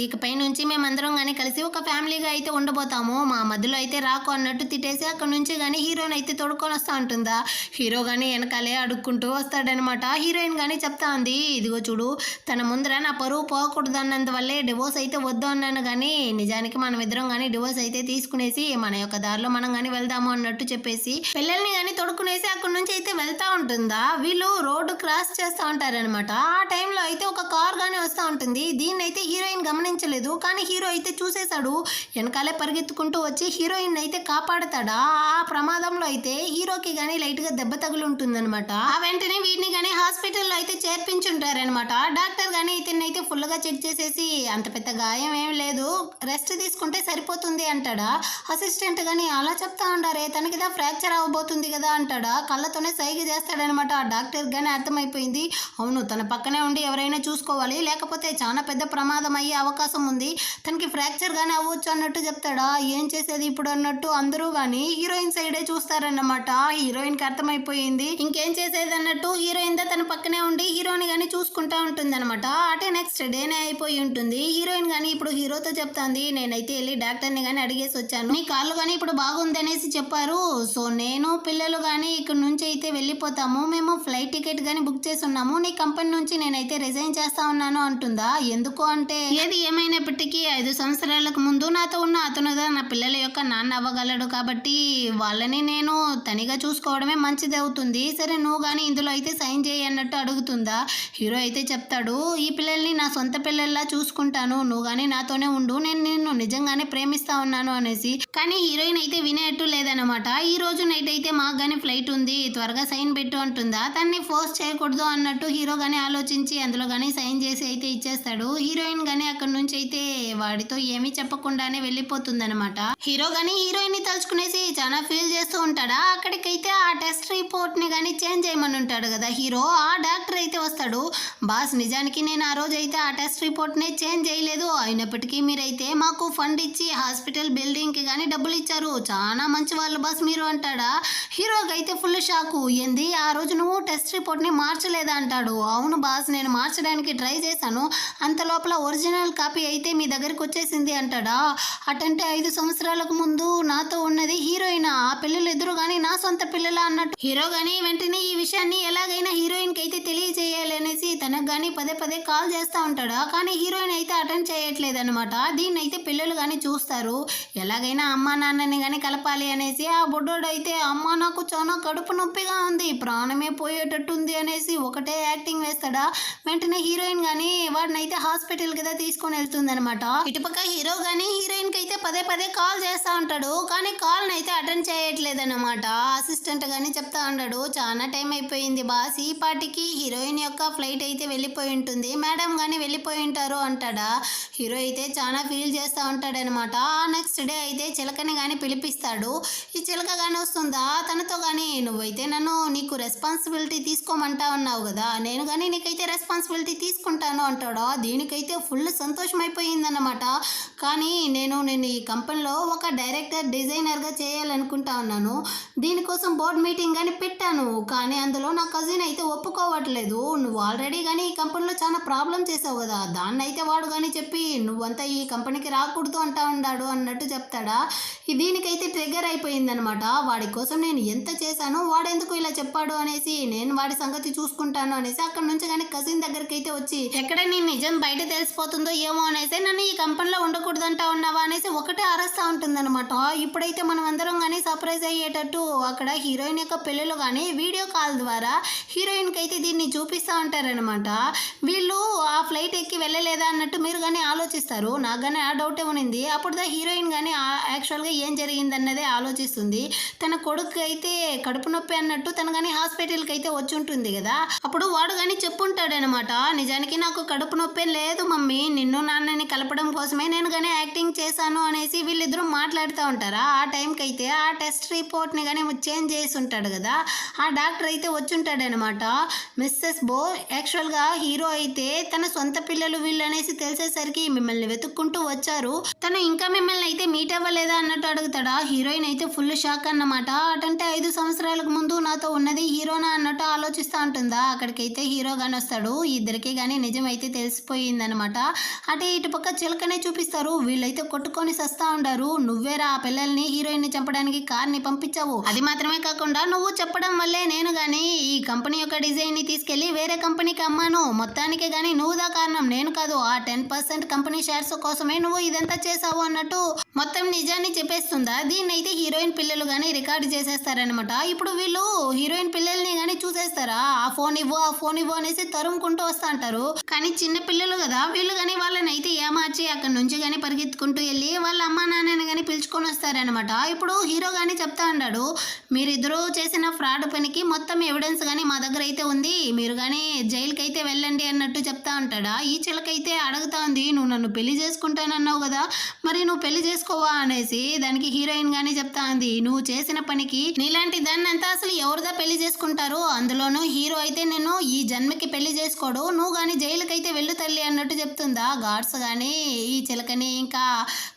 ఇకపై నుంచి మేమందరం గానీ కలిసి ఒక ఫ్యామిలీగా అయితే ఉండబోతాము, మా మధ్యలో అయితే రాకు అన్నట్టు తిట్టేసి అక్కడ నుంచి గానీ హీరోయిన్ అయితే తొడుక్కొని వస్తా ఉంటుందా. హీరో గానీ వెనకాలే అడుక్కుంటూ వస్తాడనమాట. హీరోయిన్ గానీ చెప్తా ఉంది, ఇదిగో చూడు, తన ముందర నా పరువు పోకూడదు అన్నందువల్లే డివోర్స్ అయితే వద్దు అన్నాను, కానీ నిజానికి మనం ఇద్దరం కానీ డివోర్స్ అయితే తీసుకునేసి మన యొక్క దారిలో మనం కానీ వెళ్దాము అన్నట్టు చెప్పేసి పిల్లల్ని కానీ తొడుక్కునేసి అక్కడ నుంచి అయితే వెళ్తా ఉంటుందా. వీళ్ళు రోడ్డు క్రాస్ చేస్తూ ఉంటారనమాట. ఆ టైంలో అయితే ఒక కార్ కానీ వస్తూ ఉంటుంది. దీన్ని అయితే హీరోయిన్ గమనించలేదు, కానీ హీరో అయితే చూసేశాడు. వెనకాలే పరిగెత్తుకుంటూ వచ్చి హీరోయిన్ అయితే కాపాడుతాడా. ఆ ప్రమాదంలో అయితే హీరోకి కానీ లైట్ గా దెబ్బ తగులు ఉంటుందన్నమాట. ఆ వెంటనే వీటిని కానీ హాస్పిటల్లో అయితే చేర్పించుంటారనమాట. డాక్టర్ కానీ ఇతన్ని అయితే ఫుల్ గా చెక్ చేసేసి అంత పెద్ద గాయం ఏం లేదు, రెస్ట్ తీసుకుంటే సరిపోతుంది అంటాడా. అసిస్టెంట్ కానీ అలా చెప్తా ఉండారే, తనకి ఫ్రాక్చర్ అవ్వబోతుంది కదా అంటాడా. కళ్ళతోనే సైగ చేస్తాడనమాట. ఆ డాక్టర్ గానీ అర్థమైపోయింది, అవును తన పక్కనే ఉండి ఎవరైనా చూసుకోవాలి, లేకపోతే చాలా పెద్ద ప్రమాదం అయ్యే అవకాశం ఉంది, తనకి ఫ్రాక్చర్ గానీ అవ్వచ్చు అన్నట్టు చెప్తాడా. ఏం చేసేది ఇప్పుడు అన్నట్టు అందరూ కానీ హీరోయిన్ సైడే చూస్తారన్నమాట. హీరోయిన్ కి అర్థమైపోయింది, ఇంకేం చేసేది అన్నట్టు హీరోయిన్ తన పక్కనే ఉండి హీరోని కానీ చూసుకుంటా ఉంటుంది అనమాట. అటే నెక్స్ట్ డేనే అయిపోయి ఉంటుంది. హీరోయిన్ కానీ ఇప్పుడు హీరోతో చెప్తాంది, నేనైతే వెళ్ళి డాక్టర్ని కానీ అడిగేసి వచ్చాను, నీ కాళ్ళు కానీ ఇప్పుడు బాగుంది అనేసి చెప్పారు, సో నేను పిల్లలు కానీ ఇక్కడ నుంచి అయితే వెళ్ళిపోతాము, మేము ఫ్లైట్ టికెట్ కానీ బుక్ చేసి ఉన్నాము, నీ కంపెనీ నుంచి నేనైతే రిజైన్ చేస్తా ఉన్నాను అంటుందా. ఎందుకు అంటే ఏది ఏమైనప్పటికీ 5 సంవత్సరాలకు ముందు నాతో ఉన్న అతనుగా నా పిల్లల యొక్క నాన్న అవ్వగలడు, కాబట్టి వాళ్ళని నేను తనిగా చూసుకోవడమే మంచిది అవుతుంది, సరే నువ్వు కానీ ఇందులో అయితే సైన్ చేయి అన్నట్టు అడుగుతుందా. హీరో అయితే చెప్తాడు, ఈ పిల్లల్ని నా సొంత పిల్లల్లా చూసుకుంటాను, నువ్వు కానీ నాతోనే ఉండు, నేను నిన్ను నిజంగానే ప్రేమిస్తా ఉన్నాను అనేసి. కానీ హీరోయిన్ అయితే వినేట్టు లేదనమాట. ఈ రోజు నైట్ అయితే మాకు కానీ ఫ్లైట్ ఉంది, త్వరగా సైన్ పెట్టు అంటుందా. తన్ని ఫోర్స్ చేయకూడదు అన్నట్టు హీరో కానీ ఆలోచించి అందులో కానీ సైన్ చేసి అయితే ఇచ్చేస్తాడు. హీరోయిన్ కానీ అక్కడ నుంచి అయితే వాడితో ఏమీ చెప్పకుండానే వెళ్ళిపోతుందనమాట. హీరో కానీ హీరోయిన్ ని తలుచుకునేసి చాలా ఫీల్ చేస్తూ ఉంటాడా. అక్కడికైతే ఆ టెస్ట్ రిపోర్ట్ ని కానీ చేంజ్ చేయమని ఉంటాడు కదా హీరో. ఆ డాక్టర్ అయితే వస్తాడు, బాస్ నిజానికి నేను ఆ రోజు అయితే ఆ టెస్ట్ రిపోర్ట్ ని చేంజ్ చేయలేదు, అయినప్పటికీ మీరైతే మాకు ఫండ్ ఇచ్చి హాస్పిటల్ బిల్డింగ్ కి కానీ డబ్బులు ఇచ్చారు, చాలా మంచి వాళ్ళు బాస్ మీరు అంటాడా. హీరోకి అయితే ఫుల్ షాకు, ఏంది ఆ రోజు నువ్వు టెస్ట్ రిపోర్ట్ ని మార్చలేదా అంటాడు. అవును బాస్, నేను మార్చడానికి ట్రై చేశాను, అంత లోపల ఒరిజినల్ కాపీ అయితే మీ దగ్గరికి వచ్చేసింది అంటాడా. అటంటే 5 సంవత్సరాలకు ముందు నాతో ఉన్నది హీరోయిన్, ఆ పిల్లలు ఎదురు కానీ నా సొంత పిల్లల అన్నట్టు హీరో కానీ వెంటనే ఈ విషయాన్ని ఎలాగైనా హీరోయిన్ కి అయితే తెలియజేయాలి అనేసి తనకు కానీ పదే పదే కాల్ చేస్తూ ఉంటాడా. కానీ హీరోయిన్ అయితే అటెండ్ చేయట్లేదు అనమాట. దీన్ని అయితే పిల్లలు కానీ చూస్తారు, ఎలాగైనా అమ్మా నాన్నని కానీ కలపాలి అనేసి. ఆ బుడ్డోడు అయితే అమ్మ నాకు చాలా కడుపు నొప్పిగా ఉంది, ప్రాణమే పోయేటట్టుంది అనేసి ఒకటే యాక్టింగ్ వేస్తాడా. వెంటనే వెంటనే హీరోయిన్ గానీ వాడినైతే హాస్పిటల్ కదా తీసుకొని వెళ్తుందనమాట. ఇటుపక్క హీరో గానీ హీరోయిన్ కి అయితే పదే పదే కాల్ చేస్తా ఉంటాడు. కానీ కాల్ అయితే అటెండ్ చేయట్లేదన్నమాట. అసిస్టెంట్ గానీ చెప్తా ఉంటాడు, చాలా టైం అయిపోయింది బాస్, ఈ పాటికి హీరోయిన్ యొక్క ఫ్లైట్ అయితే వెళ్ళిపోయి ఉంటుంది, మేడం గానీ వెళ్ళిపోయి ఉంటారు అంటాడా. హీరో అయితే చాలా ఫీల్ చేస్తూ ఉంటాడనమాట. నెక్స్ట్ డే అయితే చిలకని కానీ పిలిపిస్తాడు. ఈ చిలక కానీ వస్తుందా తనతో కానీ, నువ్వైతే నన్ను నీకు రెస్పాన్సిబిలిటీ తీసుకోమంటా ఉన్నావు కదా, నేను కానీ నీకైతే రెస్పాన్సిబిలిటీ తీసుకుంటాను అంటాడా. దీనికైతే ఫుల్ సంతోషం అయిపోయిందన్నమాట. కానీ నేను ఈ కంపెనీలో ఒక డైరెక్టర్ డిజైనర్గా చేయాలనుకుంటా ఉన్నాను. దీనికోసం బోర్డ్ మీటింగ్ కానీ పెట్టాను. కానీ అందులో నా కజిన్ అయితే ఒప్పుకోవట్లేదు. నువ్వు ఆల్రెడీ కానీ ఈ కంపెనీలో చాలా ప్రాబ్లం చేసావు కదా, దాన్ని అయితే వాడు కానీ చెప్పి నువ్వంతా ఈ కంపెనీకి రాకూడదు అంటా ఉన్నాడు అన్నట్టు చెప్తాడా. దీనికైతే ట్రిగ్గర్ అయిపోయిందనమాట. వాడి కోసం నేను ఎంత చేశాను, వాడెందుకు ఇలా చెప్పాడు అనేసి, నేను వాడి సంగతి చూసుకుంటాను అనేసి అక్కడ నుంచి కానీ కజిన్ దగ్గరికి అయితే వచ్చి, ఎక్కడ నీ నిజం బయట తెలిసిపోతుందో ఏమో అనేసి నన్ను ఈ కంపెనీలో ఉండకూడదు అంటా ఉన్నావా అనేసి ఒకటే అరస్తా ఉంటుందన్నమాట. ఇప్పుడైతే మనం అందరం కానీ సర్ప్రైజ్ అయ్యేటట్టు అక్కడ హీరోయిన్ యొక్క పిల్లలు కానీ వీడియో కాల్ ద్వారా హీరోయిన్కి అయితే దీన్ని చూపిస్తూ ఉంటారనమాట. వీళ్ళు ఆ ఫ్లైట్ ఎక్కి వెళ్ళలేదా అన్నట్టు మీరు కానీ ఆలోచిస్తారు. నాకు కానీ ఆ డౌటే ఉన్నింది. అప్పుడు హీరోయిన్ కానీ యాక్చువల్గా ఏం జరిగిందన్నదే ఆలోచిస్తుంది. తన కొడుకు అయితే కడుపు నొప్పి అన్నట్టు తను కానీ హాస్పిటల్కి అయితే వచ్చి ఉంటుంది కదా, అప్పుడు వాడు కానీ చెప్పుంటాడనమాట, నిజానికి నాకు కడుపు నొప్పి లేదు మమ్మీ, నిన్ను నాన్నని కలపడం కోసమే నేను కానీ యాక్టింగ్ చేశాను అనేసి వీళ్ళిద్దరూ మాట్లాడుతూ ఉంటారా. ఆ టైంకి అయితే ఆ టెస్ట్ రిపోర్ట్ని కానీ చేంజ్ చేసి ఉంటాడు కదా, ఆ డాక్టర్ అయితే వచ్చి ఉంటాడనమాట. మిస్సెస్ బో, యాక్చువల్గా హీరో అయితే తన సొంత పిల్లలు వీళ్ళు అనేసి తెలిసేసరికి మిమ్మల్ని వెతుక్కుంటూ వచ్చారు, తను ఇంకా మిమ్మల్ని అయితే మీట్ అవ్వలేదా అన్నట్టు అడుగుతాడా. హీరోయిన్ అయితే ఫుల్ షాక్ అన్నమాట. అటంటే 5 సంవత్సరాలకు ముందు నాతో ఉన్నది హీరోనా అన్నట్టు ఆలోచిస్తూ ఉంటుందా. అక్కడికైతే హీరో కానీ వస్తాడు. ఇద్దరికి కానీ నిజం అయితే తెలిసిపోయిందనమాట. అటే ఇటు పక్క చిలకనే చూపిస్తారు. వీళ్ళైతే కొట్టుకొని సస్తా ఉండారు. నువ్వేరా ఆ పిల్లల్ని హీరోయిన్ ని చంపడానికి కార్ని పంపించావు, అది మాత్రమే కాకుండా నువ్వు చెప్పడం వల్లే నేను కానీ ఈ కంపెనీ యొక్క డిజైన్ ని తీసుకెళ్లి వేరే కంపెనీకి అమ్మాను, మొత్తానికి కానీ నువ్వుదా కారణం, నేను కాదు. ఆ 10% కంపెనీ షేర్స్ కోసమే నువ్వు ఇదంతా చేసావు అన్నట్టు మొత్తం నిజాన్ని చెప్పేస్తుందా. దీన్ని అయితే హీరోయిన్ పిల్లలు కానీ రికార్డు చేసేస్తారనమాట. ఇప్పుడు వీళ్ళు హీరోయిన్ పిల్లల్ని కానీ చూసేస్తారా, ఆ ఫోన్ ఇవ్వు అనేసి తరుముకుంటూ వస్తా అంటారు. కానీ చిన్న పిల్లలు కదా వీళ్ళు కానీ వాళ్ళని అయితే ఏమార్చి అక్కడ నుంచి కానీ పరిగెత్తుకుంటూ వెళ్ళి వాళ్ళ అమ్మా నాన్నని కానీ పిలుచుకొని వస్తారనమాట. ఇప్పుడు హీరో కానీ చెప్తా ఉన్నాడు, మీరిద్దరూ చేసిన ఫ్రాడ్ పనికి మొత్తం ఎవిడెన్స్ కానీ మా దగ్గర అయితే ఉంది, మీరు కానీ జైలుకి అయితే వెళ్ళండి అన్నట్టు చెప్తా ఉంటాడా. ఈ చిలకైతే అడుగుతా ఉంది, నువ్వు నన్ను పెళ్లి చేసుకుంటానన్నావు కదా, మరి నువ్వు పెళ్లి చేసుకోవా అనేసి. దానికి హీరోయిన్ గానీ చెప్తా ఉంది, నువ్వు చేసిన పనికి నీలాంటి దాన్ని అంతా అసలు ఎవరిదా పెళ్లి చేసుకుంటారు, అందులోనూ హీరో అయితే నేను ఈ జన్మకి పెళ్లి చేసుకోడు, నువ్వు కానీ జైలుకి అయితే వెళ్ళు తల్లి అన్నట్టు చెప్తుందా. గార్డ్స్ కానీ ఈ చిలకని ఇంకా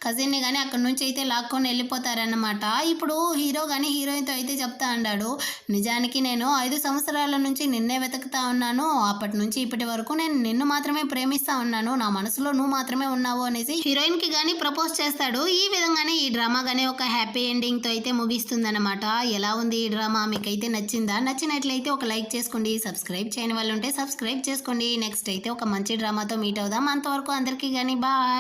కజిన్ని కానీ అక్కడ నుంచి అయితే లాక్కొని వెళ్ళిపోతారన్నమాట. ఇప్పుడు హీరో కానీ హీరోయిన్తో అయితే చెప్తా ఉన్నాడు, నిజానికి నేను 5 సంవత్సరాల నుంచి నిన్నే వెతుకుతా ఉన్నాను, అప్పటి నుంచి ఇప్పటి వరకు నేను నిన్ను మాత్రమే ప్రేమిస్తా ఉన్నాను, నా మనసులో నువ్వు మాత్రమే ఉన్నావు అనేసి హీరోయిన్ కి గానీ ప్రపోజ్ చేస్తాడు. ఈ విధంగానే ఈ డ్రామా గానీ ఒక హ్యాపీ ఎండింగ్ తో అయితే ముగిస్తుందన్నమాట. ఎలా ఉంది ఈ డ్రామా, మీకైతే నచ్చిందా? నచ్చినట్లయితే ఒక లైక్ చేసుకోండి, సబ్స్క్రైబ్ చేయని వాళ్ళు ఉంటే సబ్స్క్రైబ్ చేసుకోండి. నెక్స్ట్ అయితే ఒక మంచి డ్రామాతో మీట్ అవుదాం. అంతవరకు అందరికీ కానీ బాయ్.